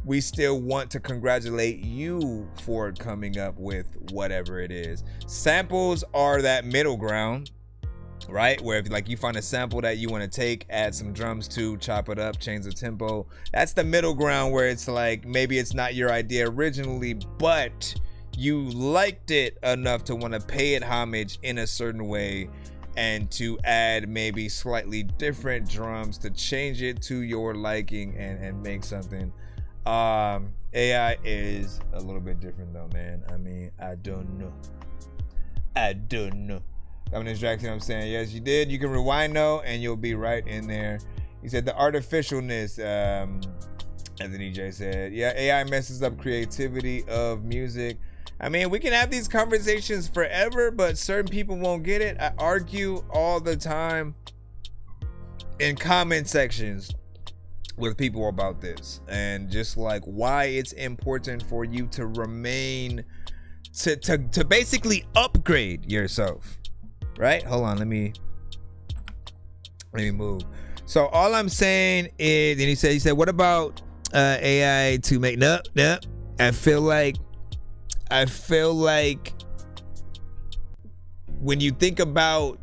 want to congratulate you for coming up with whatever it is. Samples are that middle ground, right? Where if like you find a sample that you want to take, add some drums to, chop it up, change the tempo. That's the middle ground where it's like maybe it's not your idea originally, but you liked it enough to want to pay it homage in a certain way and to add maybe slightly different drums to change it to your liking and make something. AI is a little bit different though, man. I mean, I don't know. I'm distracted. I'm saying, yes, you did. You can rewind though, and you'll be right in there. He said the artificialness, Anthony J said, yeah, AI messes up creativity of music. I mean, we can have these conversations forever, but certain people won't get it. I argue all the time in comment sections with people about this, and just like why it's important for you to remain to basically upgrade yourself, right? Hold on, let me move. So all I'm saying is, and he said what about AI to make no I feel like when you think about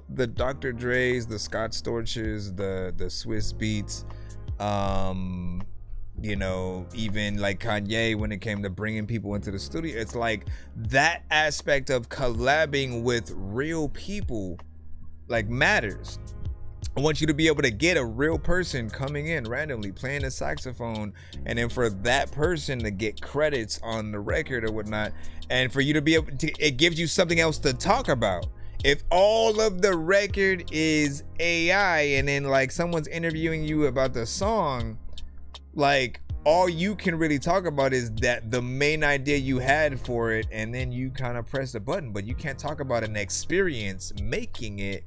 the Dr. Dre's, the Scott Storches, the Swiss Beats, you know, even like Kanye, when it came to bringing people into the studio, it's like that aspect of collabing with real people like matters. I want you to be able to get a real person coming in randomly playing a saxophone, and then for that person to get credits on the record or whatnot, and for you to be able to, it gives you something else to talk about. If all of the record is AI and then like someone's interviewing you about the song, like all you can really talk about is that the main idea you had for it, and then you kind of press the button, but you can't talk about an experience making it,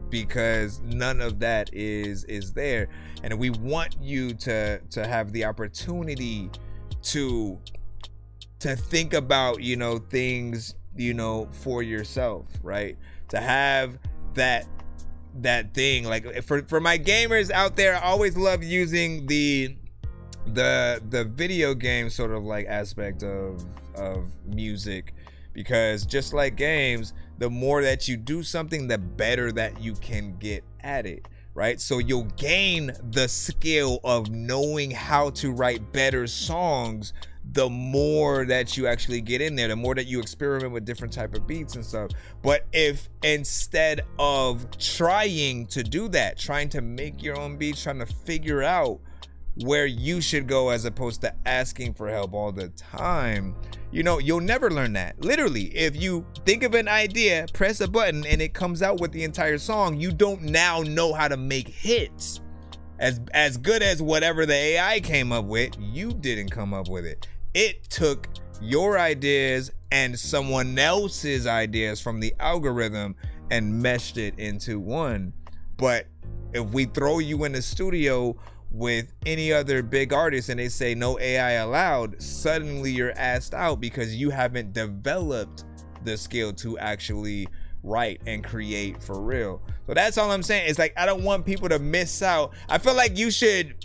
because none of that is there. And we want you to have the opportunity to think about, you know, things, you know, for yourself, right? To have that thing, like for my gamers out there, I always love using the video game sort of like aspect of music, because just like games, the more that you do something, the better that you can get at it, right? So you'll gain the skill of knowing how to write better songs the more that you actually get in there, the more that you experiment with different type of beats and stuff. But if instead of trying to do that, trying to make your own beats, trying to figure out where you should go as opposed to asking for help all the time, you know, you'll never learn that. Literally, if you think of an idea, press a button, and it comes out with the entire song, you don't now know how to make hits as good as whatever the AI came up with. You didn't come up with it. It took your ideas and someone else's ideas from the algorithm and meshed it into one. But if we throw you in the studio with any other big artist and they say no AI allowed, suddenly you're asked out because you haven't developed the skill to actually write and create for real. So that's all I'm saying. It's like, I don't want people to miss out. I feel like you should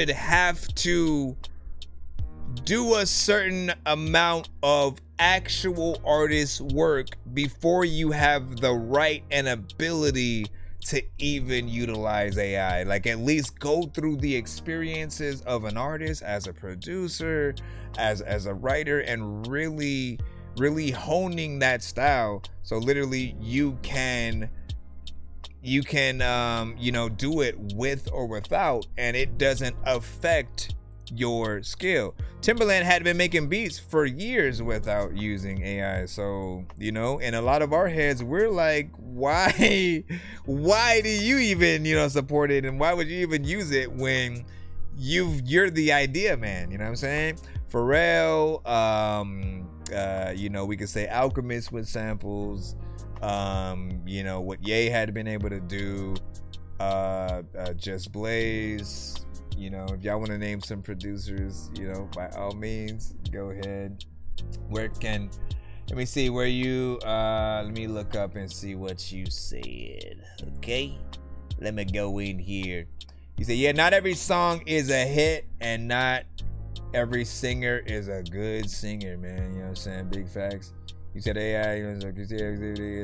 have to do a certain amount of actual artist work before you have the right and ability to even utilize AI. Like, at least go through the experiences of an artist as a producer, as a writer, and really honing that style. So literally you can you know, do it with or without, and it doesn't affect your skill. Timberland had been making beats for years without using AI. So, you know, in a lot of our heads, we're like, why do you even, you know, support it, and why would you even use it when you're the idea man? You know what I'm saying? Pharrell, you know, we could say Alchemist with samples, you know, what Ye had been able to do, Just Blaze. You know, if y'all want to name some producers, you know, by all means, go ahead. Let me see where you, let me look up and see what you said. Okay, let me go in here. You said, yeah, not every song is a hit, and not every singer is a good singer, man. You know what I'm saying? Big facts. You said AI, you know,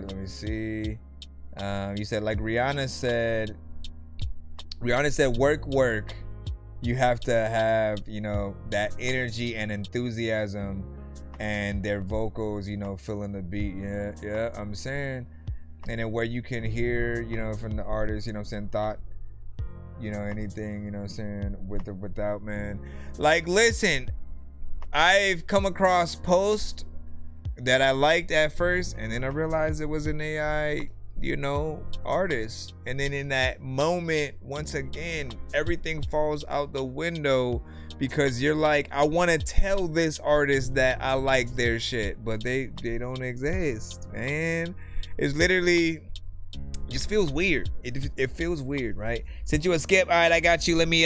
let me see. You said, like Rihanna said, work. You have to have, you know, that energy and enthusiasm, and their vocals, you know, filling the beat. Yeah, I'm saying. And then where you can hear, you know, from the artist, you know what I'm saying, thought, you know, anything, you know what I'm saying, with or without, man. Like, listen, I've come across posts that I liked at first, and then I realized it was an AI, you know, artist. And then in that moment, once again, everything falls out the window, because you're like, I want to tell this artist that I like their shit, but they don't exist, man. It's literally just feels weird. It feels weird, right? Sent you a skip. All right, I got you. Let me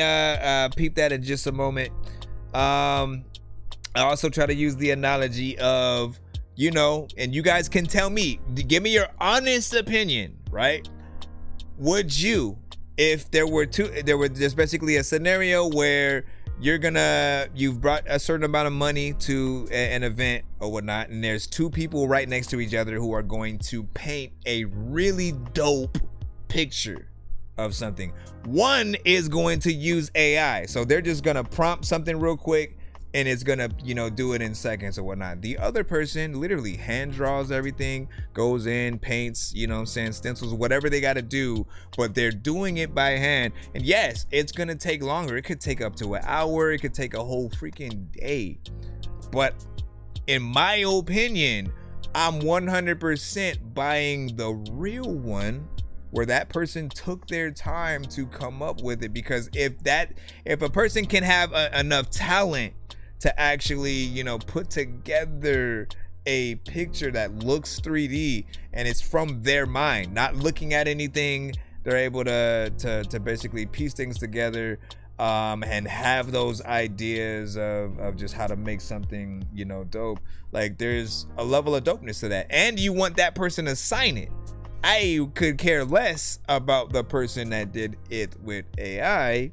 peep that in just a moment. I also try to use the analogy of, you know, and you guys can tell me, give me your honest opinion, right? Would you, if there's basically a scenario where you've brought a certain amount of money to an event or whatnot, and there's two people right next to each other who are going to paint a really dope picture of something. One is going to use AI, so they're just gonna prompt something real quick, and it's gonna, you know, do it in seconds or whatnot. The other person literally hand draws everything, goes in, paints, you know what I'm saying, stencils, whatever they gotta do, but they're doing it by hand. And yes, it's gonna take longer. It could take up to an hour. It could take a whole freaking day. But in my opinion, I'm 100% buying the real one, where that person took their time to come up with it. Because if a person can have enough talent to actually, you know, put together a picture that looks 3D and it's from their mind, not looking at anything, they're able to basically piece things together and have those ideas of just how to make something, you know, dope. Like, there's a level of dopeness to that, and you want that person to sign it. I could care less about the person that did it with AI,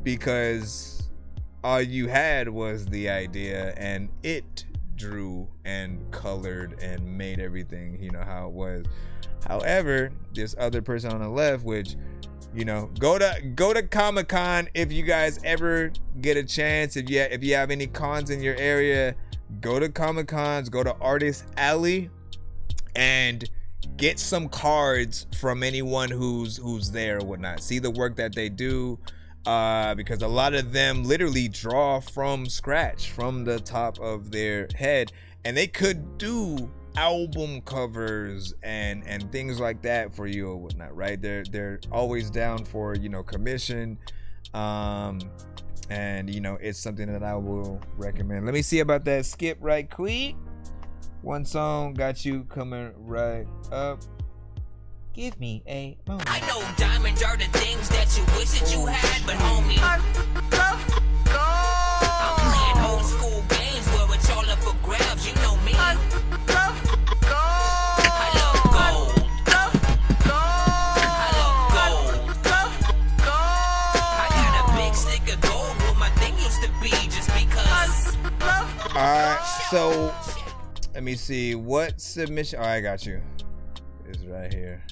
because all you had was the idea and it drew and colored and made everything, you know, how it was. However, this other person on the left, which, you know, go to Comic-Con if you guys ever get a chance. If you have any cons in your area, go to Comic-Cons, go to Artist Alley, and get some cards from anyone who's there or whatnot. See the work that they do, because a lot of them literally draw from scratch, from the top of their head, and they could do album covers and things like that for you or whatnot, right? They're always down for, you know, commission, and you know, it's something that I will recommend. Let me see about that skip right quick. One song got you coming right up. Give me a moment. I know diamonds are the things that you wish that you had, but homie, I'm playing old school games where it's all up for grabs. You know me. I love gold. I got a big stick of gold where my thing used to be, just because. Alright, so let me see what submission. Oh, I got you. It's right here.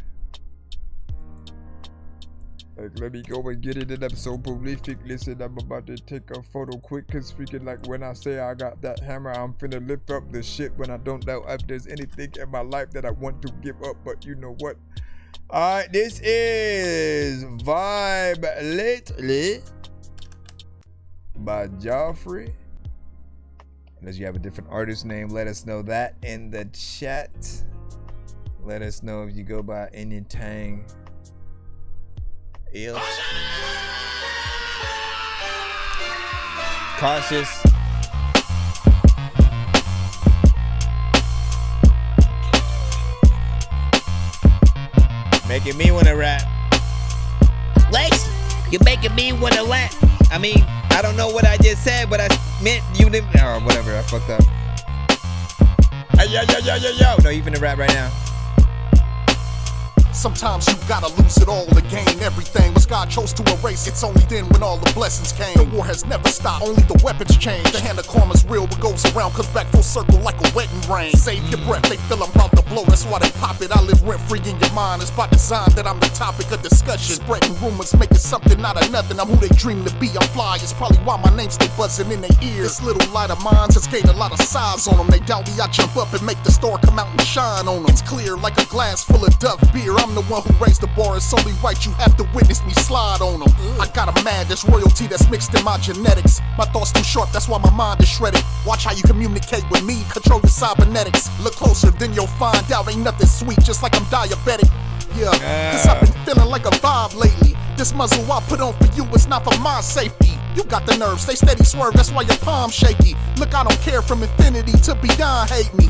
Like, let me go and get it in. I'm so prolific. Listen, I'm about to take a photo quick, cause freaking, like, when I say I got that hammer, I'm finna lift up the shit when I don't know if there's anything in my life that I want to give up, but you know what? Alright, this is Vibe Lately by Joffrey. Unless you have a different artist name, let us know that in the chat. Let us know if you go by anything else. Cautious. Making me wanna rap. Lex, you're making me wanna rap. I mean, I don't know what I just said, but I meant you didn't. Oh, whatever, I fucked up. Hey, yo. No, you finna rap right now. Sometimes you gotta lose it all to gain everything. What God chose to erase, it's only then when all the blessings came. The war has never stopped, only the weapons change. The hand of karma's real, what goes around comes back full circle like a wetting rain. Save your breath, they feel I'm about to blow, that's why they pop it. I live rent free in your mind, it's by design that I'm the topic of discussion. Spreading rumors, making something out of nothing. I'm who they dream to be, I'm fly, it's probably why my name stay buzzing in their ears. This little light of mine has gained a lot of size on them. They doubt me, I jump up and make the star come out and shine on them. It's clear like a glass full of Duff beer, I'm the one who raised the bar, it's only right you have to witness me slide on them. I got a mad, there's royalty that's mixed in my genetics. My thoughts too sharp, that's why my mind is shredded. Watch how you communicate with me, control your cybernetics. Look closer, then you'll find out ain't nothing sweet, just like I'm diabetic. Yeah, cause I've been feeling like a vibe lately. This muzzle I put on for you is not for my safety. You got the nerve, stay steady, swerve, that's why your palm shaky. Look, I don't care from infinity to beyond, hate me.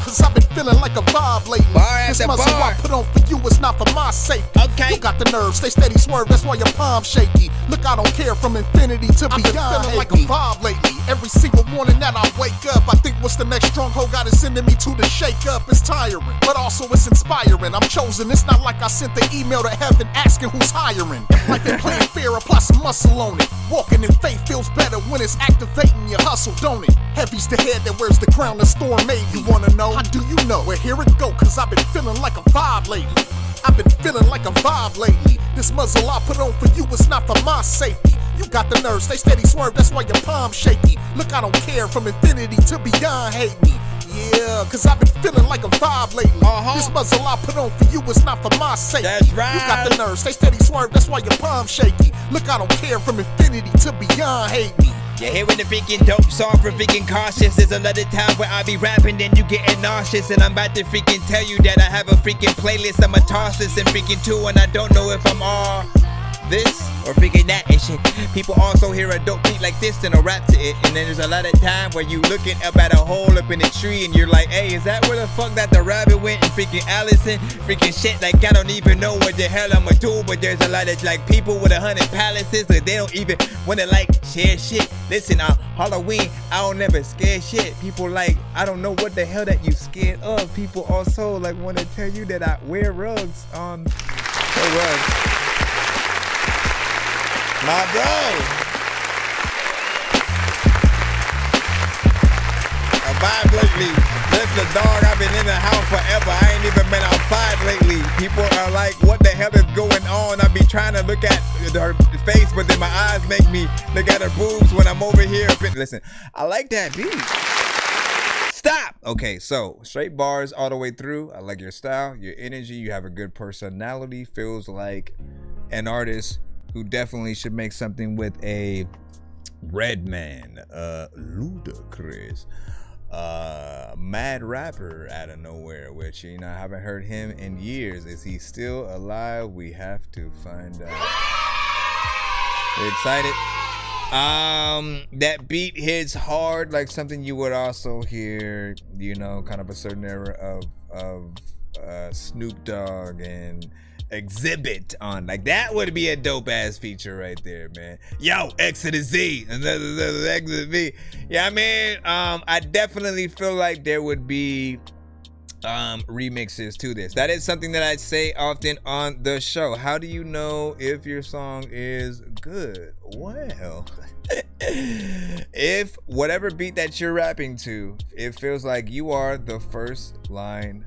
Cause I've been feeling like a vibe lately. This muzzle I put on for you is not for my safety. You got the nerve, stay steady, swerve, that's why your palm shaky. Look, I don't care from infinity to beyond, hate like a vibe lately. Every single morning that I wake up, I think what's the next stronghold God is sending me to shake up. It's tiring, but also it's inspiring. I'm chosen, it's not like I sent the email to heaven asking who's hiring. Like they playing fair, apply some muscle on it. Walking in faith feels better when it's activating your hustle, don't it? Heavy's the head that wears the crown the storm made. You wanna know? How do you know? Well, here it go, cause I've been feeling like a vibe lately. I've been feeling like a vibe lately. This muzzle I put on for you is not for my safety. You got the nerve, stay steady, swerve, that's why your palm shaky. Look, I don't care from infinity to beyond, hate me. Yeah, cause I've been feeling like a vibe lately. This muzzle I put on for you is not for my safety. That's right. You got the nerve, stay steady, swerve, that's why your palm shaky. Look, I don't care from infinity to beyond, hate me. You hear when the freaking dope song for freaking cautious. There's a lot of time where I be rapping, then you getting nauseous. And I'm about to freaking tell you that I have a freaking playlist. I'ma toss this and freaking two, and I don't know if I'm all this or freaking that and shit. People also hear a dope beat like this, then they'll rap to it. And then there's a lot of time where you looking up at a hole up in the tree and you're like, hey, is that where the fuck that the rabbit went? And freaking Allison, freaking shit, like I don't even know what the hell I'ma do. But there's a lot of like people with 100 palaces that they don't even wanna like share shit. Listen, on Halloween, I don't never scare shit. People like, I don't know what the hell that you scared of. People also like wanna tell you that I wear rugs. Rugs. My bro. A vibe lately. Left the dog. I've been in the house forever. I ain't even been outside lately. People are like, what the hell is going on? I be trying to look at her face, but then my eyes make me look at her boobs when I'm over here. Listen, I like that beat. Stop. Okay, so straight bars all the way through. I like your style, your energy. You have a good personality. Feels like an artist who definitely should make something with a Redman, Ludacris, mad rapper out of nowhere, which, you know, I haven't heard him in years. Is he still alive? We have to find out. We're excited. That beat hits hard, like something you would also hear, you know, kind of a certain era of Snoop Dogg and Exhibit on. Like that would be a dope ass feature right there, man. Yo, X to the Z, another X to the V. Yeah, I mean, I definitely feel like there would be remixes to this. That is something that I say often on the show. How do you know if your song is good? Well, if whatever beat that you're rapping to, it feels like you are the first line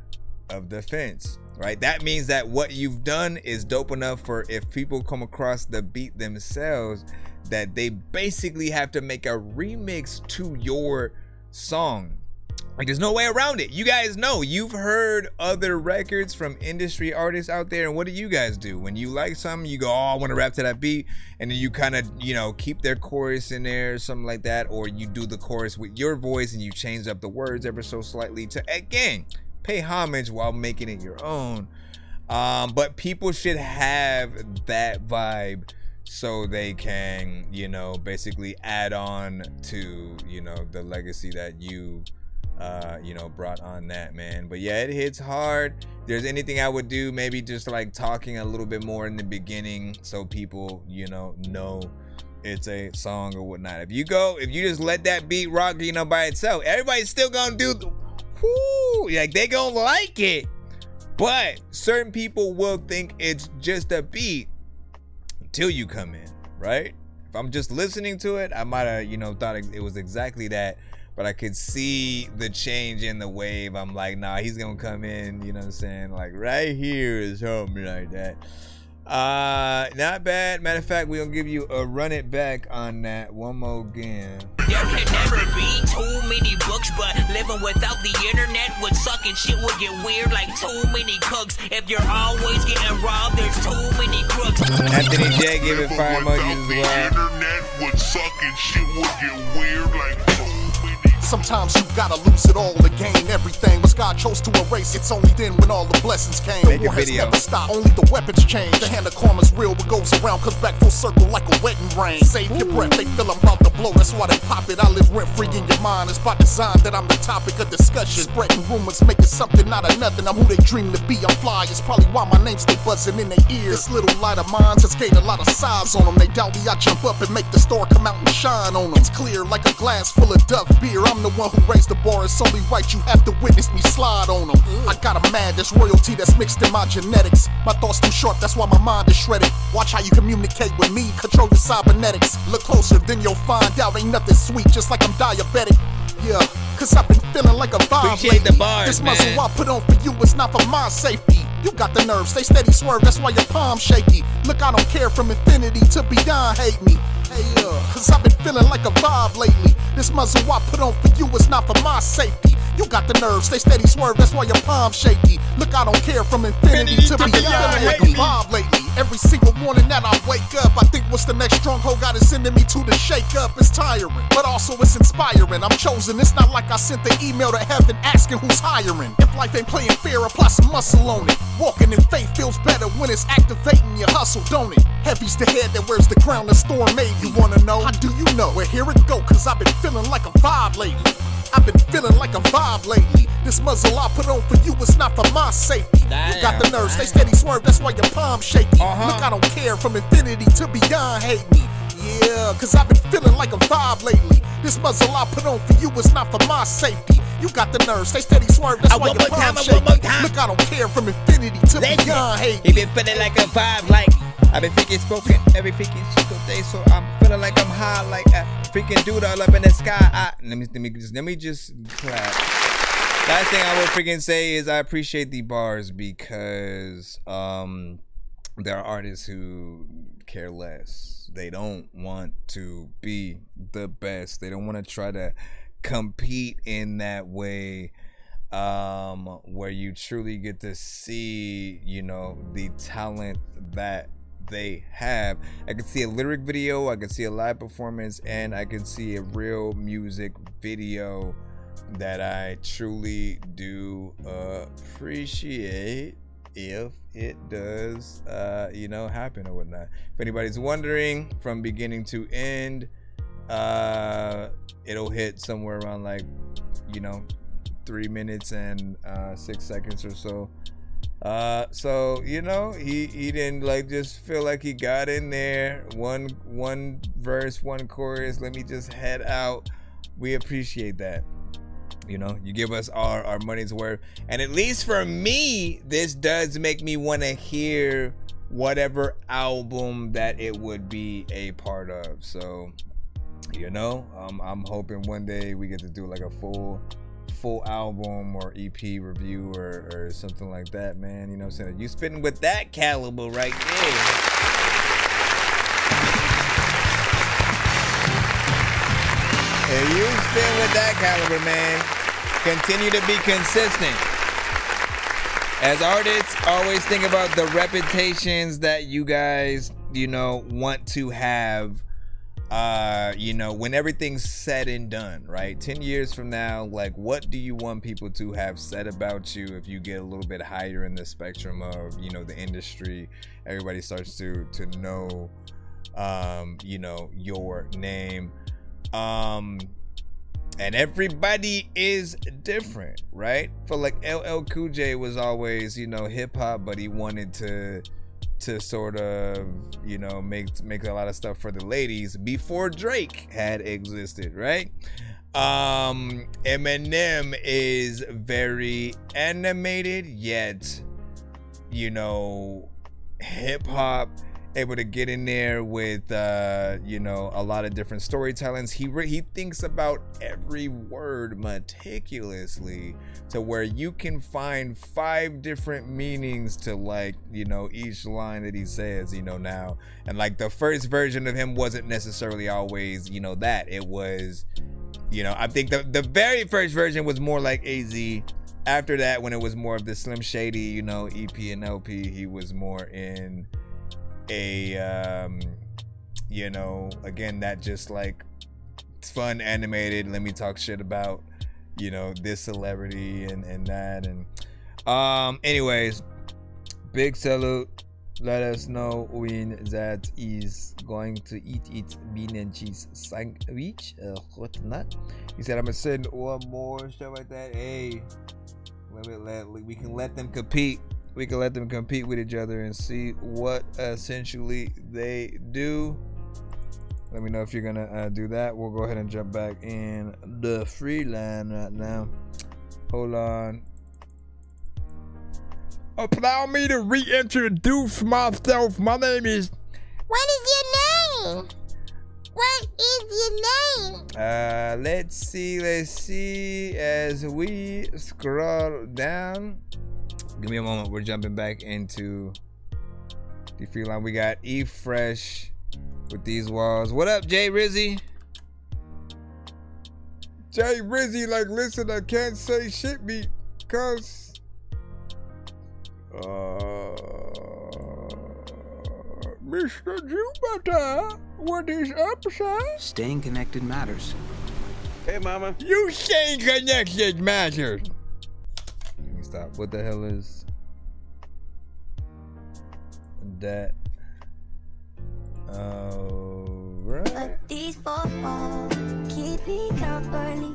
of defense, right? That means that what you've done is dope enough for if people come across the beat themselves, that they basically have to make a remix to your song. Like there's no way around it. You guys know, you've heard other records from industry artists out there, and what do you guys do? When you like something, you go, oh, I want to rap to that beat, and then you kind of, you know, keep their chorus in there or something like that, or you do the chorus with your voice and you change up the words ever so slightly to, again, pay homage while making it your own. But people should have that vibe so they can, you know, basically add on to, you know, the legacy that you know, brought on that, man. But yeah, it hits hard. If there's anything I would do, maybe just like talking a little bit more in the beginning so people, you know it's a song or whatnot. If you just let that beat rock, you know, by itself, everybody's still gonna do the whoo, like they gonna like it. But certain people will think it's just a beat until you come in, right? If I'm just listening to it, I might have, you know, thought it was exactly that, but I could see the change in the wave. I'm like, nah, he's gonna come in, you know what I'm saying? Like right here is something like that. Not bad. Matter of fact, we're gonna give you a run it back on that one more again. There can never be too many books, but living without the internet would suck and shit would get weird like too many cooks. If you're always getting robbed, there's too many crooks. Anthony J giving fire emojis as well. The internet would suck and shit would get weird like too many. Sometimes you gotta lose it all to gain everything. But God chose to erase. It's only then when all the blessings came. The war has never stopped, only the weapons change. The hand of karma's real, what goes around comes back full circle like a wedding ring. Save your breath, they feel I'm about to blow, that's why they pop it. I live rent free in your mind, it's by design that I'm the topic of discussion. Spreading rumors, making something out of nothing. I'm who they dream to be, I'm fly, it's probably why my name stay buzzing in their ears. This little light of mine has gained a lot of size on them. They doubt me, I jump up and make the star come out and shine on them. It's clear like a glass full of Dove beer. I'm the one who raised the bar, it's only right you have to witness me slide on them. I got a madness, royalty that's mixed in my genetics. My thoughts too short, that's why my mind is shredded. Watch how you communicate with me, control your cybernetics. Look closer, then you'll find out ain't nothing sweet, just like I'm diabetic. Yeah, cause I've been feeling like a vibe Appreciate lately. The bars, this man. muzzle I put on for you is not for my safety. You got the nerve, stay steady, swerve, that's why your palm shaky. Look, I don't care from infinity to beyond, hate me. Hey, cause I've been feeling like a vibe lately. This muzzle I put on for you is not for my safety. You got the nerve, stay steady, swerve, that's why your palm shaky. Look, I don't care from infinity to beyond. Feeling like a vibe lately. Every single morning that I wake up, I think what's the next stronghold God is sending me to shake up. It's tiring, but also it's inspiring. I'm chosen, it's not like I sent the email to heaven asking who's hiring. If life ain't playing fair, apply some muscle on it. Walking in faith feels better when it's activating your hustle, don't it? Heavy's the head that wears the crown the storm made. You wanna know? How do you know? Well, here it go, cause I've been feeling like a vibe lately. I've been feeling like a vibe lately. This muzzle I put on for you, it's not for my safety. You got the nerve, stay steady, swerve, that's why your palm shaky. Look, I don't care from infinity to beyond, hate me. Yeah, cause I've been feeling like a vibe lately. This muzzle I put on for you is not for my safety. You got the nerve, stay steady, swerve, that's why your palm shaky. Look, I don't care from infinity to beyond, hate me. He been feeling like a vibe like I've been freaking smoking every freaking single day, so I'm feeling like I'm high like a freaking dude all up in the sky. Let me just clap. Last thing I will freaking say is I appreciate the bars because there are artists who care less. They don't want to be the best. They don't want to try to compete in that way where you truly get to see, you know, the talent that they have. I can see a lyric video, I can see a live performance, and I can see a real music video that I truly do appreciate if it does you know, happen or whatnot. If anybody's wondering, from beginning to end, it'll hit somewhere around like, you know, 3 minutes and 6 seconds or so. So you know, he didn't like just feel like he got in there, one verse, one chorus, let me just head out. We appreciate that. You know, you give us our money's worth, and at least for me, this does make me want to hear whatever album that it would be a part of. So, you know, I'm hoping one day we get to do like a full album or EP review or something like that, man. You know what I'm saying? You spitting with that caliber right there. If you spin with that caliber, man, continue to be consistent. As artists, always think about the reputations that you guys, you know, want to have, you know, when everything's said and done, right? 10 years from now, like, what do you want people to have said about you if you get a little bit higher in the spectrum of, you know, the industry? Everybody starts to know, you know, your name. And everybody is different, right? For like LL Cool J was always, you know, hip hop, but he wanted to sort of, you know, make a lot of stuff for the ladies before Drake had existed, right? Eminem is very animated, yet, you know, hip hop, able to get in there with you know, a lot of different storytellings. He thinks about every word meticulously to where you can find 5 different meanings to, like, you know, each line that he says, you know, now. And like the first version of him wasn't necessarily always, you know, that. It was, you know, I think the very first version was more like AZ. After that, when it was more of the Slim Shady, you know, EP and LP, he was more in a you know, again, that just like fun animated, let me talk shit about, you know, this celebrity and that. And anyways, big salute. Let us know when that is going to eat its bean and cheese sandwich, whatnot. He said I'm gonna send one more stuff like that. Hey, we can let them compete. We can let them compete with each other and see what essentially they do. Let me know if you're gonna do that. We'll go ahead and jump back in the free line right now. Hold on. Allow me to reintroduce myself. My name is... What is your name? What is your name? Let's see as we scroll down. Give me a moment. We're jumping back into the free line. We got E Fresh with these walls. What up, Jay Rizzy? Jay Rizzy, like, listen, I can't say shit because Mr. Jupiter, what is up, sir? Staying connected matters. Hey, mama. You staying connected matters. Let me stop. What the hell is that? Alright. But these four keep me company.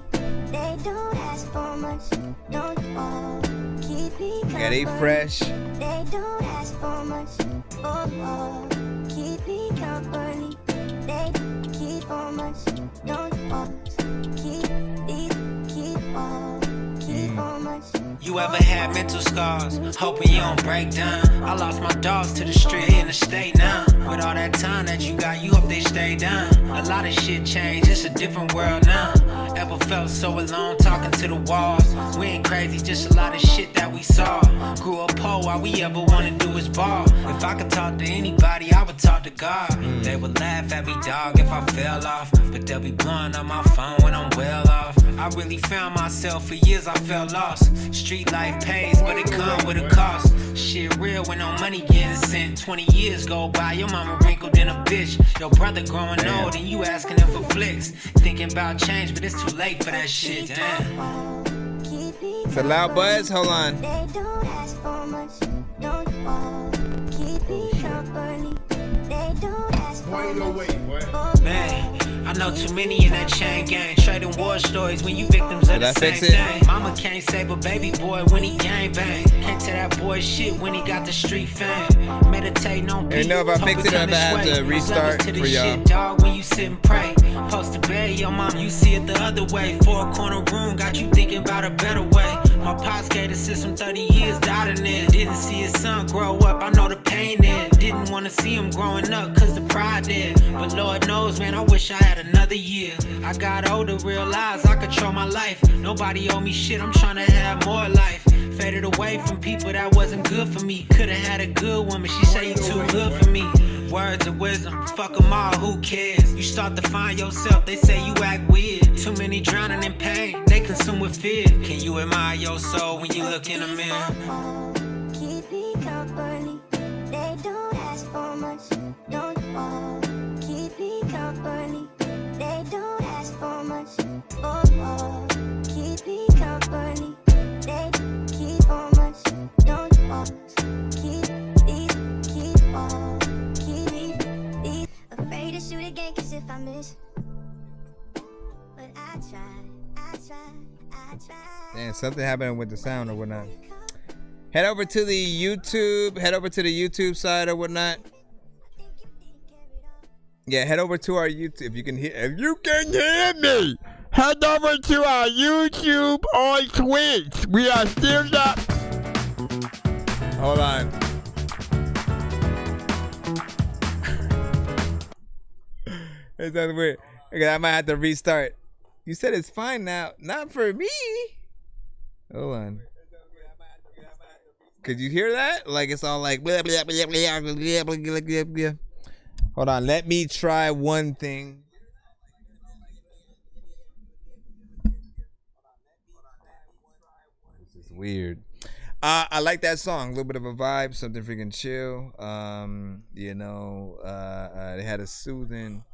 They don't ask for much. Don't fall. Keep me company. Yeah, they fresh. They don't ask for much. Oh, keep me company. They keep on much. Don't fall. Keep on much. You ever had mental scars? Hoping you don't break down. I lost my dogs to the street in the state now. With all that time that you got, you hope they stay down. A lot of shit changed, it's a different world now. Ever felt so alone talking to the walls? We ain't crazy, just a lot of shit that we saw. Grew up poor, all we ever wanna do is ball. If I could talk to anybody, I would talk to God. They would laugh at me, dog, if I fell off. But they'll be blowing up my phone when I'm well off. I really found myself, for years I felt lost. Street life pays, but it come with a cost. Shit real when no money getting sent. 20 years go by, your mama wrinkled in a bitch. Your brother growing old and you asking him for flicks. Thinking about change, but it's too late for that shit, damn. It's a loud buzz, hold on. They don't ask for much. Don't fall. Keep me company. They don't ask for much. Man, I know too many in that chain gang. Trading war stories when you victims of the same thing. Mama can't say, but baby boy when he gang bang. Can't tell that boy shit when he got the street fame. Meditating on peace. You know, if I fix it up, I have to restart for y'all. Dog, when you sit and pray. Post to bed, your mom, you see it the other way. Four corner room, got you thinking about a better way. My pops gave the system 30 years, died in it. Didn't see his son grow up, I know the pain there. Didn't want to see him growing up, cause the pride did. But Lord knows, man, I wish I had another year. I got older, realized I control my life. Nobody owe me shit, I'm trying to have more life. Faded away from people that wasn't good for me. Could've had a good woman, she say you too good for me. Words of wisdom, fuck them all, who cares? You start to find yourself, they say you act weird. Too many drowning in pain, they consume with fear. Can you admire your soul when you look in the mirror? Keep me company. They don't ask for much. Don't fall. Keep me company. They don't ask for much. Oh, keep me company. They keep on much. Don't fall. Keep on. Keep afraid to shoot again, cause if I miss. But I try. Damn, something happened with the sound or whatnot. Head over to the YouTube side or whatnot. Yeah, head over to our YouTube. If you can hear me, head over to our YouTube on Twitch. We are still not. Hold on. It's that weird. Okay, I might have to restart. You said it's fine now. Not for me. Hold on. Could you hear that? Like it's all like blah, blah, blah, blah, blah, blah, blah, blah, blah. Hold on, let me try one thing. This is weird. I like that song. A little bit of a vibe, something freaking chill. They had a soothing.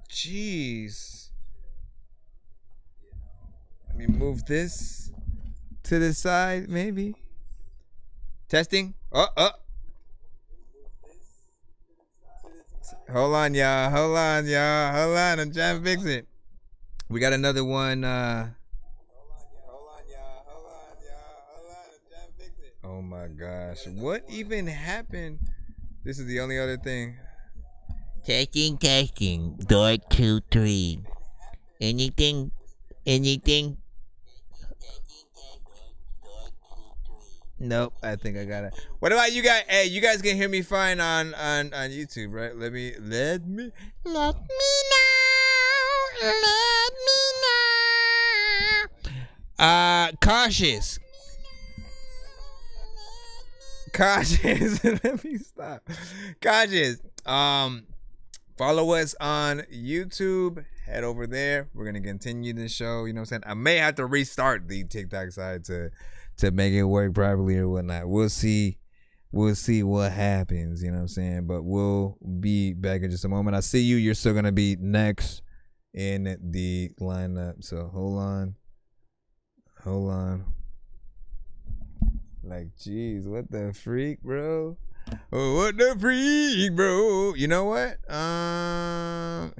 Jeez. Let me move this to the side, maybe. Testing. Hold on, y'all. Hold on. I'm trying to fix it. We got another one. Oh my gosh. What even happened? This is the only other thing. Testing. Door 2, 3. Anything? Nope, I think I got it. What about you guys? Hey, you guys can hear me fine on YouTube, right? Let me know. Cautious. Let me stop. Cautious. Follow us on YouTube. head over there. We're gonna continue the show. You know what I'm saying? I may have to restart the TikTok side to make it work properly or whatnot. We'll see. We'll see what happens. You know what I'm saying? But we'll be back in just a moment. I see you. You're still gonna be next in the lineup. So hold on. Hold on. Like, geez, what the freak, bro? Oh, what the freak, bro? You know what?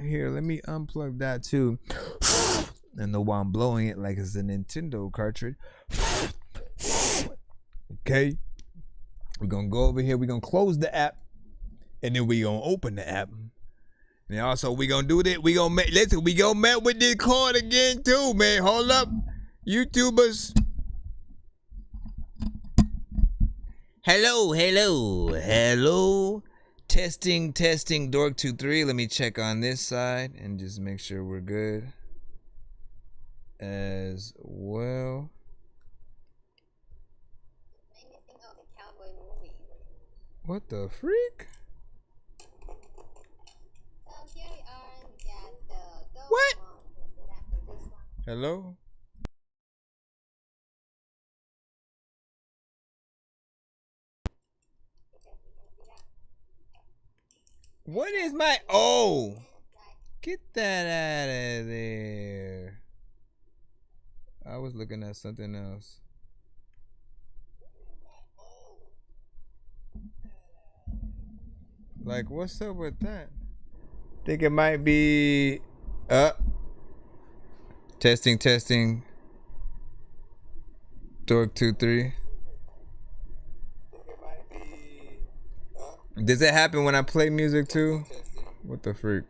Here, let me unplug that too. And the while I'm blowing it like it's a Nintendo cartridge. Okay. We're gonna go over here. We're gonna close the app. And then we're gonna open the app. And also we gonna do that. We gonna make we gonna met with this cord again too, man. Hold up. YouTubers. Hello. Testing, Dork23. Let me check on this side and just make sure we're good as well. What the freak? What? Hello? What is my... Oh! Get that out of there. I was looking at something else. Like, what's up with that? Think it might be... Testing. Dork23. Does it happen when I play music too? What the freak?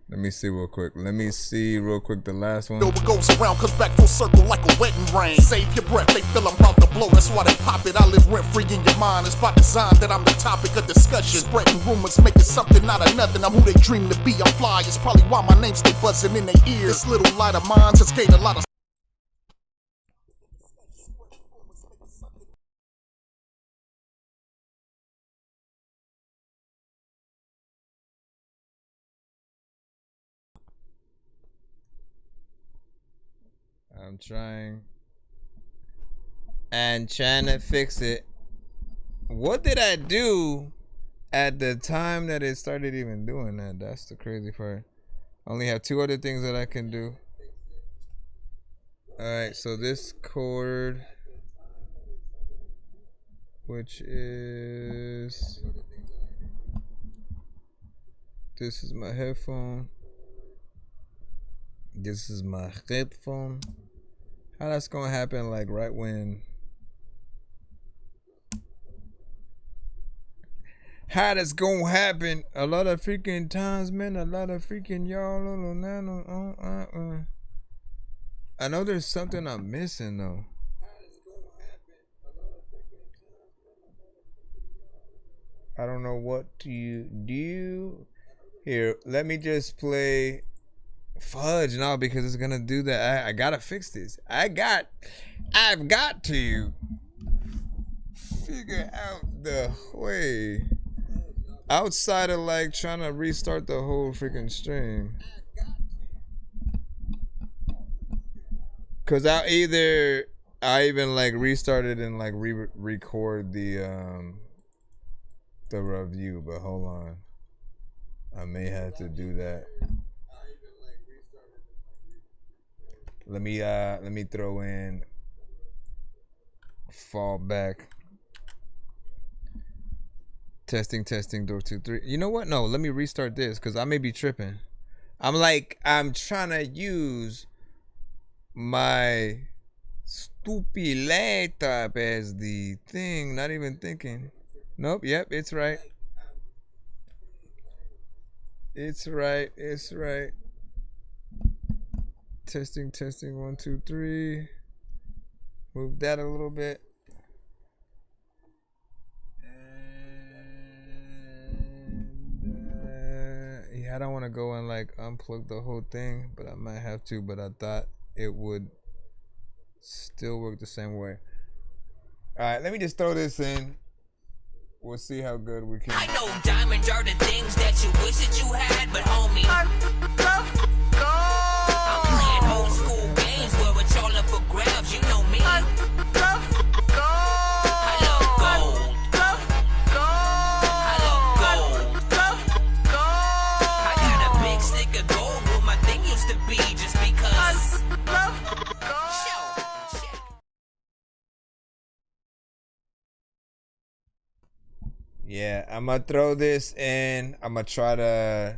Let me see real quick. The last one. What goes around comes back full circle like a wedding ring. Save your breath, they feel I'm about to blow. That's why they pop it. I live rent free in your mind. It's by design that I'm the topic of discussion. Spreading rumors, making something out of nothing. I'm who they dream to be. I'm fly. It's probably why my name stay buzzing in their ears. This little light of mine has gained a lot of. I'm trying to fix it. What did I do at the time that it started even doing that? That's the crazy part. I only have 2 other things that I can do. Alright, so this cord, which is... This is my headphone. This is my headphone. How that's gonna happen like right when... How that's gonna happen a lot of freaking times, man. A lot of freaking y'all. I know there's something I'm missing though. I don't know what do you do. Here, let me just play Fudge now because it's gonna do that. I gotta fix this. I've got to figure out the way outside of like trying to restart the whole freaking stream. Cause I even like restarted and like record the review, but hold on. I may have to do that. Let me throw in fall back. Testing Dork23. You know what? No, let me restart this because I may be tripping. I'm trying to use my stupid laptop as the thing, not even thinking. Nope, yep, it's right. It's right. Testing 1 2 3. Move that a little bit. And yeah, I don't want to go and like unplug the whole thing, but I might have to. But I thought it would still work the same way. All right, let me just throw this in. We'll see how good we can. I know diamonds are the things that you wish that you had, but homie, I love God. Yeah, I'm gonna throw this in. I'm gonna try to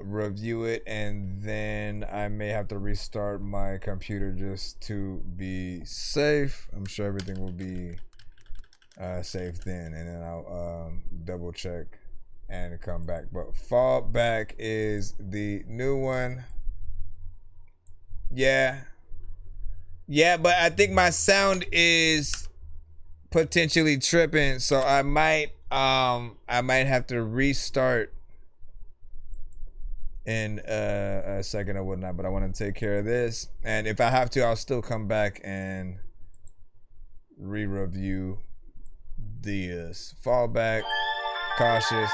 review it, and then I may have to restart my computer just to be safe. I'm sure everything will be safe then, and then I'll double check and come back. But Fall Back is the new one. Yeah, but I think my sound is potentially tripping, so I might have to restart in a second or whatnot. But I want to take care of this, and if I have to, I'll still come back and re-review this. Fall Back, Cautious.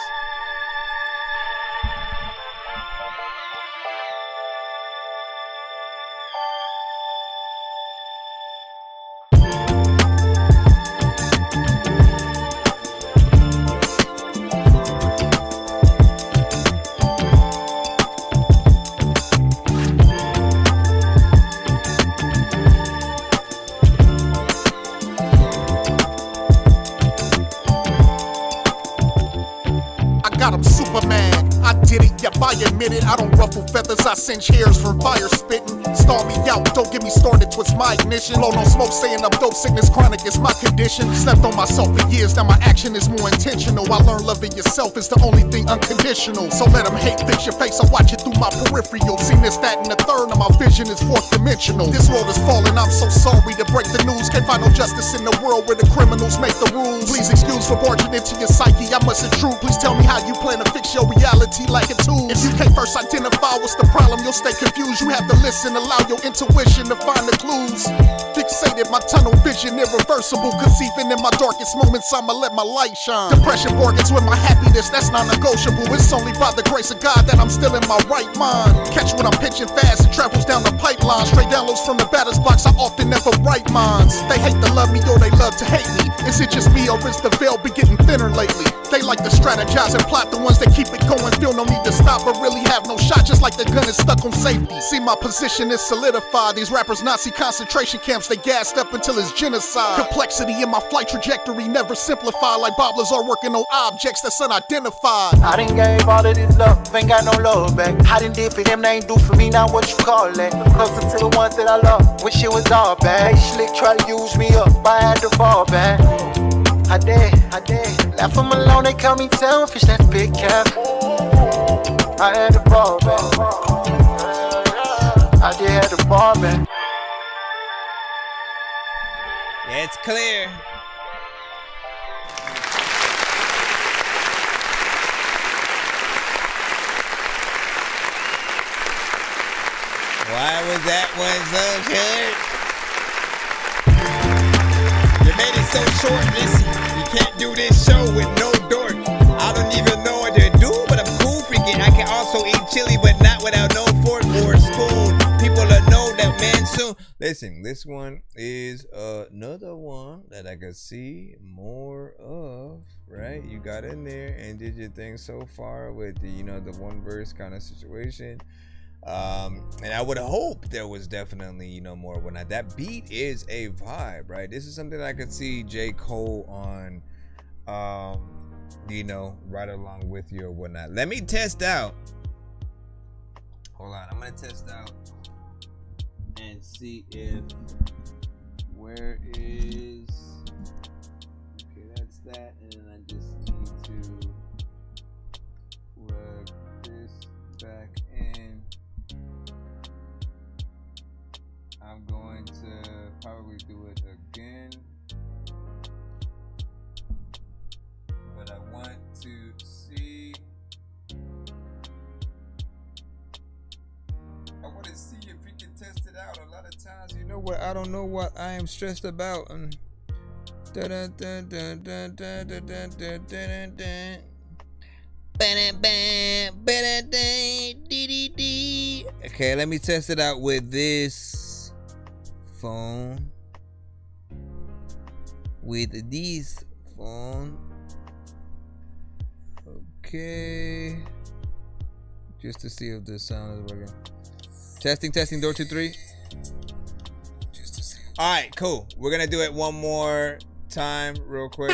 I admit it, I don't ruffle feathers, I singe hairs from fire spitting. Stall me out, don't get me started, twist my ignition. Blow no smoke, saying I'm dope, sickness chronic is my condition. Slept on myself for years, now my action is more intentional. I learned loving yourself is the only thing unconditional. So let them hate, fix your face, I watch it through my peripheral. Seen this, that, and the third, and my vision is fourth dimensional. This world is falling, I'm so sorry to break the news. Can't find no justice in the world where the criminals make the rules. Please excuse for barging into your psyche, I must intrude. Please tell me how you plan to fix your reality like a tool. If you can't first identify what's the problem, you'll stay confused. You have to listen, allow your intuition to find the clues. Fixated, my tunnel vision irreversible, cause even in my darkest moments I'ma let my light shine. Depression bargains with my happiness, that's non-negotiable. It's only by the grace of God that I'm still in my right mind. Catch when I'm pitching fast, it travels down the pipeline. Straight downloads from the batter's box, I often never write minds. They hate to love me or they love to hate me. Is it just me or is the veil be getting thinner lately? They like to strategize and plot, the ones that keep it going feel no need to stop, but really have no shot, just like the gun is stuck on safety. See, my position is solidified. These rappers Nazi concentration camps, they gassed up until it's genocide. Complexity in my flight trajectory never simplified, like Bobblers are working on objects that's unidentified. I done gave all of this love, ain't got no love back. I done did for them, they ain't do for me, now what you call that? Closer to the ones that I love, when shit was all bad. They slick try to use me up, I had to fall back. I did. Left them alone, they call me selfish, that's big cap. I had to fall back. I did have to fall back. Yeah, it's clear. Why was that one so short? You made it so short, listen. You can't do this show with no dork. I don't even know what to do, but I'm cool freaking. I can also eat chili, but not without no fork or spoon. People will know that man soon. Listen, this one is another one that I could see more of, right? You got in there and did your thing so far with the, the one verse kind of situation. And I would hope there was definitely, more whatnot. That beat is a vibe, right? This is something I could see J. Cole on, right along with you or whatnot. Let me test out. Hold on, I'm gonna test out and see if where is. Okay, that's that, and then I just need to plug this back in. I'm going to probably do it again, but I want to see. I want to see if we can test it out. A lot of times, you know what? I don't know what I am stressed about. Okay, let me test it out with this phone. With this phone. Okay. Just to see if the sound is working. Testing, door 2, 3. Alright, cool. We're gonna do it one more time real quick.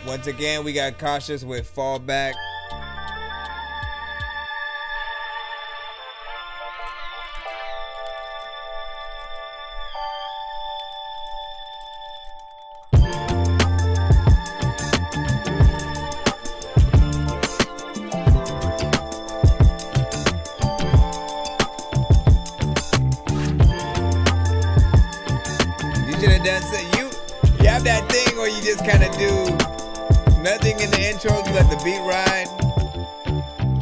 Once again, we got Cautious with Fall Back. You have that thing where you just kind of do nothing in the intro, you let the beat ride.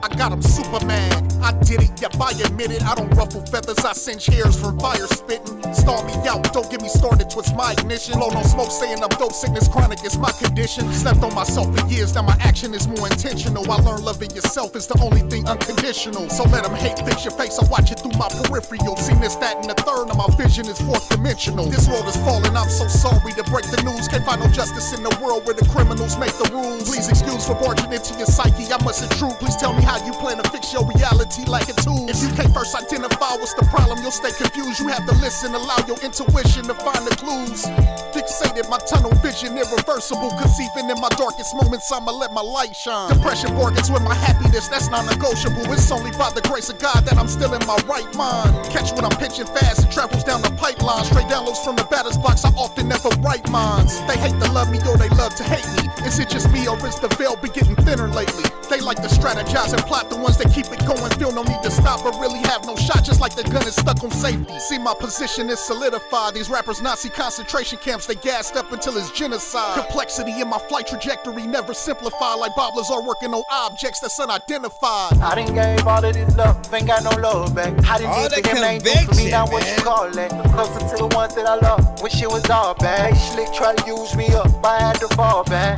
I got him Superman, I did it, yep, I admit it. I don't ruffle feathers, I singe hairs from fire spitting. Stall me out, don't get me started, twist my ignition. Blow no smoke, saying I'm dope, sickness chronic is my condition. Slept on myself for years, now my action is more intentional. I learned loving yourself is the only thing unconditional. So let them hate, fix your face, I watch it through my peripheral. Seen this, that, and the third, now my vision is fourth dimensional. This world is falling, I'm so sorry to break the news. Can't find no justice in the world where the criminals make the rules. Please excuse for barging into your psyche, I must intrude. Please tell me how you plan to fix your reality like a tool. If you can't first identify what's the problem, you'll stay confused. You have to listen, allow your intuition to find the clues. Fixated, my tunnel vision irreversible, cause even in my darkest moments I'ma let my light shine. Depression bargains with my happiness, that's non-negotiable. It's only by the grace of God that I'm still in my right mind. Catch what I'm pitching fast, it travels down the pipeline. Straight downloads from the batter's box, I often never write minds. They hate to love me or they love to hate me. Is it just me or is the veil be getting thinner lately? They like to strategize and plot, the ones that keep it going feel no need to stop but really have no shot, just like the gun is stuck on safety. See, my position is solidified. These rappers Nazi concentration camps, they gassed up until it's genocide. Complexity in my flight trajectory never simplified, like bobblers are working on objects that's unidentified. I done gave all of this love, ain't got no love back. I done did for them, ain't do for me, now what you call that? Closer to the ones that I love, wish it was all bad. Slick try to use me up, I had to fall back.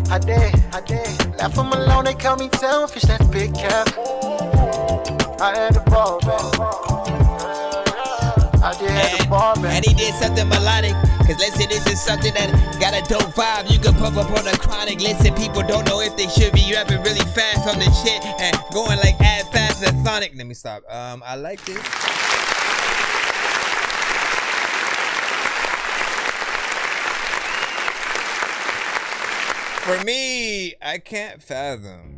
I did. Left them alone, they call me selfish, that's big cap. I had to fall back. I did have to fall back. And he did something melodic, cause listen, this is something that got a dope vibe. You can puff up on the chronic. Listen, people don't know if they should be rapping really fast on the shit and going like as fast as Sonic. Let me stop. I like this. For me, I can't fathom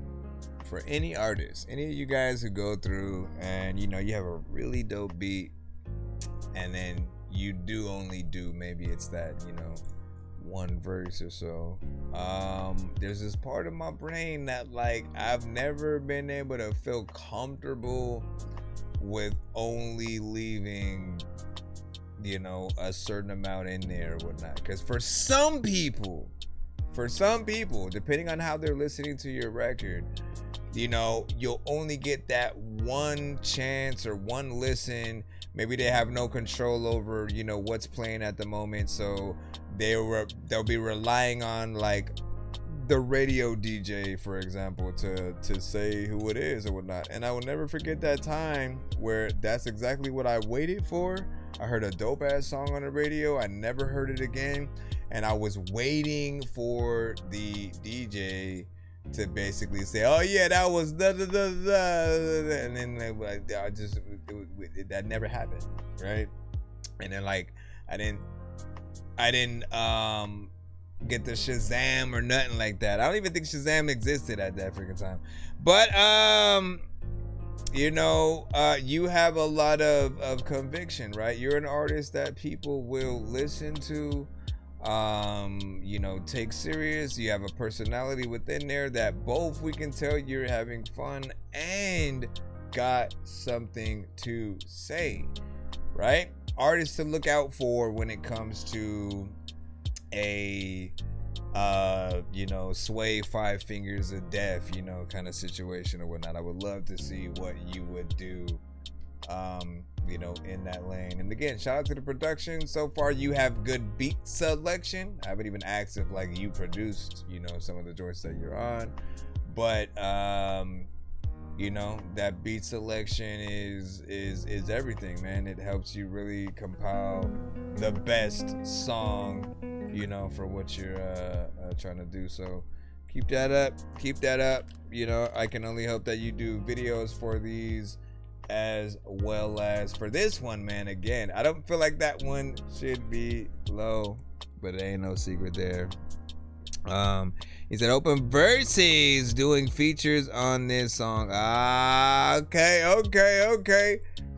for any artist, any of you guys who go through and you know you have a really dope beat and then you only do maybe it's that, you know, one verse or so. There's this part of my brain that like I've never been able to feel comfortable with only leaving, you know, a certain amount in there or whatnot. Because for some people, depending on how they're listening to your record, you know, you'll only get that one chance or one listen. Maybe they have no control over, you know, what's playing at the moment, so they'll be relying on like the radio DJ, for example, to say who it is or whatnot. And I will never forget that time where that's exactly what I waited for. I heard a dope ass song on the radio, I never heard it again, and I was waiting for the DJ to basically say, "Oh yeah, that was da da da da," and then that never happened, right? And then like I didn't get the Shazam or nothing like that. I don't even think Shazam existed at that freaking time. But you know, you have a lot of conviction, right? You're an artist that people will listen to, you know, take serious. You have a personality within there that both we can tell you're having fun and got something to say, right? Artists to look out for when it comes to a you know, sway 5 fingers of death, you know, kind of situation or whatnot. I would love to see what you would do, you know, in that lane. And again, shout out to the production. So far you have good beat selection. I haven't even asked if like you produced, you know, some of the joints that you're on, but you know, that beat selection is everything, man. It helps you really compile the best song, you know, for what you're trying to do. So keep that up. You know, I can only hope that you do videos for these as well as for this one, man. Again, I don't feel like that one should be low, but it ain't no secret there. He said Open Verses doing features on this song. Okay.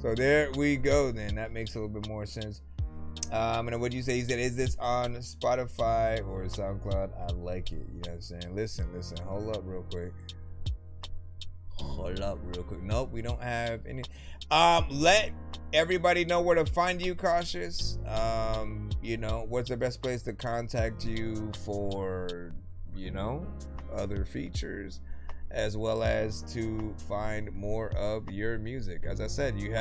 So there we go then. That makes a little bit more sense. And what'd you say? He said, is this on Spotify or SoundCloud? I like it. You know what I'm saying? Listen. Hold up real quick. Nope, we don't have any. Let everybody know where to find you, Cautious. You know, what's the best place to contact you for, you know, other features, as well as to find more of your music. As I said, you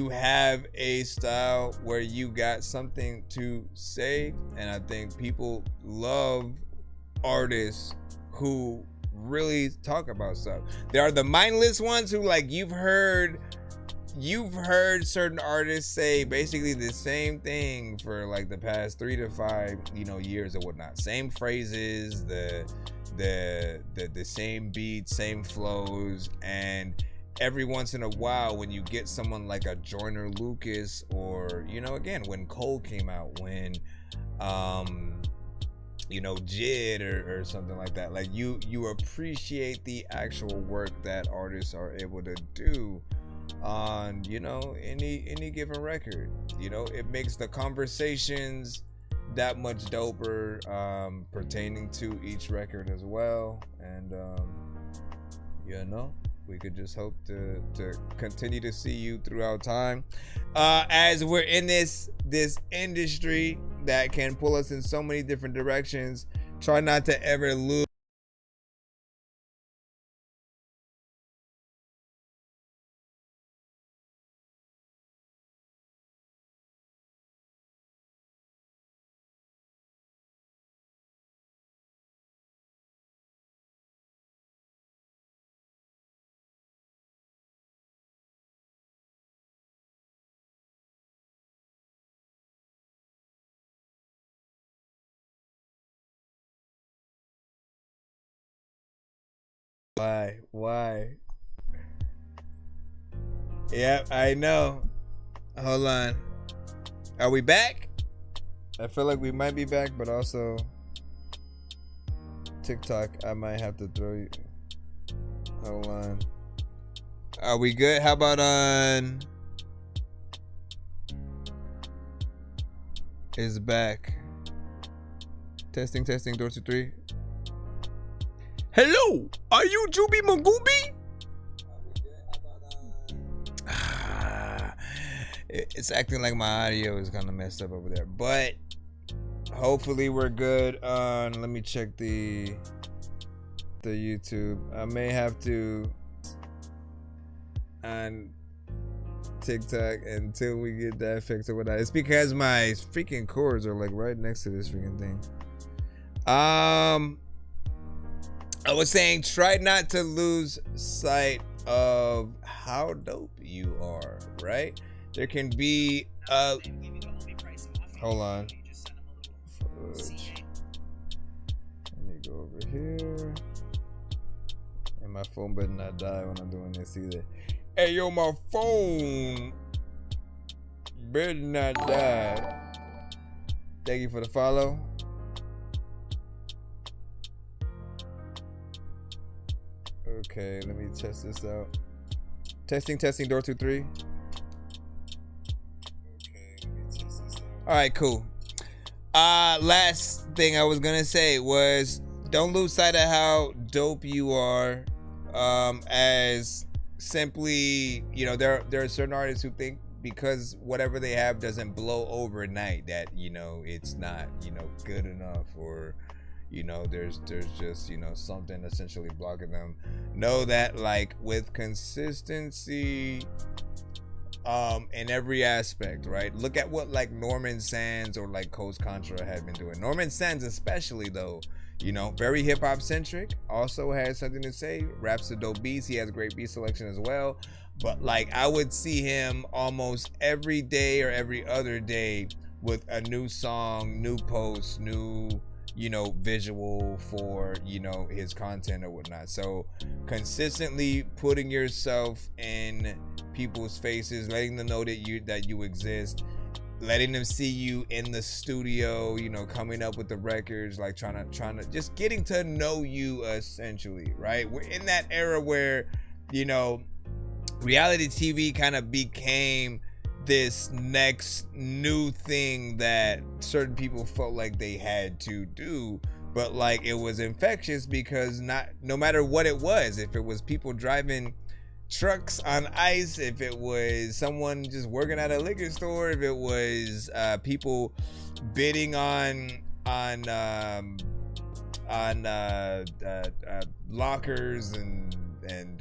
have a style where you got something to say, and I think people love artists who really talk about stuff. There are the mindless ones who, like, you've heard certain artists say basically the same thing for like the past 3 to 5 years or whatnot. Same phrases, the same beats, same flows, and every once in a while when you get someone like a Joyner Lucas, or again when Cole came out, when Jid or something like that, like you appreciate the actual work that artists are able to do on any given record. It makes the conversations that much doper pertaining to each record as well. And we could just hope to continue to see you throughout time, as we're in this industry that can pull us in so many different directions. Try not to ever lose Why? Yep, I know. Hold on. Are we back? I feel like we might be back, but also TikTok, I might have to throw you. Hold on. Are we good? How about on? Is back. Testing, door 2 3. Hello, are you Juby Magooby? It's acting like my audio is kind of messed up over there, but hopefully we're good on. Let me check the YouTube. I may have to on TikTok until we get that fixed or whatnot. It's because my freaking cords are like right next to this freaking thing. I was saying, try not to lose sight of how dope you are, right? There can be hold on. Fudge. Let me go over here. And my phone better not die when I'm doing this either. Hey yo, my phone better not die. Thank you for the follow. Okay, let me test this out. Testing, door 2 3. Okay, let me test this out. Alright, cool. Last thing I was gonna say was, don't lose sight of how dope you are. As simply, there are certain artists who think because whatever they have doesn't blow overnight, that it's not good enough, or there's just something essentially blocking them. Know that, like, with consistency in every aspect, right? Look at what like Norman Sands or like Coast Contra have been doing. Norman Sands especially, though, very hip-hop centric, also has something to say, raps to dope beats. He has great beat selection as well, but like I would see him almost every day or every other day with a new song, new post, new you know, visual for, you know, his content or whatnot. So consistently putting yourself in people's faces, letting them know that you exist, letting them see you in the studio, you know, coming up with the records, like trying to just getting to know you essentially, right? We're in that era where, you know, reality TV kind of became this next new thing that certain people felt like they had to do, but like it was infectious because no matter what it was, if it was people driving trucks on ice, if it was someone just working at a liquor store, if it was people bidding on lockers and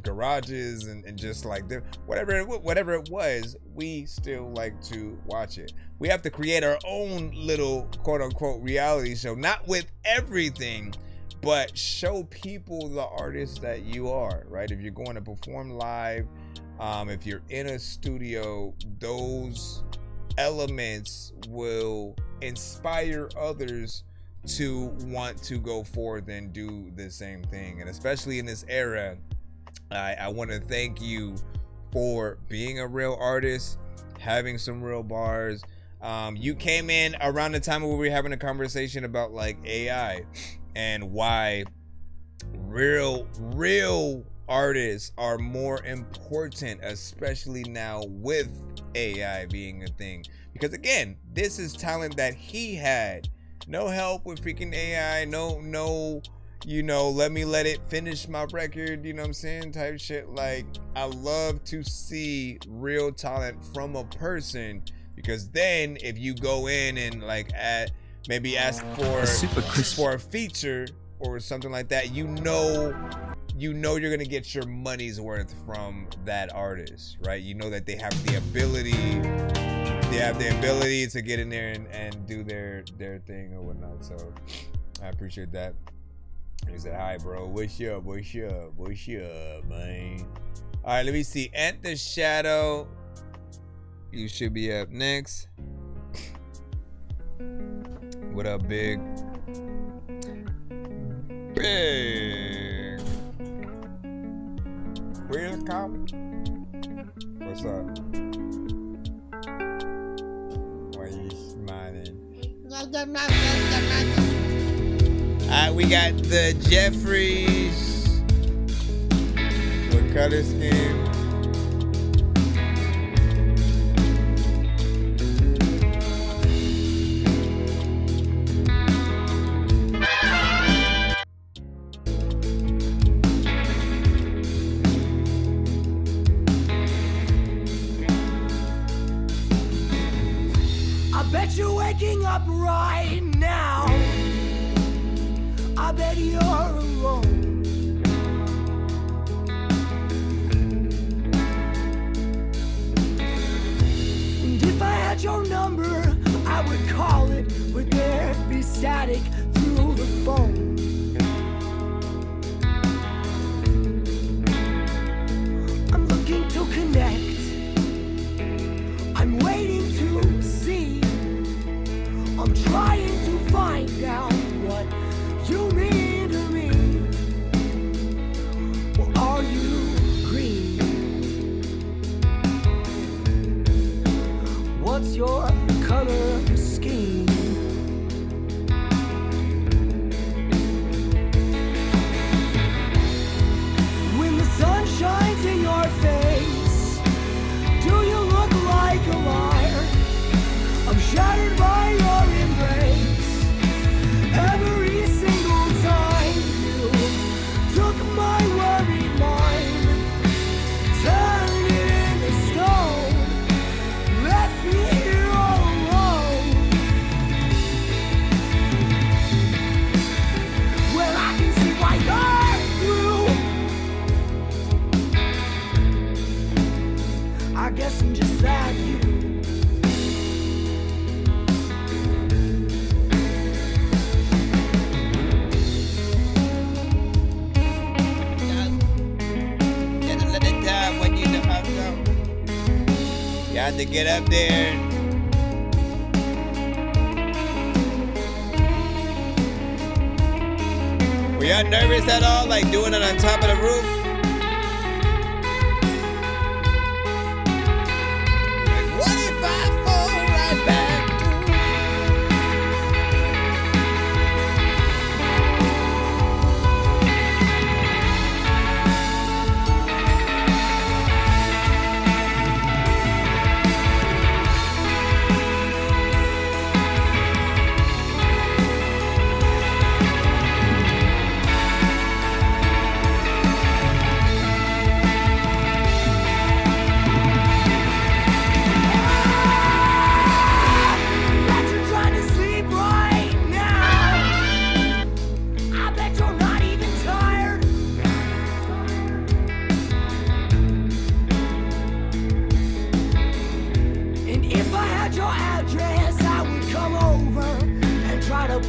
garages and just like whatever it was, we still like to watch it. We have to create our own little quote unquote reality show, not with everything, but show people the artist that you are, right? If you're going to perform live, if you're in a studio, those elements will inspire others to want to go forth and do the same thing. And especially in this era, I want to thank you for being a real artist, having some real bars. You came in around the time where we were having a conversation about like AI and why real artists are more important, especially now with AI being a thing. Because again, this is talent that he had. No help with freaking AI, no, you know, let it finish my record, you know what I'm saying, type shit. Like, I love to see real talent from a person, because then if you go in and like maybe ask for a feature or something like that, you know you're gonna get your money's worth from that artist, right? You know that they have the ability to get in there and do their thing or whatnot. So I appreciate that. He said, hi bro, what's up, man? All right, let me see. Ant the Shadow, you should be up next. What up, big? Where's Cop? What's up? Why you smiling? Alright, we got the Jeffries. What color scheme? I bet you're waking up right now. I bet you're alone. And if I had your number, I would call it. Would there be static through the phone? I'm looking to connect. I'm waiting to see. I'm trying to find out what you mean to me. Or are you green? What's your color scheme? When the sun shines in your face, do you look like a liar? I'm shattered by your embrace. Every single time you took my worried mind, turned it into stone, left me here all alone. Well, I can see why you're blue. I guess I'm just that you. You have to get up there. Were y'all nervous at all, like doing it on top of the roof? Like, what if I fall right back?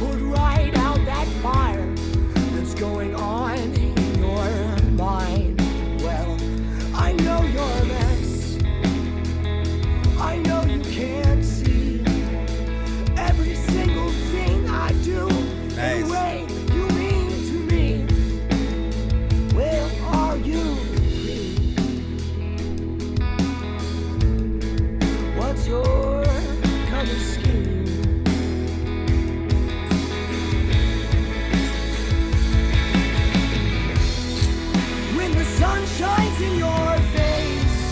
Put right out that fire that's going on in your mind. Well, I know you're a mess. I know you can't see every single thing I do. Nice. The way you mean to me. Well, are you free? What's your color scheme? Sun shines in your face.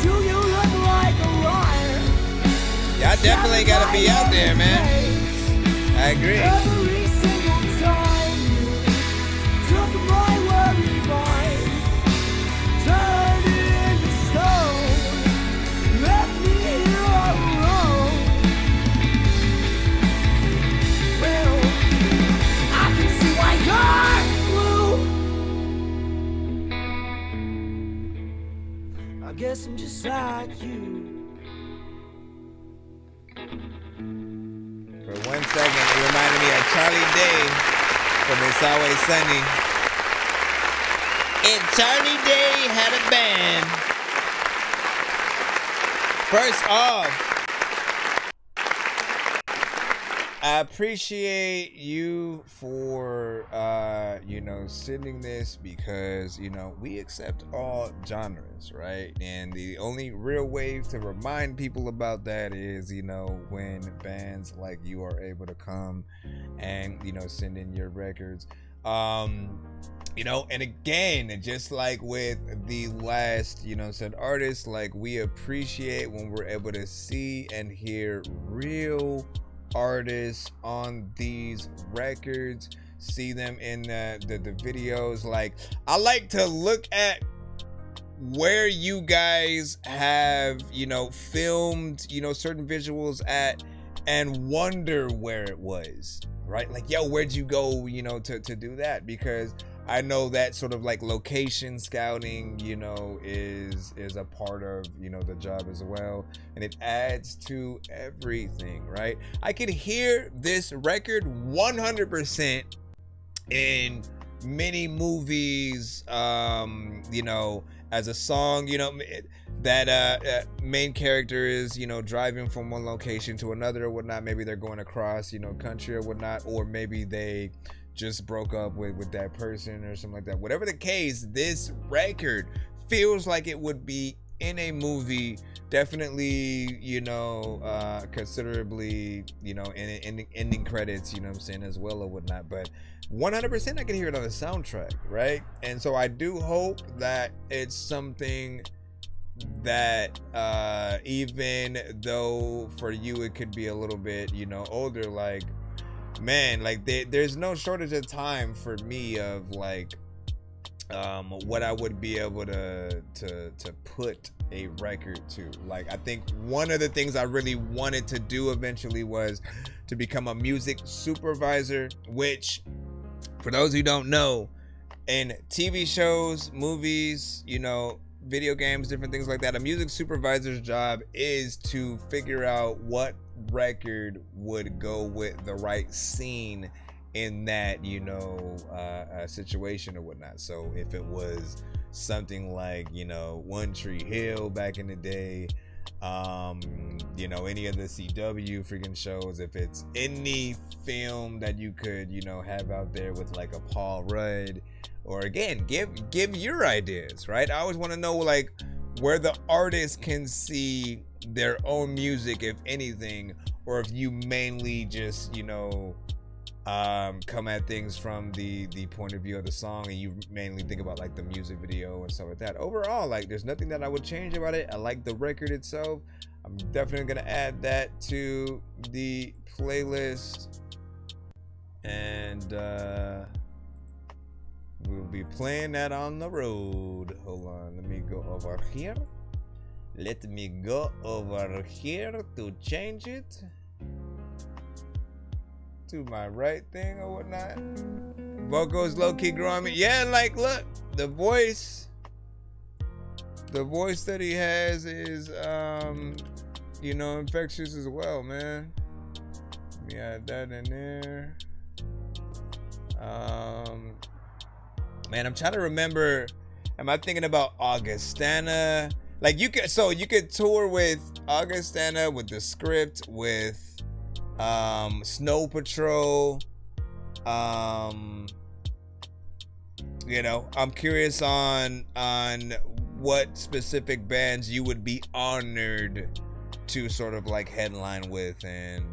Do you look like a liar? Y'all definitely gotta be out there, man. I agree. Every single time you took my worry mind, turned it into stone, left me here all alone. Well, I can see why you're blue. I guess I'm just like you. For 1 second, it reminded me of Charlie Day from It's Always Sunny. And Charlie Day had a band. First off, I appreciate you for, sending this because, we accept all genres, right? And the only real way to remind people about that is, when bands like you are able to come and, send in your records. And again, just like with the last, said artists, like we appreciate when we're able to see and hear real artists on these records, see them in the videos. Like, I like to look at where you guys have, filmed, certain visuals at and wonder where it was, right? Like, yo, where'd you go, to do that? Because I know that sort of like location scouting, is a part of, the job as well. And it adds to everything, right? I could hear this record 100% in many movies, as a song, that main character is, driving from one location to another or whatnot. Maybe they're going across, country or whatnot, or maybe they just broke up with that person or something like that. Whatever the case, this record feels like it would be in a movie, definitely, considerably, in ending credits, as well or whatnot. But 100% I can hear it on the soundtrack, right? And so I do hope that it's something that even though for you it could be a little bit, older, like, man, like there's no shortage of time for me of like what I would be able to put a record to. Like, I think one of the things I really wanted to do eventually was to become a music supervisor, which, for those who don't know, in TV shows, movies, video games, different things like that, a music supervisor's job is to figure out what record would go with the right scene in that, situation or whatnot. So if it was something like, One Tree Hill back in the day, you know, any of the CW freaking shows, if it's any film that you could, you know, have out there with like a Paul Rudd, or again, give your ideas, right? I always want to know like where the artist can see their own music, if anything, or if you mainly just, you know, come at things from the point of view of the song, and you mainly think about like the music video and stuff like that. Overall, like, there's nothing that I would change about it. I like the record itself. I'm definitely gonna add that to the playlist, and we'll be playing that on the road. Hold on, let me go over here. Let me go over here to change it to my right thing or whatnot. Vocals low-key growing me. Yeah, like, look, the voice that he has is you know, infectious as well, man. Let me add that in there. Man, I'm trying to remember, am I thinking about Augustana? Like, you could tour with Augustana, with The Script, with Snow Patrol. You know, I'm curious on what specific bands you would be honored to sort of like headline with and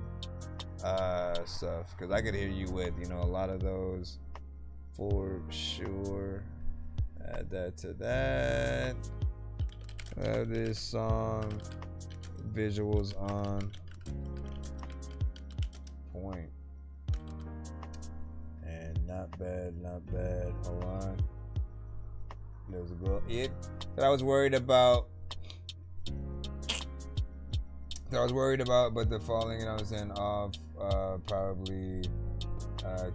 stuff, because I could hear you with, you know, a lot of those for sure. Add that to that. This song visuals on point, and not bad. Hold on, let's go. It that I was worried about, but the falling, you know what I'm saying, off probably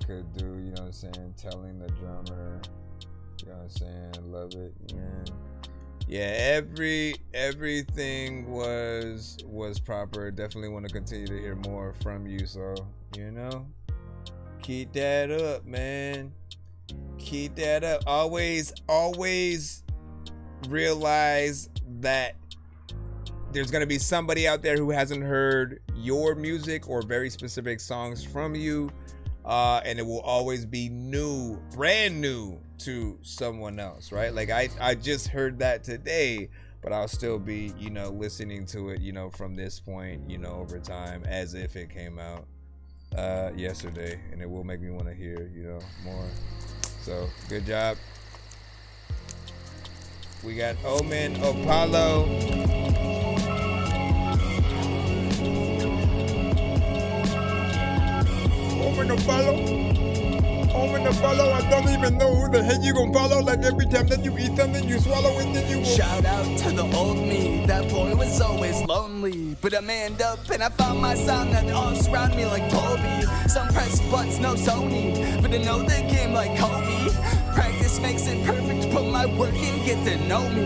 could do, you know what I'm saying, telling the drummer, you know what I'm saying, love it, man. Yeah, everything was proper. Definitely want to continue to hear more from you, so, you know, keep that up, man. Keep that up. Always realize that there's gonna be somebody out there who hasn't heard your music or very specific songs from you, and it will always be new, brand new to someone else, right? Like I just heard that today, but I'll still be, you know, listening to it, you know, from this point, you know, over time, as if it came out yesterday, and it will make me want to hear, you know, more. So good job. We got Omen Apollo. Omen Apollo, I don't even know who the hell you gon' follow. Like every time that you eat something, you swallow it, then you shout out to the old me. That boy was always lonely, but I manned up and I found my sound that all surround me like Toby. Some press buttons, no Sony, but I know the game like Kobe. Practice makes it perfect, put my work in, get to know me.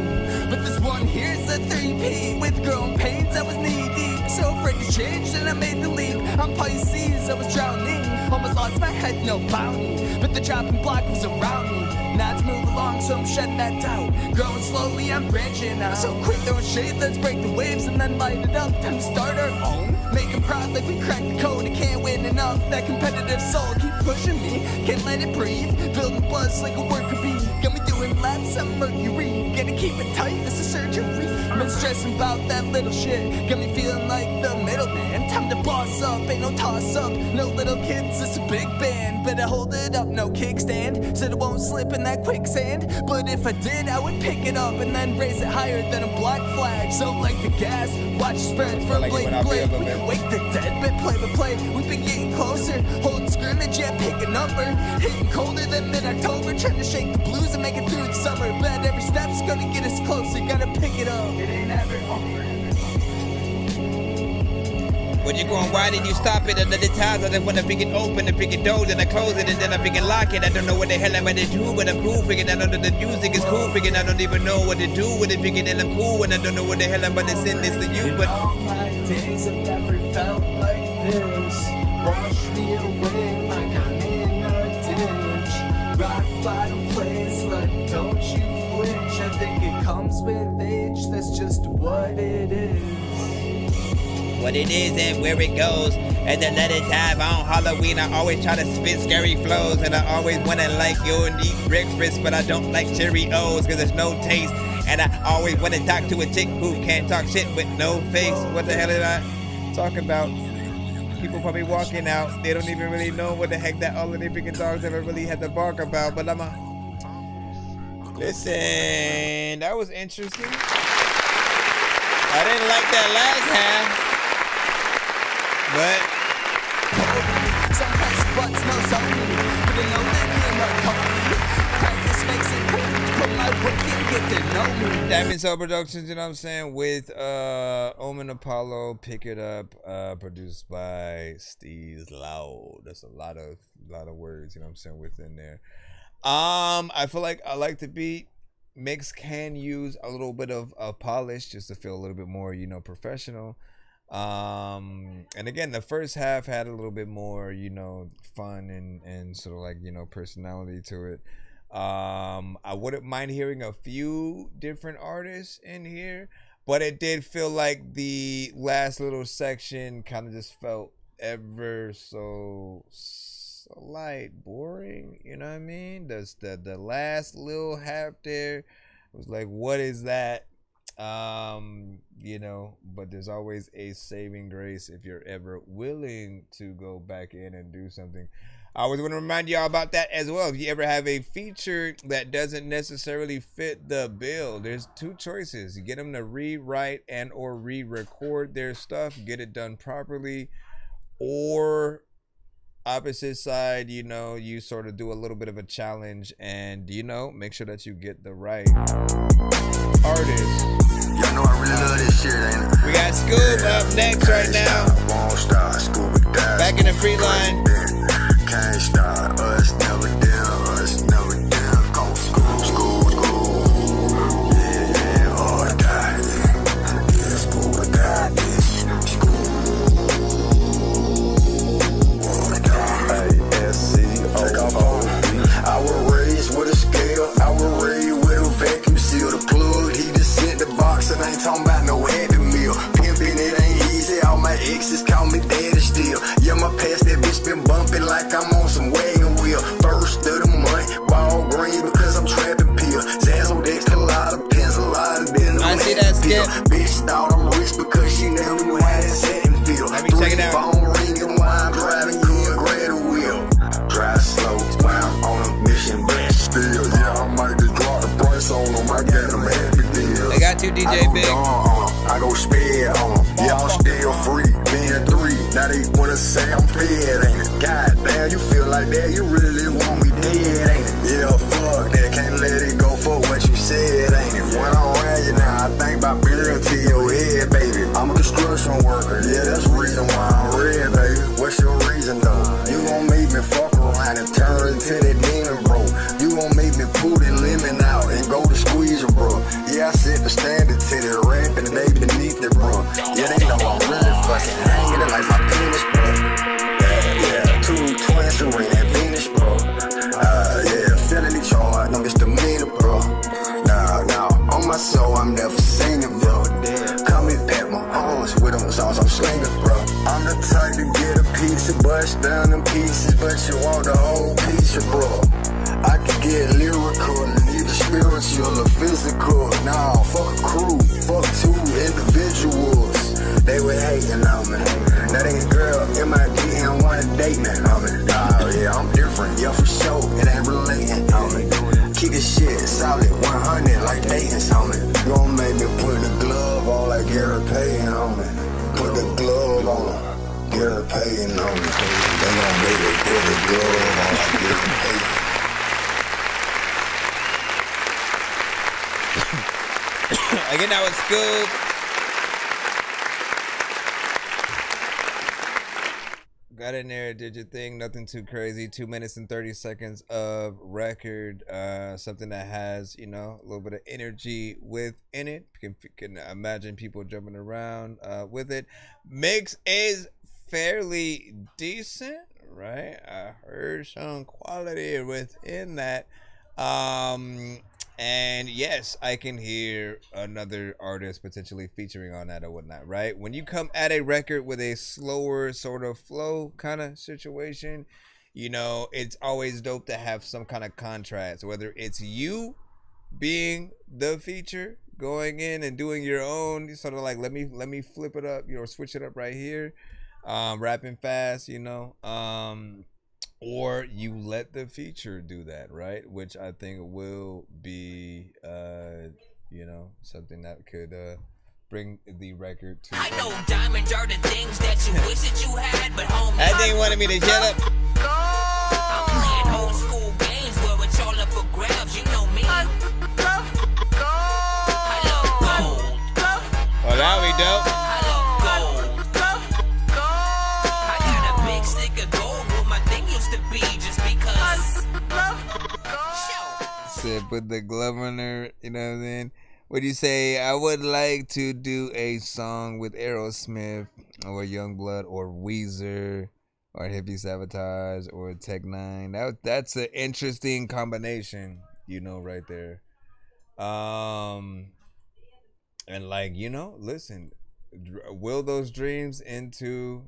But this one here's a 3P with growing pains, I was knee deep. So afraid to change, and I made the leap. I'm Pisces, I was drowning, almost lost my head, no bounty. But the chopping block was around me. Now to move along, so I'm shedding that doubt. Growing slowly, I'm branching out. So quick throwing shade, let's break the waves and then light it up. Time to start our own. Make them proud like we cracked the code. I can't win enough. That competitive soul keep pushing me. Can't let it breathe. Building buzz like a worker bee. Got me doing laps of Mercury. Gotta keep it tight, this is surgery. Been stressing about that little shit. Got me feeling like the middleman. Time to boss up, ain't no toss up. No little kids, it's a big band. Better hold it up, no kickstand. Said it won't slip in that quicksand. But if I did, I would pick it up and then raise it higher than a black flag. So like the gas, watch it spread from blade to blade. We can wake the dead, but play. We've been getting closer. Holding scrimmage, yeah, pick a number. Hitting colder than mid-October. Trying to shake the blues and make it through the summer. Bet every step's gonna get us closer. Gotta pick it up. It ain't ever over. When you're going wide and you stop it, another times I just wanna pick it open and pick it doors and I close it and then I pick it lock it. I don't know what the hell I'm gonna do, but I'm cool. Figuring out under the music is cool. Figuring I don't even know what to do with it. Figuring that I'm cool and I don't know what the hell I'm gonna send this to you. But all my days have never felt like this. Wash me away like I'm in a ditch. Rock bottom place, like don't you flinch. I think it comes with age, that's just what it is. what it is and where it goes. And then let it dive on Halloween. I always try to spit scary flows. And I always wanna like yo and eat breakfast, but I don't like Cheerios cause there's no taste. And I always wanna talk to a chick who can't talk shit with no face. What the hell did I talk about? People probably walking out. They don't even really know what the heck that all of the freaking dogs ever really had to bark about. But listen, that was interesting. I didn't like that last half, but some press buttons, no zoning, but they know that game like Kobe. Practice makes it quick, put my work in, get to know me. Diamond Soul Productions, you know what I'm saying, with Omen Apollo, Pick It Up, produced by Steez Loud. That's a lot of words, you know what I'm saying, within there. I feel like I like the beat. Mix can use a little bit of polish just to feel a little bit more, you know, professional. And again, the first half had a little bit more, you know, fun and sort of like, you know, personality to it. I wouldn't mind hearing a few different artists in here, but it did feel like the last little section kind of just felt ever so light, boring, you know what I mean? The last little half there was like, what is that? You know, but there's always a saving grace if you're ever willing to go back in and do something. I was going to remind y'all about that as well. If you ever have a feature that doesn't necessarily fit the bill, there's two choices. You get them to rewrite and or re-record their stuff, get it done properly, or opposite side, you know, you sort of do a little bit of a challenge and, you know, make sure that you get the right artist. Y'all know I really love this shit, ain't it? We got Scoop up next right now. Won't stop, Scoop it down. Back in the free line. Can't stop, us never down, us never down. Go school, school, school. Yeah, oh, I got it. Yeah, school, I got this. School. I was raised with a scale, I was raised with a vacuum seal. The plug, he just sent the box, and ain't talking about no happy meal. Pimpin', it ain't easy, all my exes call me daddy still. Yeah, my past, that bitch been bumping like I'm on some wagon wheel. First of the month, ball green because I'm trapping pill. Zazzle, Dex, colada, pencil, a lot of them. I see that skip. Bitch thought I'm rich because she never knew how to set and feel. Let me check it out. Phone ringing while I'm driving, you a grab the wheel. Drive slow, while I'm on a mission, but still, yeah, I might just drop the price on them. I got them happy deals. I got you, DJ Big. I go sped on them. Yeah, I'm still free, being 3. Now they wanna say I'm fed, ain't it? God damn, you feel like that, you really want me dead, ain't it? Yeah, fuck that, can't let it go for what you said, ain't it? When I'm around you now, I think about beer to your head, baby. I'm a construction worker, yeah, that's the reason why I'm red, baby. What's your reason, though? You gon' make me fuck around and turn into that demon, bro. You gon' make me pull that lemon out and go to squeeze you, bro. Yeah, I set the standard to the rap and they beneath it, bro. Yeah, they know I'm really fucking hanging it like my penis, bro. Yeah, 2 twins, Serena and Venus, bro. Yeah, felony charge, no misdemeanor, bro. Nah, on my soul, I'm never seen it, bro. Come and pat my arms with them songs I'm slinging, bro. I'm the type to get a piece of bust down in pieces, but you want the whole piece, bro. I can get lyrical, neither spiritual or physical. Nah, fuck a crew, fuck 2 individuals. They were hating on me. That ain't a girl in my DM wanna date me on me. Nah, yeah, I'm different, yeah, for sure. It ain't relating on me. Keep this shit solid, 100 like dating on me. You gon' make me put the glove on like Gary Payton on me. Put the glove on him. Gary Payton on me. They gon' make me put the glove on like Gary Payton. Again, that was Scoop. Got in there, did your thing, nothing too crazy. 2 minutes and 30 seconds of record. Something that has, you know, a little bit of energy within it. You can imagine people jumping around with it. Mix is fairly decent, right? I heard some quality within that. And yes, I can hear another artist potentially featuring on that or whatnot, right? When you come at a record with a slower sort of flow kind of situation, you know, it's always dope to have some kind of contrast, whether it's you being the feature, going in and doing your own sort of like, let me flip it up, you know, switch it up right here, rapping fast, you know, or you let the feature do that, right? Which I think will be, you know, something that could bring the record to. I know diamonds are the things that you wish that you had, but homie, That thing wanted me to shut up. I'm playing old school games where it's all up for grabs. You know me. I love gold. Well, that we dope. I love gold. I got a big stick of gold where my thing used to be just because. Said put the glove on her, you know what I'm saying? What do you say? I would like to do a song with Aerosmith or Youngblood or Weezer or Hippie Sabotage or Tech Nine. That's an interesting combination, you know, right there. And like, you know, listen, will those dreams into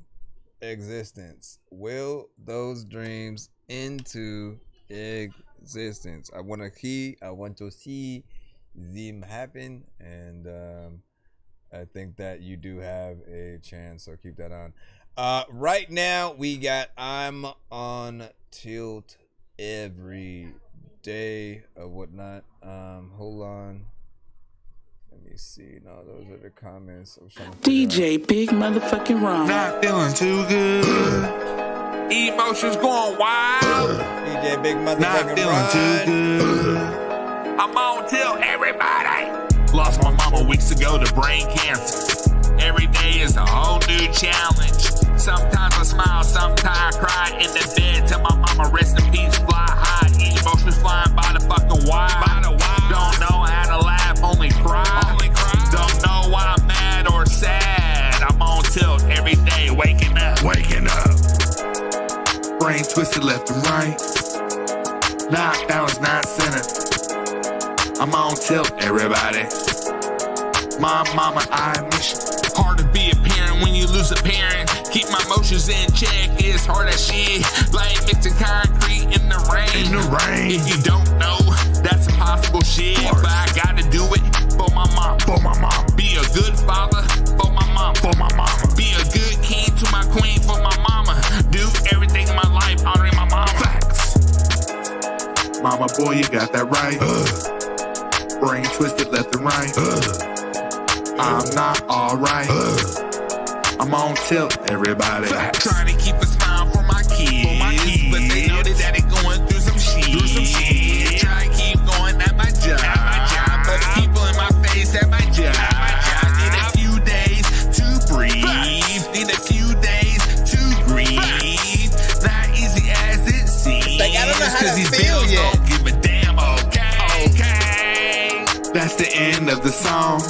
existence? Will those dreams into existence? I want to see them happen, and I think that you do have a chance, so keep that on. Right now we got I'm on tilt every day or whatnot. Hold on, let me see. No, those are the comments. I'm trying to DJ Big Motherfucking Ron. Not feeling too good. Emotions going wild. DJ Big Motherfucking Not feeling Ron. too good. I'm on till everybody. Lost my mama weeks ago to brain cancer. Every day is a whole new challenge. Sometimes I smile, sometimes I cry in the bed. Tell my mama rest in peace, fly high. Emotions flying by the fucking wire. Don't know how to laugh, only cry. Don't know why I'm mad or sad. I'm on tilt every day, waking up. Brain twisted left and right. Knocked down is not center. I'm on tilt, everybody. My mama, I miss you. Hard to be a parent when you lose a parent. Keep my emotions in check, it's hard as shit. Like mixing concrete in the rain. If you don't know, that's impossible shit. But I gotta do it for my mom. Be a good father for my mom. Be a good king to my queen for my mama. Do everything in my life honoring my mama. Facts. Mama, boy, you got that right. Brain twisted left and right. I'm not alright. I'm on tilt, everybody. Trying to keep a smile for my kids, but they know that daddy going through some shit. Try to keep going at my job, but people in my face at my job. Need a few days to breathe. Need a few days to grieve. Not easy as it seems. Like, I don't know how to these feel bills yet. don't give a damn. Okay. That's the end of the song.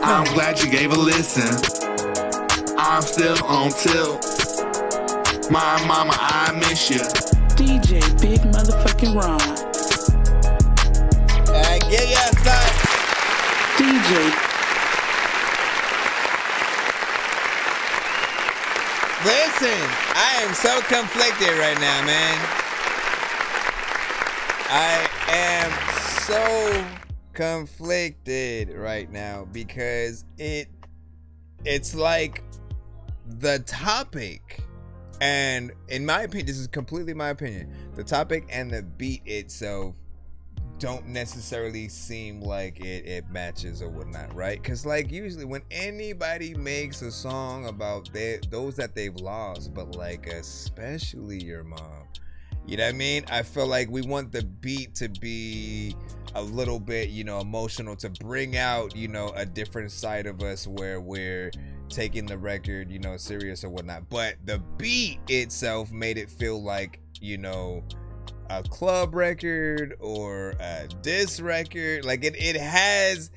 I'm glad you gave a listen. I'm still on tilt. My mama, I miss you. DJ Big Motherfucking Ron. Get your son. DJ. Listen, I am so conflicted right now, man. I am so conflicted right now because it's like the topic, and in my opinion, this is completely my opinion, the topic and the beat itself don't necessarily seem like it matches or whatnot, right? Because like usually when anybody makes a song about those that they've lost, but like especially your mom, you know what I mean? I feel like we want the beat to be a little bit, you know, emotional, to bring out, you know, a different side of us where we're taking the record, you know, serious or whatnot. But the beat itself made it feel like, you know, a club record or a diss record. Like it has,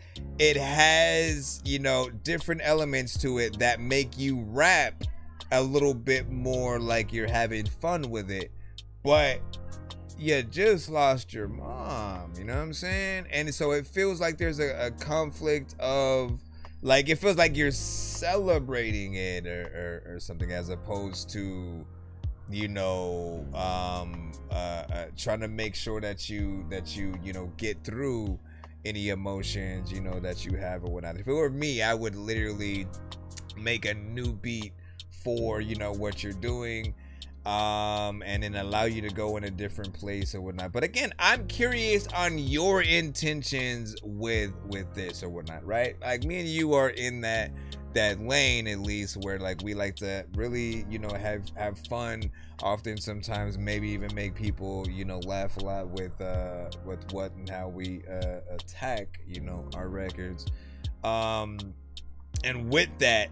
you know, different elements to it that make you rap a little bit more like you're having fun with it. But you just lost your mom, you know what I'm saying? And so it feels like there's a conflict of, like, it feels like you're celebrating it or something, as opposed to, you know, trying to make sure that you get through any emotions, you know, that you have or whatnot. If it were me, I would literally make a new beat for, you know, what you're doing, and then allow you to go in a different place or whatnot. But again, I'm curious on your intentions with this or whatnot, right? Like, me and you are in that lane, at least, where like we like to really, you know, have fun, often sometimes maybe even make people, you know, laugh a lot with what and how we attack, you know, our records. And with that,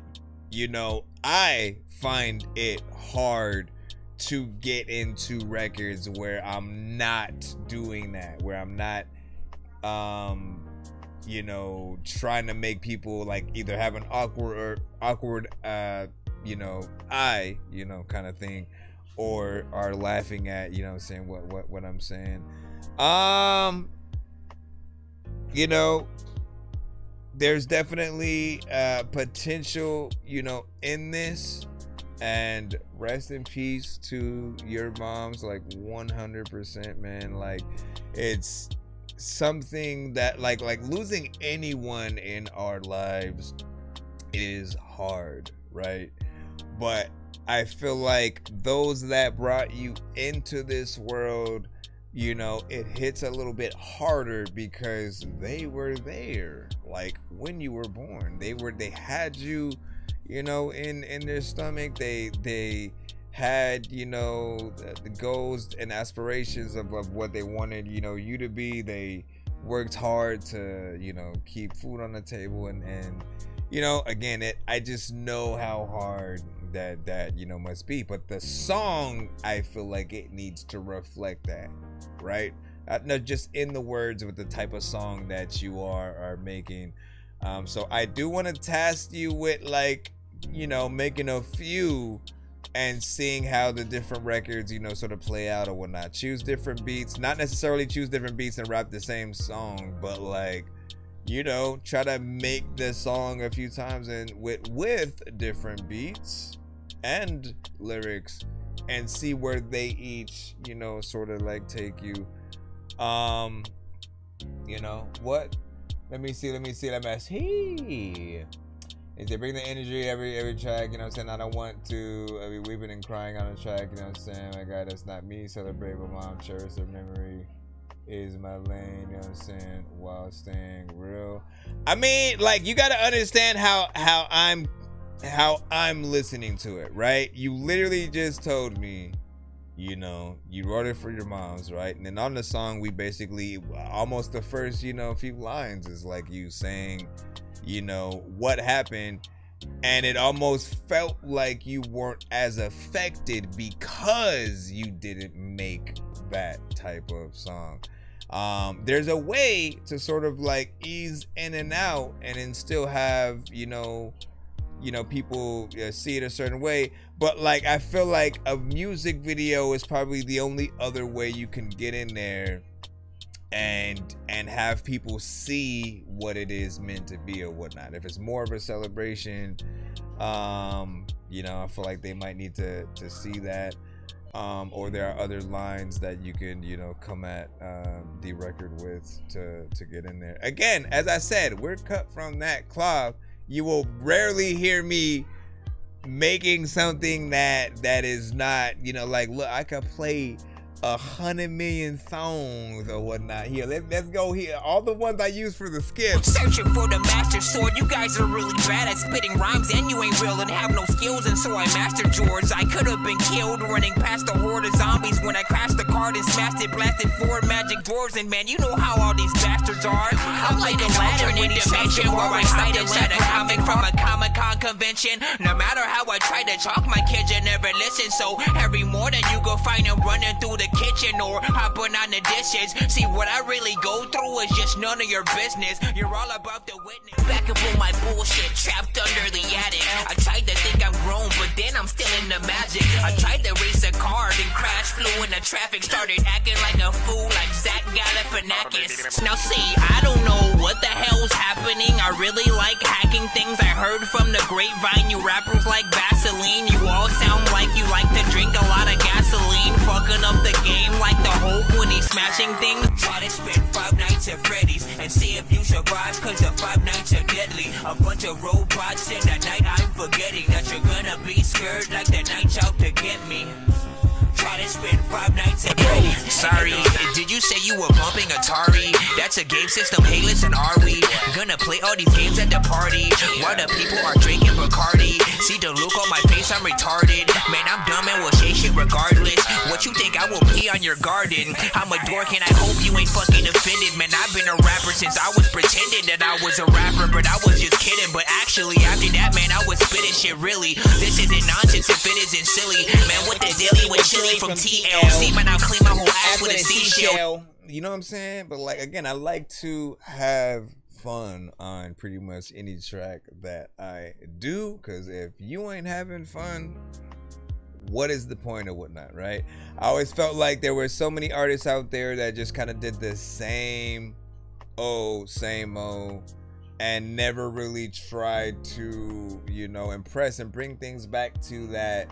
you know, I find it hard to get into records where I'm not doing that, where I'm not you know, trying to make people like either have an awkward you know, you know, kind of thing, or are laughing at, you know, saying what I'm saying. You know, there's definitely potential, you know, in this, and rest in peace to your moms, like 100%, man. Like, it's something that like losing anyone in our lives is hard, right? But I feel like those that brought you into this world, you know, it hits a little bit harder because they were there, like, when you were born. They had you, you know, in their stomach. They had, you know, the goals and aspirations of what they wanted, you know, you to be. They worked hard to, you know, keep food on the table, and you know, again, I just know how hard that you know must be. But the song, I feel like it needs to reflect that, right? Not just in the words, but the type of song that you are making. So I do want to task you with, like, you know, making a few and seeing how the different records, you know, sort of play out or whatnot. Choose different beats, not necessarily choose different beats and rap the same song, but like, you know, try to make the song a few times and with different beats and lyrics, and see where they each, you know, sort of like take you. You know what? Let me see. Let me see. Is they bring the energy every track, you know what I'm saying? I don't want to be weeping and crying on a track, you know what I'm saying? My God, that's not me. Celebrate with mom, cherish her memory is my lane, you know what I'm saying? While staying real. I mean, like, you gotta understand how I'm listening to it, right? You literally just told me, you know, you wrote it for your moms, right? And then on the song, we basically, almost the first, you know, few lines is like you saying, you know, what happened, and it almost felt like you weren't as affected because you didn't make that type of song. There's a way to sort of like ease in and out and then still have, you know, people see it a certain way. But like, I feel like a music video is probably the only other way you can get in there and have people see what it is meant to be or whatnot. If it's more of a celebration, you know, I feel like they might need to see that, or there are other lines that you can, you know, come at the record with to get in there. Again, as I said, we're cut from that cloth. You will rarely hear me making something that is not, you know, like, look, I could play 100 million songs or whatnot. Here, let's go here. All the ones I use for the skip. Searching for the master sword. You guys are really bad at spitting rhymes, and you ain't real and have no skills, and so I mastered yours. I could have been killed running past the horde of zombies when I crashed the card and smashed it, blasted 4 magic doors, and man, you know how all these bastards are. I'm like a alternate dimension where I cite a comic from a Comic-Con convention. No matter how I try to talk, my kids, you never listen. So every morning you go find them running through the kitchen or hopping on the dishes. See, what I really go through is just none of your business. You're all about the witness. Back up on my bullshit, trapped under the attic. I tried to think I'm grown, but then I'm still in the magic. I tried to race a car, then crash, flew in the traffic, started acting like a fool, like Zach Galifianakis. Now see, I don't know what the hell's happening. I really like hacking things. I heard from the grapevine, you rappers like Vaseline. You all sound like you like to drink a lot of gasoline, fucking up the game like the Hulk when he's smashing things. Try to spend 5 nights at Freddy's and see if you survive, cause the 5 nights are deadly. A bunch of robots in the night, I'm forgetting that you're gonna be scared like the night's out to get me. Try to spend 5 nights at Freddy's. Sorry, did you say you were bumping Atari? That's a game system, hey listen, are we gonna play all these games at the party while the people are drinking Bacardi? See the look on my face, I'm retarded. Man, I'm dumb and will say shit regardless. What you think, I will pee on your garden? I'm a dork and I hope you ain't fucking offended. Man, I've been a rapper since I was pretending that I was a rapper, but I was just kidding. But actually, after that, man, I was spitting shit really. This isn't nonsense if it isn't silly. Man, what the dilly with chili from TLC, man, I'll clean my whole ass with a seashell. You know what I'm saying? But like, again, I like to have fun on pretty much any track that I do, because if you ain't having fun, what is the point or whatnot, right? I always felt like there were so many artists out there that just kind of did the same old and never really tried to, you know, impress and bring things back to that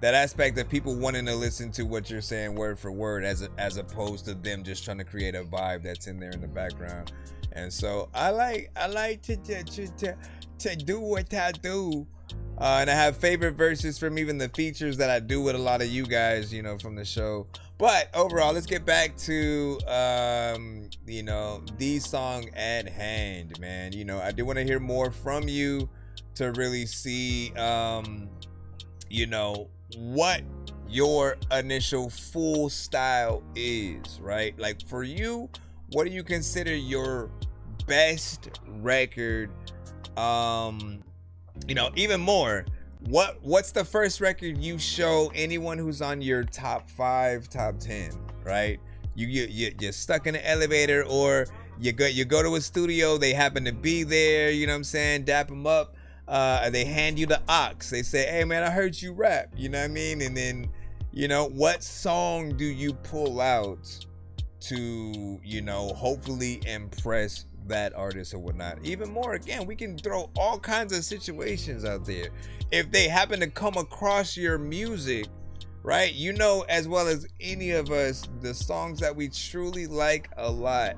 aspect of people wanting to listen to what you're saying word for word, as opposed to them just trying to create a vibe that's in there in the background. And so I like to do what I do, and I have favorite verses from even the features that I do with a lot of you guys, you know, from the show. But overall, let's get back to you know, the song at hand, man. You know, I do want to hear more from you to really see you know, what your initial full style is, right? Like for you, what do you consider your best record? You know, even more, what's the first record you show anyone who's on your top 5, top 10, right? You're stuck in the elevator, or you go to a studio, they happen to be there, you know what I'm saying, dap them up. They hand you the aux. They say, hey man, I heard you rap, you know what I mean? And then, you know, what song do you pull out to, you know, hopefully impress that artist or whatnot? Even more, again, we can throw all kinds of situations out there. If they happen to come across your music, right, you know as well as any of us, the songs that we truly like a lot,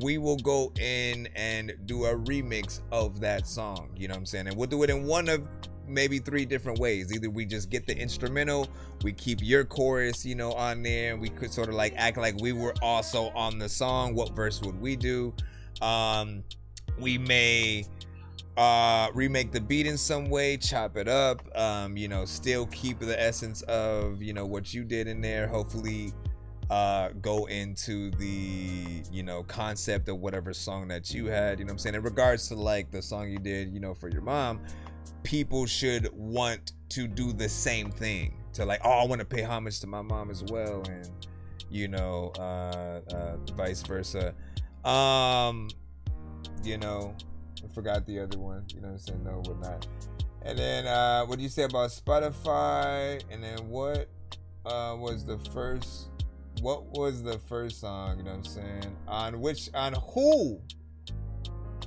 we will go in and do a remix of that song, you know what I'm saying? And we'll do it in one of maybe 3 different ways. Either we just get the instrumental, we keep your chorus, you know, on there, and we could sort of like act like we were also on the song. What verse would we do? We may remake the beat in some way, chop it up, you know, still keep the essence of, you know, what you did in there. Hopefully go into the, you know, concept of whatever song that you had, you know what I'm saying? In regards to like the song you did, you know, for your mom, people should want to do the same thing, to like, oh, I want to pay homage to my mom as well, and you know, vice versa. You know, I forgot the other one, you know what I'm saying? No, whatnot. And then what do you say about Spotify? And then what was the first song, you know what I'm saying? On who?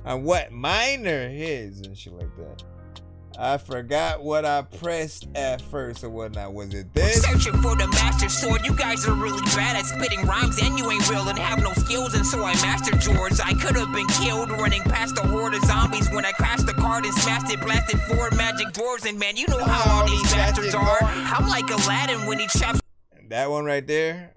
On what minor hits and shit like that. I forgot what I pressed at first or whatnot. Was it this? Searching for the master sword. You guys are really bad at spitting rhymes, and you ain't real and have no skills, and so I mastered George. I could have been killed running past a horde of zombies when I crashed the card and smashed it, blasted 4 magic dwarves, and man, you know how all these bastards are. I'm like Aladdin when he traps. That one right there.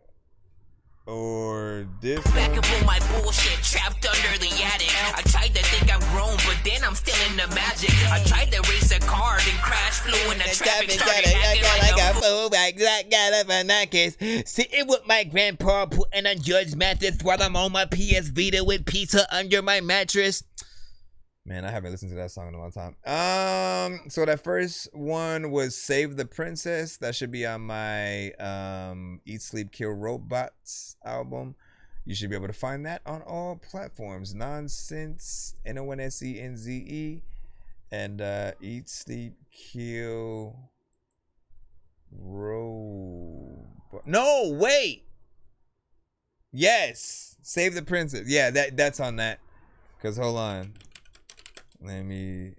Or this Back one? up on my bullshit, trapped under the attic. I tried to think I'm grown, but then I'm still in the magic. I tried to race a car, then crash, flew in the traffic, started acting like a fool. Sitting with my grandpa, putting on George Mathis while I'm on my PS Vita with pizza under my mattress. Man, I haven't listened to that song in a long time. So that first one was Save the Princess. That should be on my Eat, Sleep, Kill Robots album. You should be able to find that on all platforms. Nonsense, Nonsenze, and Eat, Sleep, Kill Robot. No, wait. Yes, Save the Princess. Yeah, that's on that. Cause hold on. Let me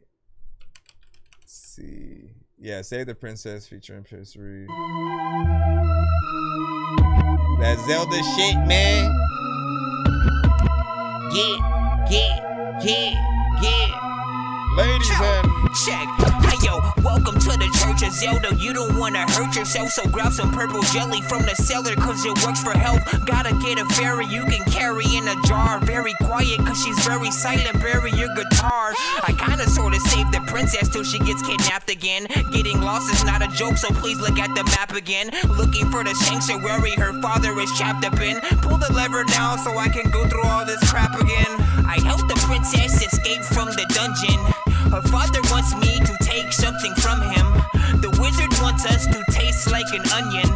see. Yeah, Save the Princess featuring PS3. That Zelda shit, man. Yeah. Ladies and check. Hey yo, welcome to the Church of Zelda. You don't wanna hurt yourself, so grab some purple jelly from the cellar, cause it works for health. Gotta get a fairy you can carry in a jar. Very quiet, cause she's very silent. Bury your guitar. I kinda sorta saved the princess till she gets kidnapped again. Getting lost is not a joke, so please look at the map again. Looking for the sanctuary her father is trapped up in. Pull the lever now so I can go through all this crap again. I helped the princess escape from the dungeon. Her father wants me to take something from him. The wizard wants us to taste like an onion.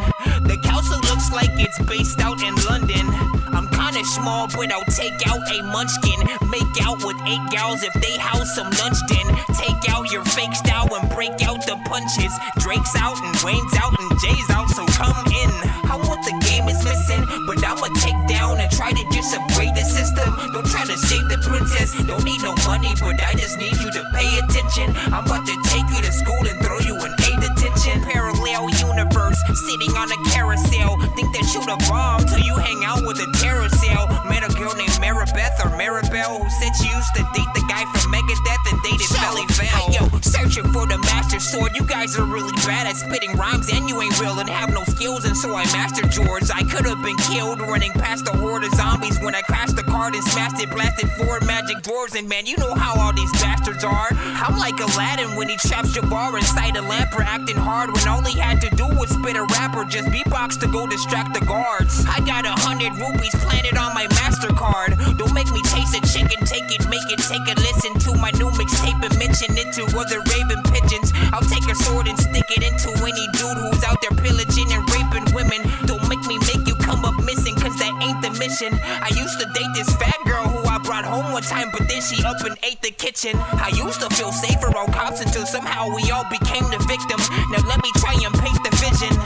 The council looks like it's based out in London. I'm kinda small, but I'll take out a munchkin. Make out with 8 gals if they house some lunch din. Take out your fake style and break out the punches. Drake's out and Wayne's out and Jay's out, so come in. I want the game is missing, but I'ma take down and try to just upgrade the system. Don't try to save the princess, don't need no money, but I just need you to pay attention. I'm about to take you to school and throw you an A detention. Parallel universe, sitting on a carousel. Think that you the bomb till you hang out with a terracell. Met a girl named Maribeth or Maribel who said she used to date the guy from Megadeth and dated Belly Val. Yo, searching for the master sword. You guys are really bad at spitting rhymes and you ain't real and have no skills, and so I mastered yours. I could have been killed running past a horde of zombies when I crashed the card and smashed it, blasted 4 magic dwarves, and man, you know how all these bastards are. I'm like Aladdin when he traps Jabbar inside a lamp for acting hard when all he had to do was spit a rap or just beatbox to go distract the guards. I got 100 rupees planted on my MasterCard. Don't make me chase a chicken, take it, make it, take a listen to my new mixtape and mention it to other raven pigeons. I'll take a sword and stick it into any dude who's out there pillaging and raping women. Don't make me make you come up missing, cause that ain't the mission. I used to date this fat girl who I brought home one time, but then she up and ate the kitchen. I used to feel safer on cops until somehow we all became the victim. Now let me try and paint the vision.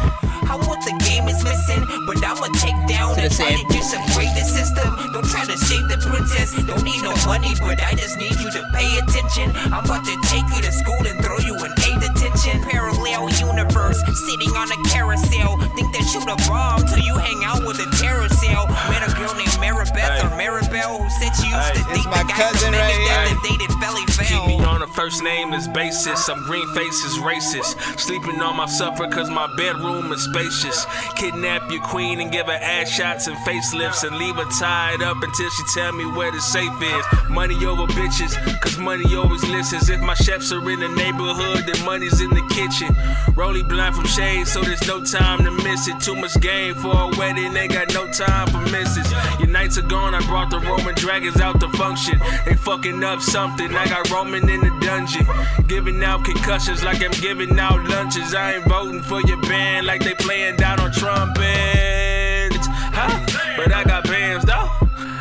I want the game is missing, but I'ma take down and try to just upgrade the system. Don't try to save the princess, don't need no money, but I just need you to pay attention. I'm about to take you to school and throw you an A detention. Parallel universe, sitting on a carousel. Think that you the bomb till you hang out with a terracell. Met a girl named Maribeth or Maribel who said she used to date the guy from Megadeth and dated Belly Val. Keep me on a first nameless basis. I'm green faces racist. Sleeping on my supper cause my bedroom is spacious. Kidnap your queen and give her ass shots and facelifts and leave her tied up until she tell me where the safe is. Money over bitches, cause money always listens. If my chefs are in the neighborhood, then money's in the kitchen. Rolly blind from shade, so there's no time to miss it. Too much game for a wedding, ain't got no time for misses. Your nights are gone, I brought the Roman dragons out to function. They fucking up something, I got Roman in the dungeon. Giving out concussions like I'm giving out lunches. I ain't voting for your band like they playing down on trumpets. Huh? But I got bands though.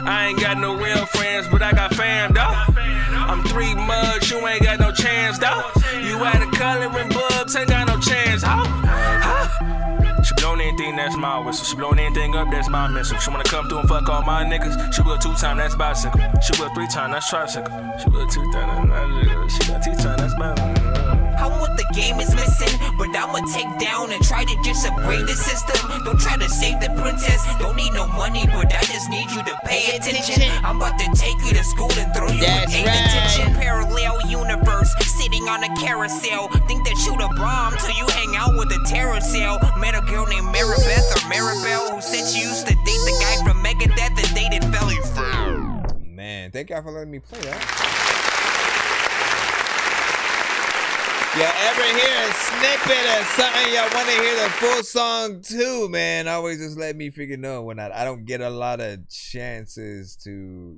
I ain't got no real friends, but I got fam though. I'm 3 mugs, you ain't got no chance though. You had a coloring books, ain't got no chance, huh? She blown anything, that's my whistle. She blown anything up, that's my missile. She wanna come through and fuck all my niggas. She will 2 times, that's bicycle. She will 3 times, that's tricycle. She will 2 times, that's she got 2 times, that's bicycle. I want the game is missing, but I'ma take down and try to just upgrade the system. Don't try to save the princess, don't need no money, but I just need you to pay attention. I'm about to take you to school and throw you an A detention. Parallel universe, sitting on a carousel. Think that you the bomb till you hang out with a terracell. Met a girl named Maribeth or Maribel who said she used to date the guy from Megadeth and dated Belly Val. Man, thank y'all for letting me play that. You ever hear a snippet of something y'all want to hear the full song too, man, always just let me freaking know when I don't get a lot of chances to,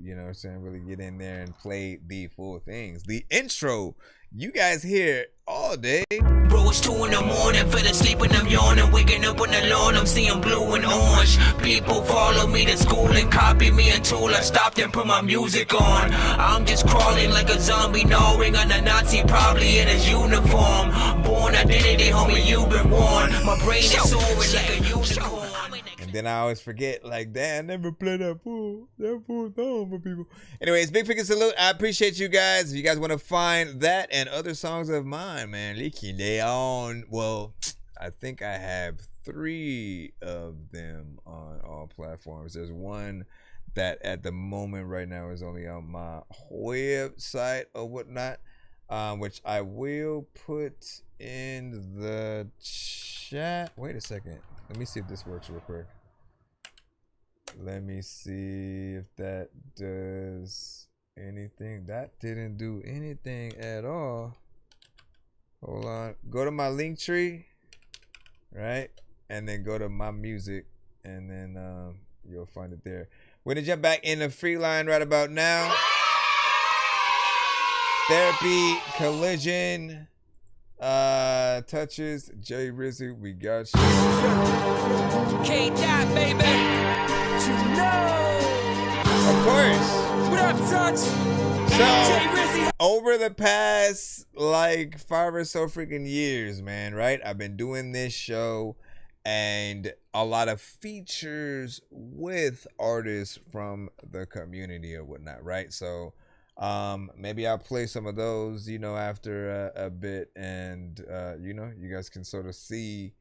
you know what I'm saying, really get in there and play the full things. The intro, you guys hear all day. Bro, it's 2 in the morning, fell asleep and I'm yawning, waking up on the lawn, I'm seeing blue and orange. People follow me to school and copy me until I stopped and put my music on. I'm just crawling like a zombie, gnawing on a Nazi, probably in his uniform. Born identity, homie, you've been warned. My brain is soaring like a unicorn. And then I always forget, like, damn, never play that full song for people. Anyways, big freaking salute. I appreciate you guys. If you guys want to find that and other songs of mine, man, they on. Well, I think I have 3 of them on all platforms. There's one that at the moment right now is only on my website or whatnot, which I will put in the chat. Wait a second. Let me see if this works real quick. Let me see if that does anything. That didn't do anything at all. Hold on. Go to my link tree, right? And then go to my music, and then you'll find it there. We're gonna jump back in the free line right about now. Therapy, Collision, Touches, Jay Rizzy, we got you. K-Dot, baby. You know. Of course. What up, Touch? So, over the past like 5 or so freaking years, man, right? I've been doing this show and a lot of features with artists from the community or whatnot, right? So, maybe I'll play some of those, you know, after a bit, and you know, you guys can sort of see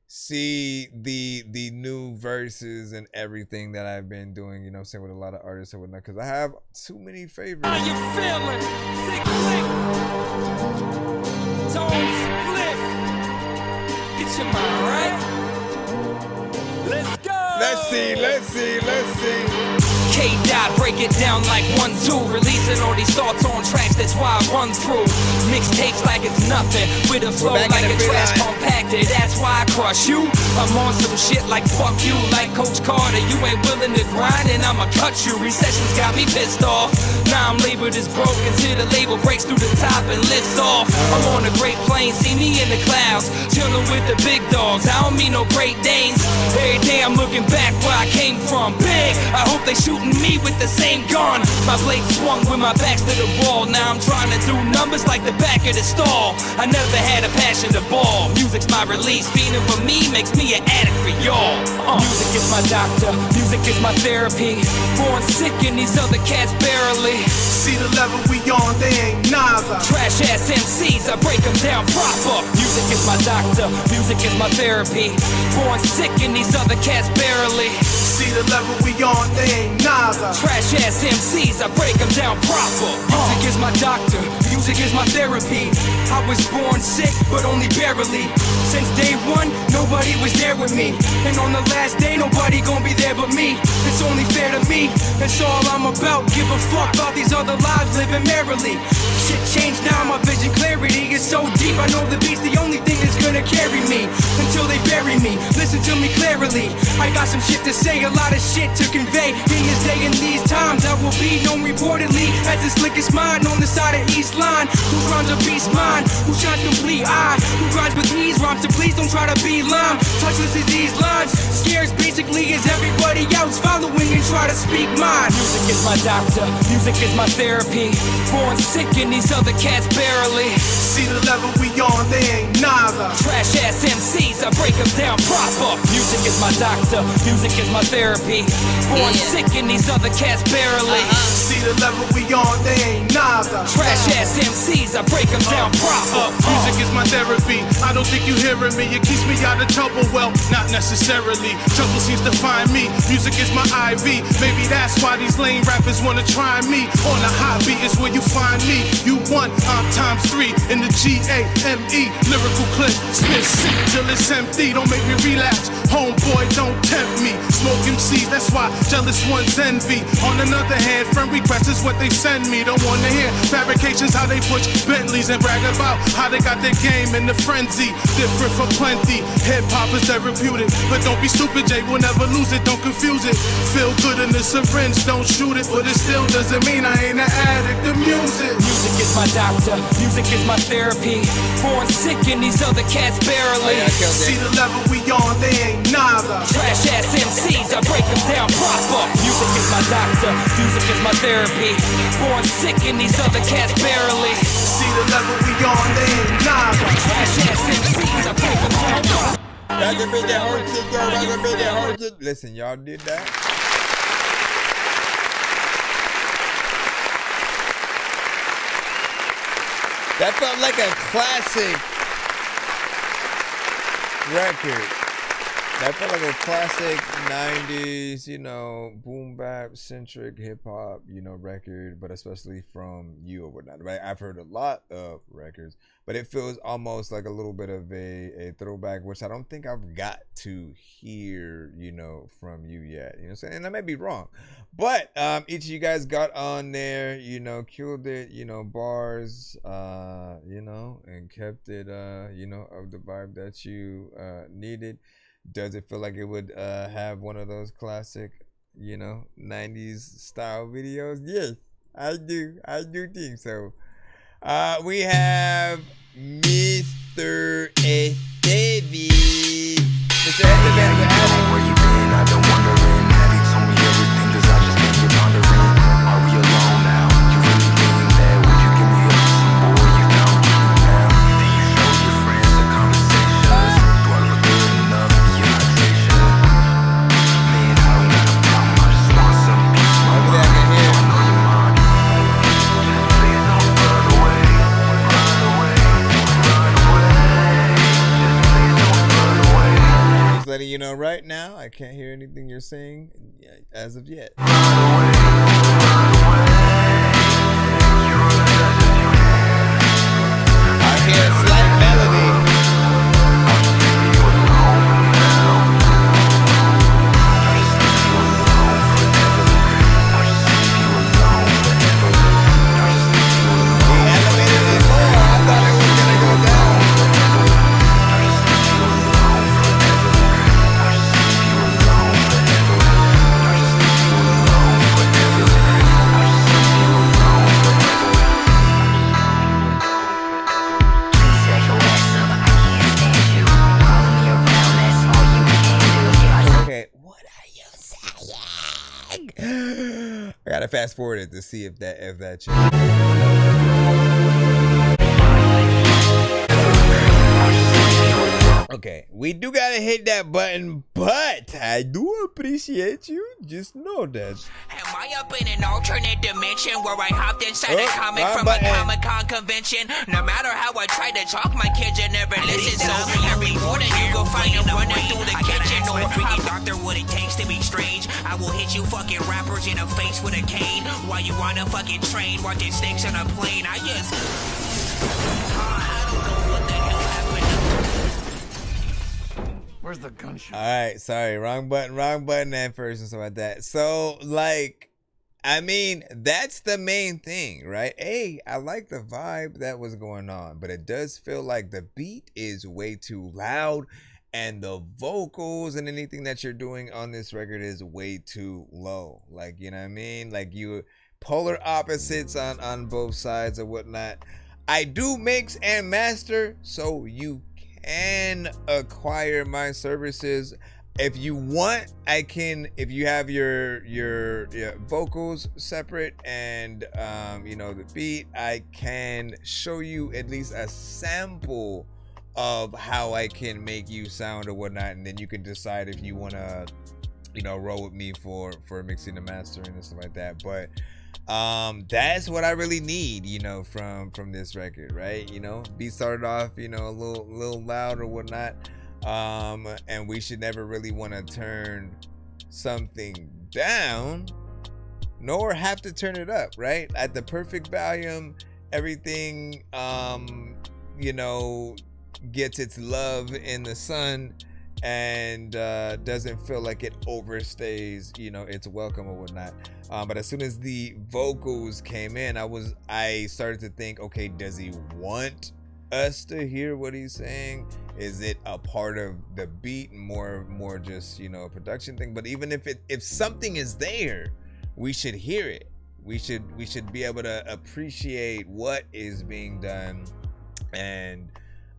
the new verses and everything that I've been doing, you know what I'm saying, with a lot of artists and whatnot, because I have too many favorites. How you feeling? Sick click. Tone split. Get your mind right. Let's go. Let's see. K-Dot, break it down like 1-2. Releasing all these thoughts on tracks, that's why I run through mixtapes like it's nothing. With a flow like a trash compacted, that's why I crush you. I'm on some shit like fuck you, like Coach Carter. You ain't willing to grind and I'ma cut you. Recessions got me pissed off. Now I'm labeled as broke until the label breaks through the top and lifts off. I'm on a great plane, see me in the clouds, chilling with the big dogs. I don't mean no Great Danes. Every day I'm looking back where I came from. Big, I hope they shooting me with the same gun. My blade swung with my back's to the wall. Now I'm trying to do numbers like the back of the stall. I never had a passion to ball. Music's my release, feeding for me makes me an addict for y'all. Music is my doctor, music is my therapy. Born sick and these other cats barely. See the level we on, they ain't nada. Trash ass MCs, I break them down proper. Music is my doctor, music is my therapy. Born sick and these other cats barely. See the level we on, they ain't nada. Trash ass MCs, I break them down proper. Music is my doctor, music is my therapy. I was born sick, but only barely. Since day one, nobody was there with me. And on the last day, nobody gon' be there but me. It's only fair to me, that's all I'm about. Give a fuck about these other lives living merrily. Shit changed now, my vision clarity is so deep. I know the beat's the only thing that's gonna carry me until they bury me. Listen to me clearly, I got some shit to say, a lot of shit to convey. In this day and these times, I will be known reportedly as the slickest mind on the side of East Line. Who runs a beast mind? Who shines complete eye? Who grinds with these rhymes? So please don't try to be lime. Touchless as these lines, scares basically as everybody else following and try to speak mine. Music is my doctor, music is my therapy. Born sick and these other cats barely. See the level we on, they ain't nada. Trash ass MCs, I break them down proper. Music is my doctor, music is my therapy. Born sick and these other cats barely. See the level we on, they ain't nada. Trash ass MCs, I break them down proper. Music is my therapy, I don't think you hearing me. It keeps me out of trouble, well, not necessarily. Trouble seems to find me, music is my IV. Maybe that's why these lame rappers wanna try me. On a hot beat is where you find me. You won, I'm ×3 in the GAME. Lyrical clip, spit sick till it's empty. Don't make me relapse, homeboy, don't tempt me. Smoke MCs, that's why jealous ones envy. On another hand, friend requests is what they send me. Don't wanna hear fabrications how they push Bentleys and brag about how they got their game in the frenzy. Different for plenty. Hip hop is therapeutic, but don't be stupid, Jay. We'll never lose it. Don't confuse it. Feel good in the syringe, don't shoot it, but it still doesn't mean I ain't an addict to music. Music is my doctor. Music is my therapy. Born sick and these other cats barely. See the level we on, they ain't nada. Trash ass MCs, I break them down proper. Music is my doctor. Music is my therapy. Born sick and these other cats barely. See the level we on, they ain't nada. Trash ass MCs, I break them down proper. Listen, y'all did that. That felt like a classic record. That felt like a classic 90s, you know, boom bap centric hip hop, you know, record, but especially from you or whatnot, right? I've heard a lot of records, but it feels almost like a little bit of a throwback, which I don't think I've got to hear, you know, from you yet. You know what I'm saying? And I may be wrong. But each of you guys got on there, you know, killed it, you know, bars, you know, and kept it, you know, of the vibe that you needed. Does it feel like it would have one of those classic, you know, 90s style videos? Yes, I do. I do think so. We have Mr. Estevie. Mr. Estevie, where you been? I've been wondering. Have you told me everything? Cause I just been pondering. Are we alone now? You really mean that? Would you give me a some boy? You don't now. Do you show your friends the conversations? Do I look good enough? Your hydration? Man, I don't got a problem. I just want some peace. My mind. I know your mind. Please don't run away. Run away. Run away. Just please don't run away. Just letting you know right now, I can't hear anything you're saying as of yet. I hear a slight melody. I gotta fast forward it to see if that changed. Okay, we do gotta hit that button, but I do appreciate you. Just know that. Am I up in an alternate dimension where I hopped inside a comic from a Comic-Con convention? No matter how I try to talk, my kids you never listen. So every morning you go find them running through the kitchen, or a freaky doctor what it takes to be strange. I will hit you fucking rappers in the face with a cane while you on a fucking train watching snakes on a plane. I just I don't know what the hell happened. Where's the gunshot? All right, sorry, wrong button at first and stuff like that. So, like, I mean, that's the main thing, right? Hey, I like the vibe that was going on, but it does feel like the beat is way too loud and the vocals and anything that you're doing on this record is way too low. Like, you know what I mean? Like, you polar opposites on both sides or whatnot. I do mix and master, so you can acquire my services if you want. I can, if you have your vocals separate and you know, the beat, I can show you at least a sample of how I can make you sound or whatnot, and then you can decide if you want to, you know, roll with me for mixing and mastering and stuff like that. But that's what I really need, you know, from this record, right? You know, beat started off, you know, a little loud or whatnot, and we should never really want to turn something down nor have to turn it up, right? At the perfect volume, everything you know, gets its love in the sun and doesn't feel like it overstays, you know, its welcome or whatnot. But as soon as the vocals came in, I started to think, okay, does he want us to hear what he's saying? Is it a part of the beat, more just, you know, a production thing? But even if something is there, we should hear it. We should be able to appreciate what is being done. And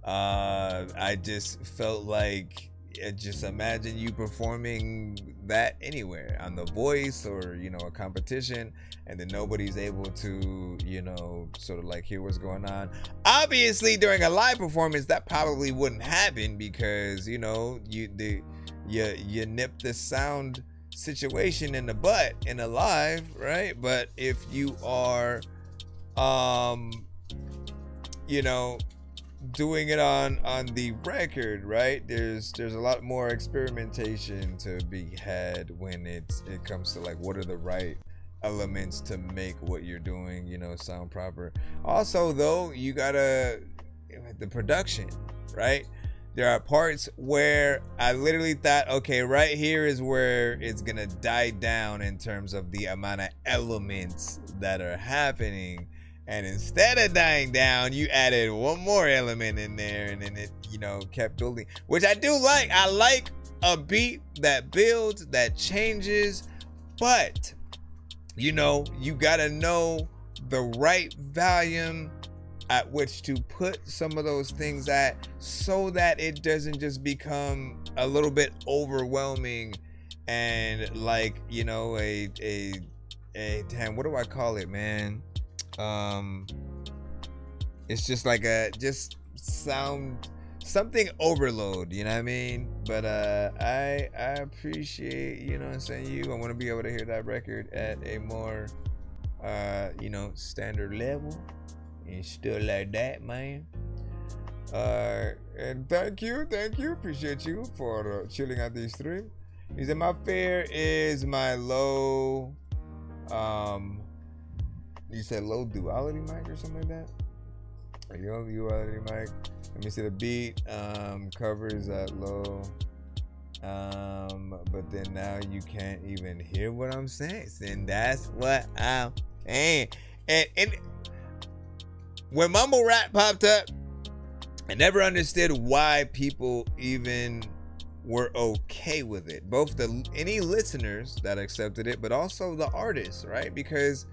I just felt like, just imagine you performing that anywhere on The Voice or, you know, a competition, and then nobody's able to, you know, sort of like hear what's going on. Obviously, during a live performance, that probably wouldn't happen because, you know, you nip the sound situation in the butt in a live, right? But if you are, you know, doing it on the record, right, there's a lot more experimentation to be had when it comes to like what are the right elements to make what you're doing, you know, sound proper. Also though, you gotta, the production, right? There are parts where I literally thought, okay, right here is where it's gonna die down in terms of the amount of elements that are happening. And instead of dying down, you added one more element in there, and then it, you know, kept building, which I do like. I like a beat that builds, that changes, but, you know, you gotta know the right volume at which to put some of those things at, so that it doesn't just become a little bit overwhelming and like, you know, a damn, what do I call it, man? It's just like just sound, something overload, you know what I mean? But I appreciate, you know what I'm saying, I want to be able to hear that record at a more you know, standard level and stuff like that, man. And thank you, appreciate you for chilling out these three. He said my fare is my low you said low duality mic or something like that? Low duality mic. Let me see the beat. Covers at low. But then now you can't even hear what I'm saying. And that's what I'm saying. And when mumble rap popped up, I never understood why people even were okay with it. Both any listeners that accepted it, but also the artists, right? Because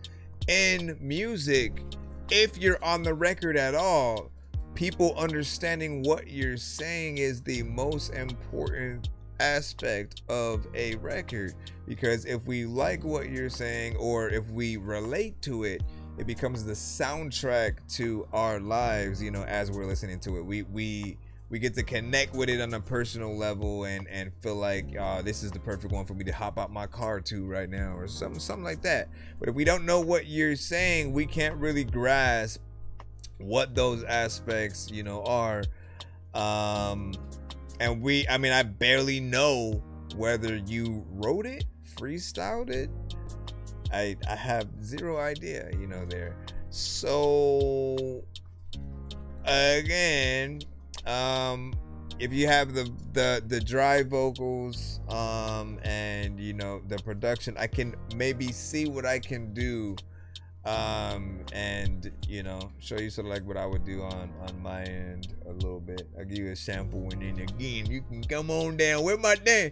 in music, if you're on the record at all, people understanding what you're saying is the most important aspect of a record. Because if we like what you're saying, or if we relate to it, it becomes the soundtrack to our lives, you know, as we're listening to it. We get to connect with it on a personal level and feel like, this is the perfect one for me to hop out my car to right now, or something like that. But if we don't know what you're saying, we can't really grasp what those aspects, you know, are. And I barely know whether you wrote it, freestyled it. I have zero idea, you know, there. So again, if you have the dry vocals, and you know, the production, I can maybe see what I can do, and you know, show you sort of like what I would do on my end a little bit. I'll give you a sample, and then again, you can come on down. Where my dang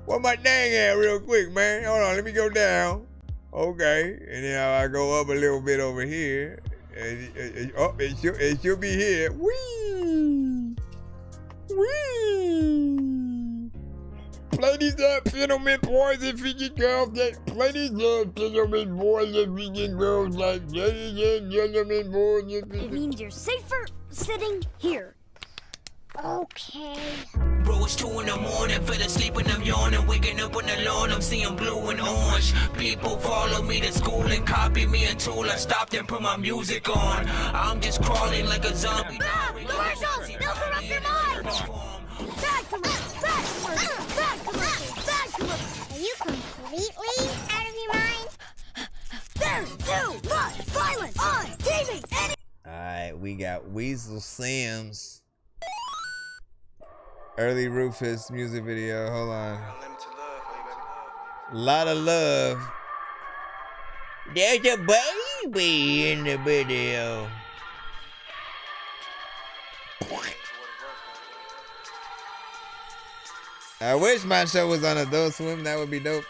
at real quick, man? Hold on, let me go down. Okay, and then I go up a little bit over here, and it should be here. Wee! Play these gentlemen, boys, and vegan girls. Play these gentlemen, boys, and vegan girls. Like ladies and gentlemen, boys, and vegan. It means you're safer sitting here. Okay. Bro, it's 2 in the morning, fell asleep and I'm yawning, waking up on the lawn, I'm seeing blue and orange. People follow me to school and copy me until I stopped and put my music on. I'm just crawling like a zombie. Commercials! They'll corrupt your mind! Bad commercials! Bad commercials! Bad commercials! Bad commercials! Are you completely out of your mind? There's too much violence on TV! Alright, we got Weasel Sims. Early Rufus music video. Hold on. Lot of love. There's a baby in the video. I wish my show was on Adult Swim. That would be dope.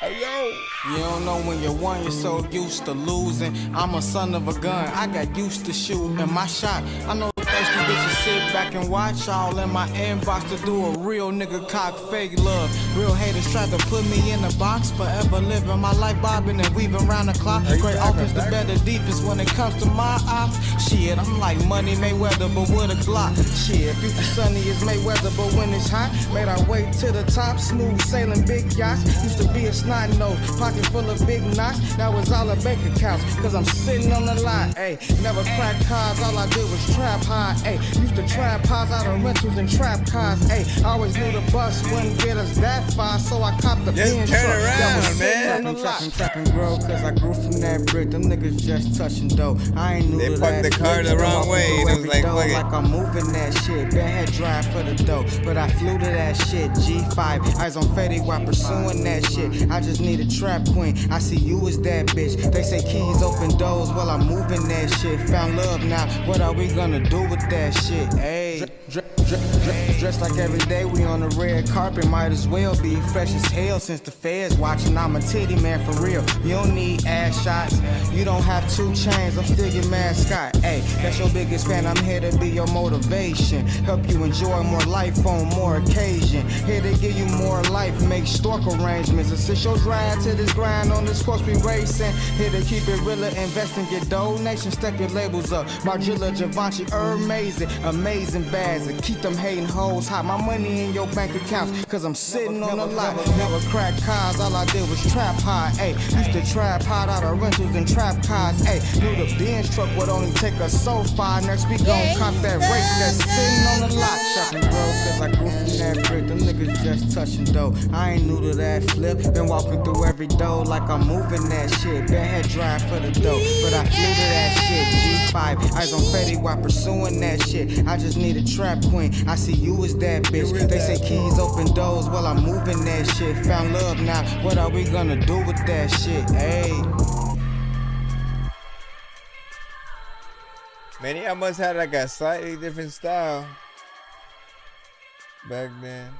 Hey, yo. You don't know when you won, you're so used to losing. I'm a son of a gun, I got used to shooting my shot. I know thirsty bitches sit back and watch all in my inbox to do a real nigga cock fake love. Real haters try to put me in a box, forever living my life bobbing and weaving round the clock. Great offense, the better defense when it comes to my ops. Shit, I'm like Money Mayweather, but with a Glock. Shit, future sunny is Mayweather, but when it's hot, made our way to the top, smooth sailing big yachts. Used to be a snot nose, pocket full of big knots. Now it's all a bank accounts, cause I'm sitting on the line. Ayy, never cracked cars, all I did was trap high. Ayy, used to trap cars out of rentals and trap cars. Ayy, always knew the bus wouldn't get us that far, so I copped the Benz truck. That was sitting on the lot. Trapping grow, cause I grew from that brick. Them niggas just touching dough. I ain't new to that. They parked the car the wrong way. It was like, fuck it. Like I'm moving that shit. Been head drive for the dough, but I flew to that shit. G5, eyes on Fetty while pursuing that shit. I just need a trap queen. I see you as that bitch. They say keys open doors while I'm moving that shit. Found love now. What are we gonna do with that shit? Ayy. Dressed like every day we on the red carpet. Might as well be fresh as hell since the feds watching. I'm a titty man for real. You don't need ass shots. You don't have 2 chains. I'm still your mascot. Ayy, that's your biggest fan. I'm here to be your motivation. Help you enjoy more life on more occasion. Here to give you more life. Make stork arrangements. Assist your drive to this grind on this course we racing. Here to keep it realer. Invest in your donations. Step your labels up. Margilla, Givenchy, amazing. Amazing bags. And keep them hating hoes hot. My money in your bank accounts, cause I'm sitting on a lot. Never cracked cars, all I did was trap hard. Ayy, used to trap hard out of rentals and trap cars. Ayy, knew the Benz truck would only take us so far. Next we gon' cop that race that's sitting on the lot. Shopping bro, cause I grew from that brick. Them niggas just touching dough. I ain't new to that flip. Been walking through every door like I'm moving that shit. Been head drive for the dough, but I flew to that shit. G5, eyes on Fetty while pursuing that shit. I just need a trap queen. I see you as that bitch. They say keys open doors while I'm moving that shit. Found love now. What are we gonna do with that shit? Ayy. Man, I must have like a slightly different style back then.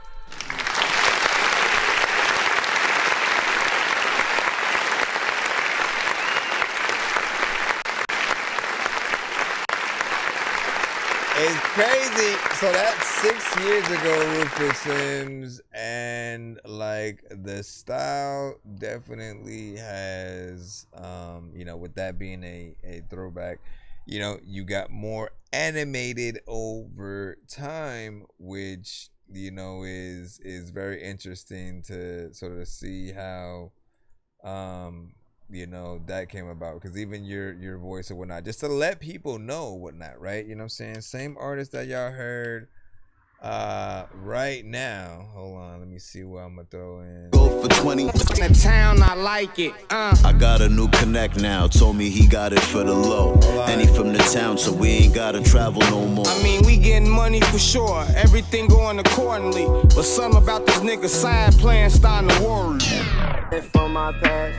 It's crazy. So that's 6 years ago, Rufus Sims, and like the style definitely has, you know, with that being a throwback, you know, you got more animated over time, which, you know, is very interesting to sort of see how, you know, that came about, because even your voice or whatnot, just to let people know whatnot, right? You know what I'm saying? Same artist that y'all heard right now. Hold on, let me see what I'm gonna throw in. Go for 20. In the town, I like it. I got a new connect now. Told me he got it for the low. And he from the town, so we ain't gotta travel no more. I mean, we getting money for sure. Everything going accordingly. But something about this nigga side plan starting to worry. For my past,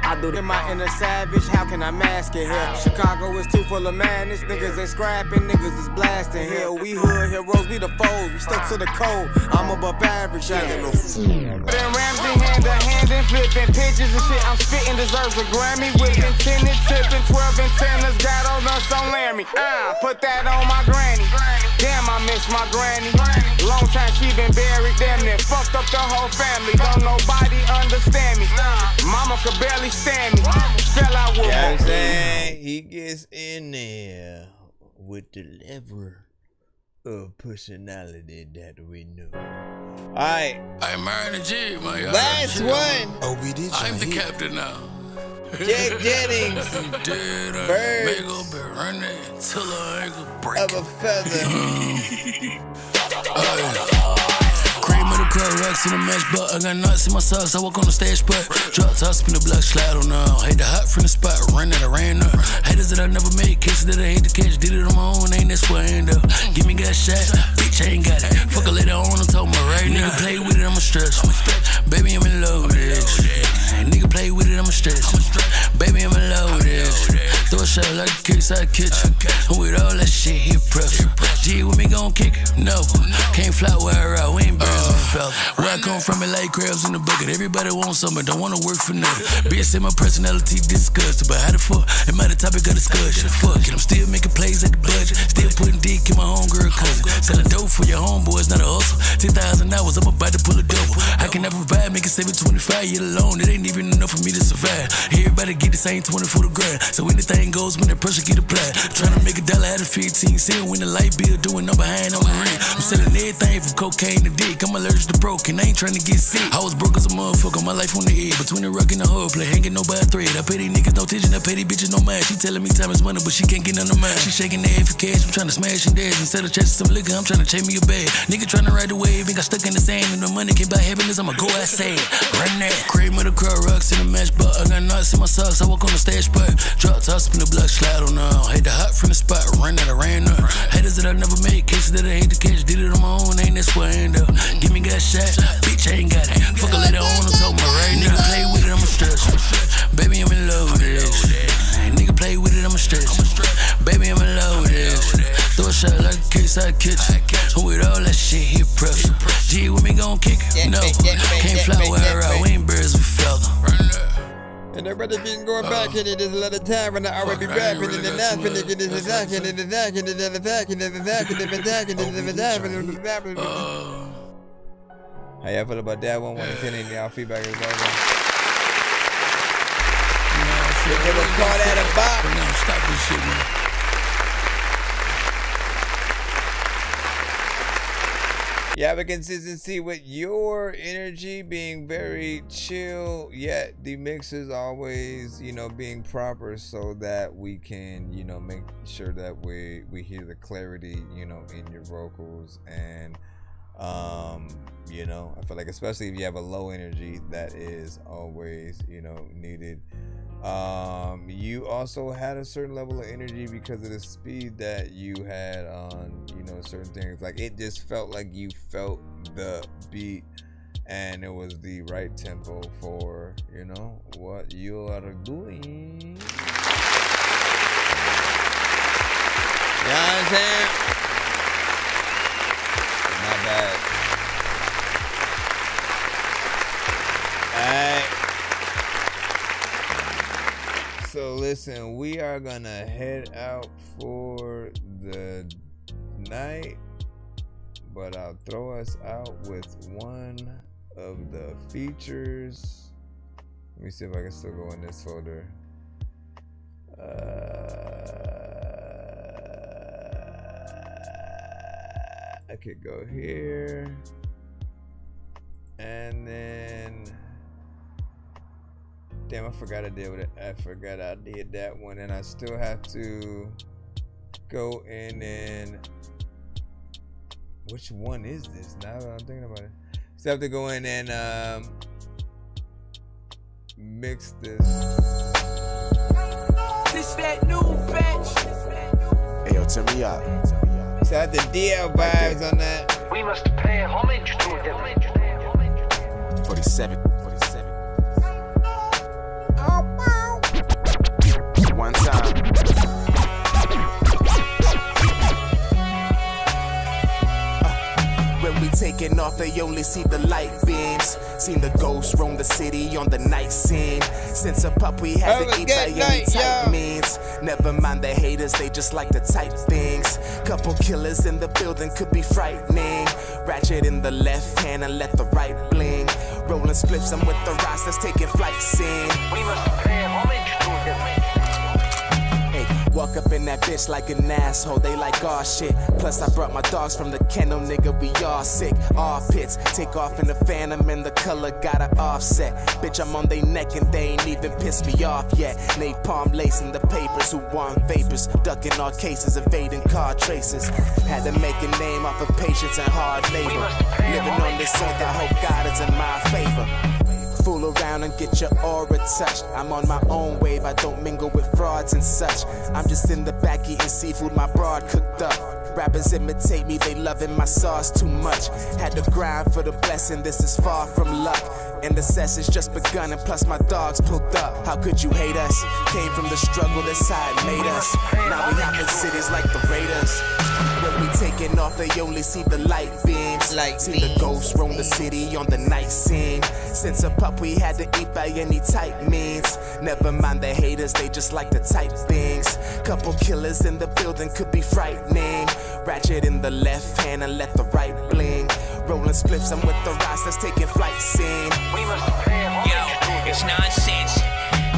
I do in my inner savage, how can I mask it here? Chicago is too full of madness, niggas ain't scrapping, niggas is blasting here. We hood heroes, we the foes, we stuck to the code. I'm above average, I get no food. Then Ramsey hand to hand and flipping pictures and shit. I'm spitting, deserves a Grammy. Whipping, tinted, tipping, 12 antennas, got on us on Laramie. Put that on my granny. Damn, I miss my granny. Long time she been buried, damn near fucked up the whole family. Don't nobody understand me. Mama could barely stand me. Fell out with me. You know what I'm saying? He gets in there with the level of personality that we know. Alright. I'm married to G, my God. Last one. I'm the captain now. Jake Jennings. Birds of a feather. Cream of the crowd, rocks in the match, but I got nuts in my socks. I walk on the stage, but drop top, spin the block, slide on now. Hate the hot from the spot, run that I ran up. Haters that I never made, kisses that I hate to catch. Did it on my own, ain't that's where I end up. Give me got shot, bitch, I ain't got it. Fuck her later on, I'm talking about right now. Nigga play with it, I'ma stretch. Baby, I'm in love with this. Nigga Nigga play with it, I'ma stretch. Baby, I'm in love with this. Throw a shot like a kickside kitchen. And with all that shit, he pressure. G with me gon' kick it, never. Can't fly where I ride, we ain't birds with felt. Where I come from, it like crabs in the bucket. Everybody wants something, don't wanna work for nothing. Bitch say my personality disgusting, but how the fuck am I the topic of discussion? Fuck it, I'm still making plays at the budget. Still putting dick in my homegirl cousin. Selling dope for your homeboys, not a hustle. 10,000 hours, I'm about to pull a double. I cannot provide, make it 725, yet alone. It ain't even enough for me to survive. Everybody get the same 20 for the grand. So anything goes when the pressure get applied. Tryna make $1 out of 15 cents when the light bill doing no behind on the ring. I'm selling everything from cocaine to dick. I'm allergic to broken, I ain't tryna get sick. I was broke as a motherfucker, my life on the edge. Between the rock and the hard play, hanging no by a thread. I pay these niggas no attention, I pay these bitches no mind. She telling me time is money, but she can't get none of mine. She shaking the head for cash, I'm tryna smash and dash. Instead of chasing some liquor, I'm tryna chase me a bag. Nigga tryna ride the wave, ain't got stuck in the sand. And the money can't buy happiness, I'ma go outside. Run that. Cream of the crowd, rocks in the match, but I got knots in my socks, I walk on the stage spot. Drop top, spin the block, slide on now. Hate the hot from the spot, run that I ran up. Haters that I never made, cases that I hate to catch. Did it on my own, ain't that's where I end up. Give me got shot, bitch, I ain't got it. Fuck a later on, I'm talking about right now. Nigga play with it, I'ma stretch. Baby, I'm in love with this. Nigga play with it, I'ma stretch. Baby, I'm in love with this. Throw a shot like a kickside kitchen. And with all that shit, he pressure. G with me gon' kick it, no. Can't fly where I ride, we ain't birds with feather. And everybody been going back in it. There's a lot of time when I already be rapping and then I'm finna get this attacking and attacking and then attacking and attacking and attacking and attacking and attacking. How y'all feel about that one? 1 to 10 and y'all feedback is over. They was caught at a box. Now stop this shit, man. You have a consistency with your energy being very chill, yet the mix is always, being proper so that we can, make sure that we hear the clarity, in your vocals. And, I feel like especially if you have a low energy, that is always, needed. You also had a certain level of energy because of the speed that you had on, certain things. Like it just felt like you felt the beat and it was the right tempo for, what you are doing. You know what I'm saying? Not bad. Alright. So listen, we are gonna head out for the night, but I'll throw us out with one of the features. Let me see if I can still go in this folder. I could go here, and then damn, I forgot I did with it. I forgot I did that one, and I still have to go in and which one is this? Now that I'm thinking about it, still have to go in and mix this. This that new batch. Hey, yo, turn me up. So I have the DL vibes on that. We must pay homage to them. 47. One time. When we taking off, they only see the light beams. Seen the ghost roam the city on the night scene. Since a pup, we had to eat by any type means. Never mind the haters, they just like to type things. Couple killers in the building could be frightening. Ratchet in the left hand and let the right bling. Rolling spliffs, I'm with the rocks that's taking flight scene. We must pay homage to them. Walk up in that bitch like an asshole, they like all shit. Plus I brought my dogs from the kennel, nigga, we all sick. All pits, take off in the phantom and the color got an offset. Bitch, I'm on they neck and they ain't even pissed me off yet. Napalm lacing the papers, who want vapors. Ducking all cases, evading car traces. Had to make a name off of patience and hard labor. Living on this earth, I hope God is in my favor. Fool around and get your aura touched. I'm on my own wave, I don't mingle with frauds and such. I'm just in the back eating seafood my broad cooked up. Rappers imitate me, they loving my sauce too much. Had to grind for the blessing, this is far from luck. And the session's just begun, and plus my dogs pulled up. How could you hate us? Came from the struggle, this side made us. Now we hop in cities like the Raiders. When we taking off, they only see the light beams. See the ghosts roam the city on the night scene. Since a pup, we had to eat by any type means. Never mind the haters, they just like to type things. Couple killers in the building could be frightening. Ratchet in the left hand and let the right bling. Rolling spliffs, I'm with the Ross that's taking flight scene. Yo, it's nonsense.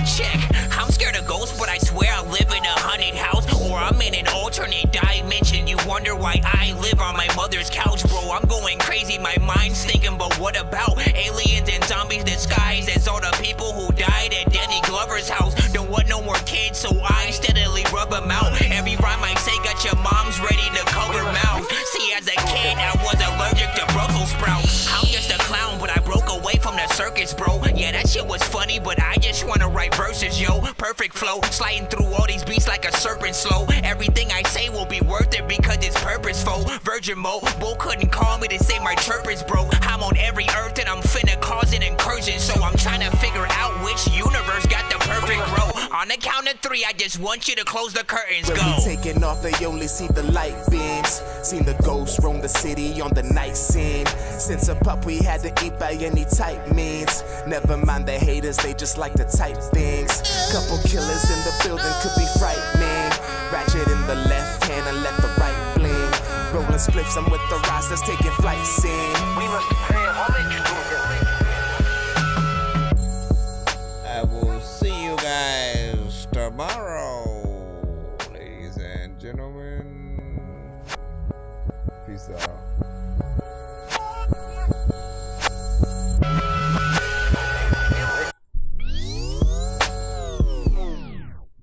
Check, I'm scared of ghosts, but I swear I live in a haunted house. Or I'm in an alternate dimension. You wonder why I live on my mother's couch, bro. I'm going crazy, my mind's thinking, but what about aliens and zombies disguised as all the people who died at Danny Glover's house? Don't want no more kids, so I steadily rub them out. Every rhyme I say got your mom's ready to cover mouth. See, as a kid, I was allergic to Brussels sprouts. I'm just a clown, but I broke away from the circus, bro. Yeah, that shit was funny, but I just wanna write verses, yo. Perfect flow, sliding through all these beats like a serpent slow. Everything I say will be worth it because it's purposeful. Virgin mode, bull couldn't call me to say my chirp is bro. I'm on every earth and I'm finna cause an incursion. So I'm trying to figure out which universe got the perfect grow. On the count of 3, I just want you to close the curtains, go. When we taking off, they only see the light beams. Seen the ghosts roam the city on the night scene. Since a pup, we had to eat by any type means. Never mind the haters, they just like to type things. Couple killers in the building could be frightening. Ratchet in the left hand and let the right bling. Rolling spliffs, I'm with the Ross that's taking flight scene. I will see you guys tomorrow, ladies and gentlemen. Peace out.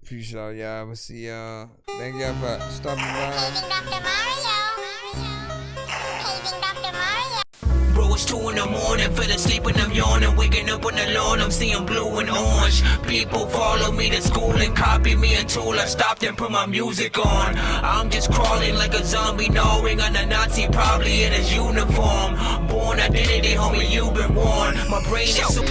Peace out, y'all. We'll see y'all. Thank y'all for stopping by. Bro, it's 2 in the morning, fell asleep and I'm yawning. Waking up on the lawn, I'm seeing blue and orange. People follow me to school and copy me until I stopped and put my music on. I'm just crawling like a zombie, gnawing on a Nazi, probably in his uniform. Born identity, homie, you've been warned. My brain is so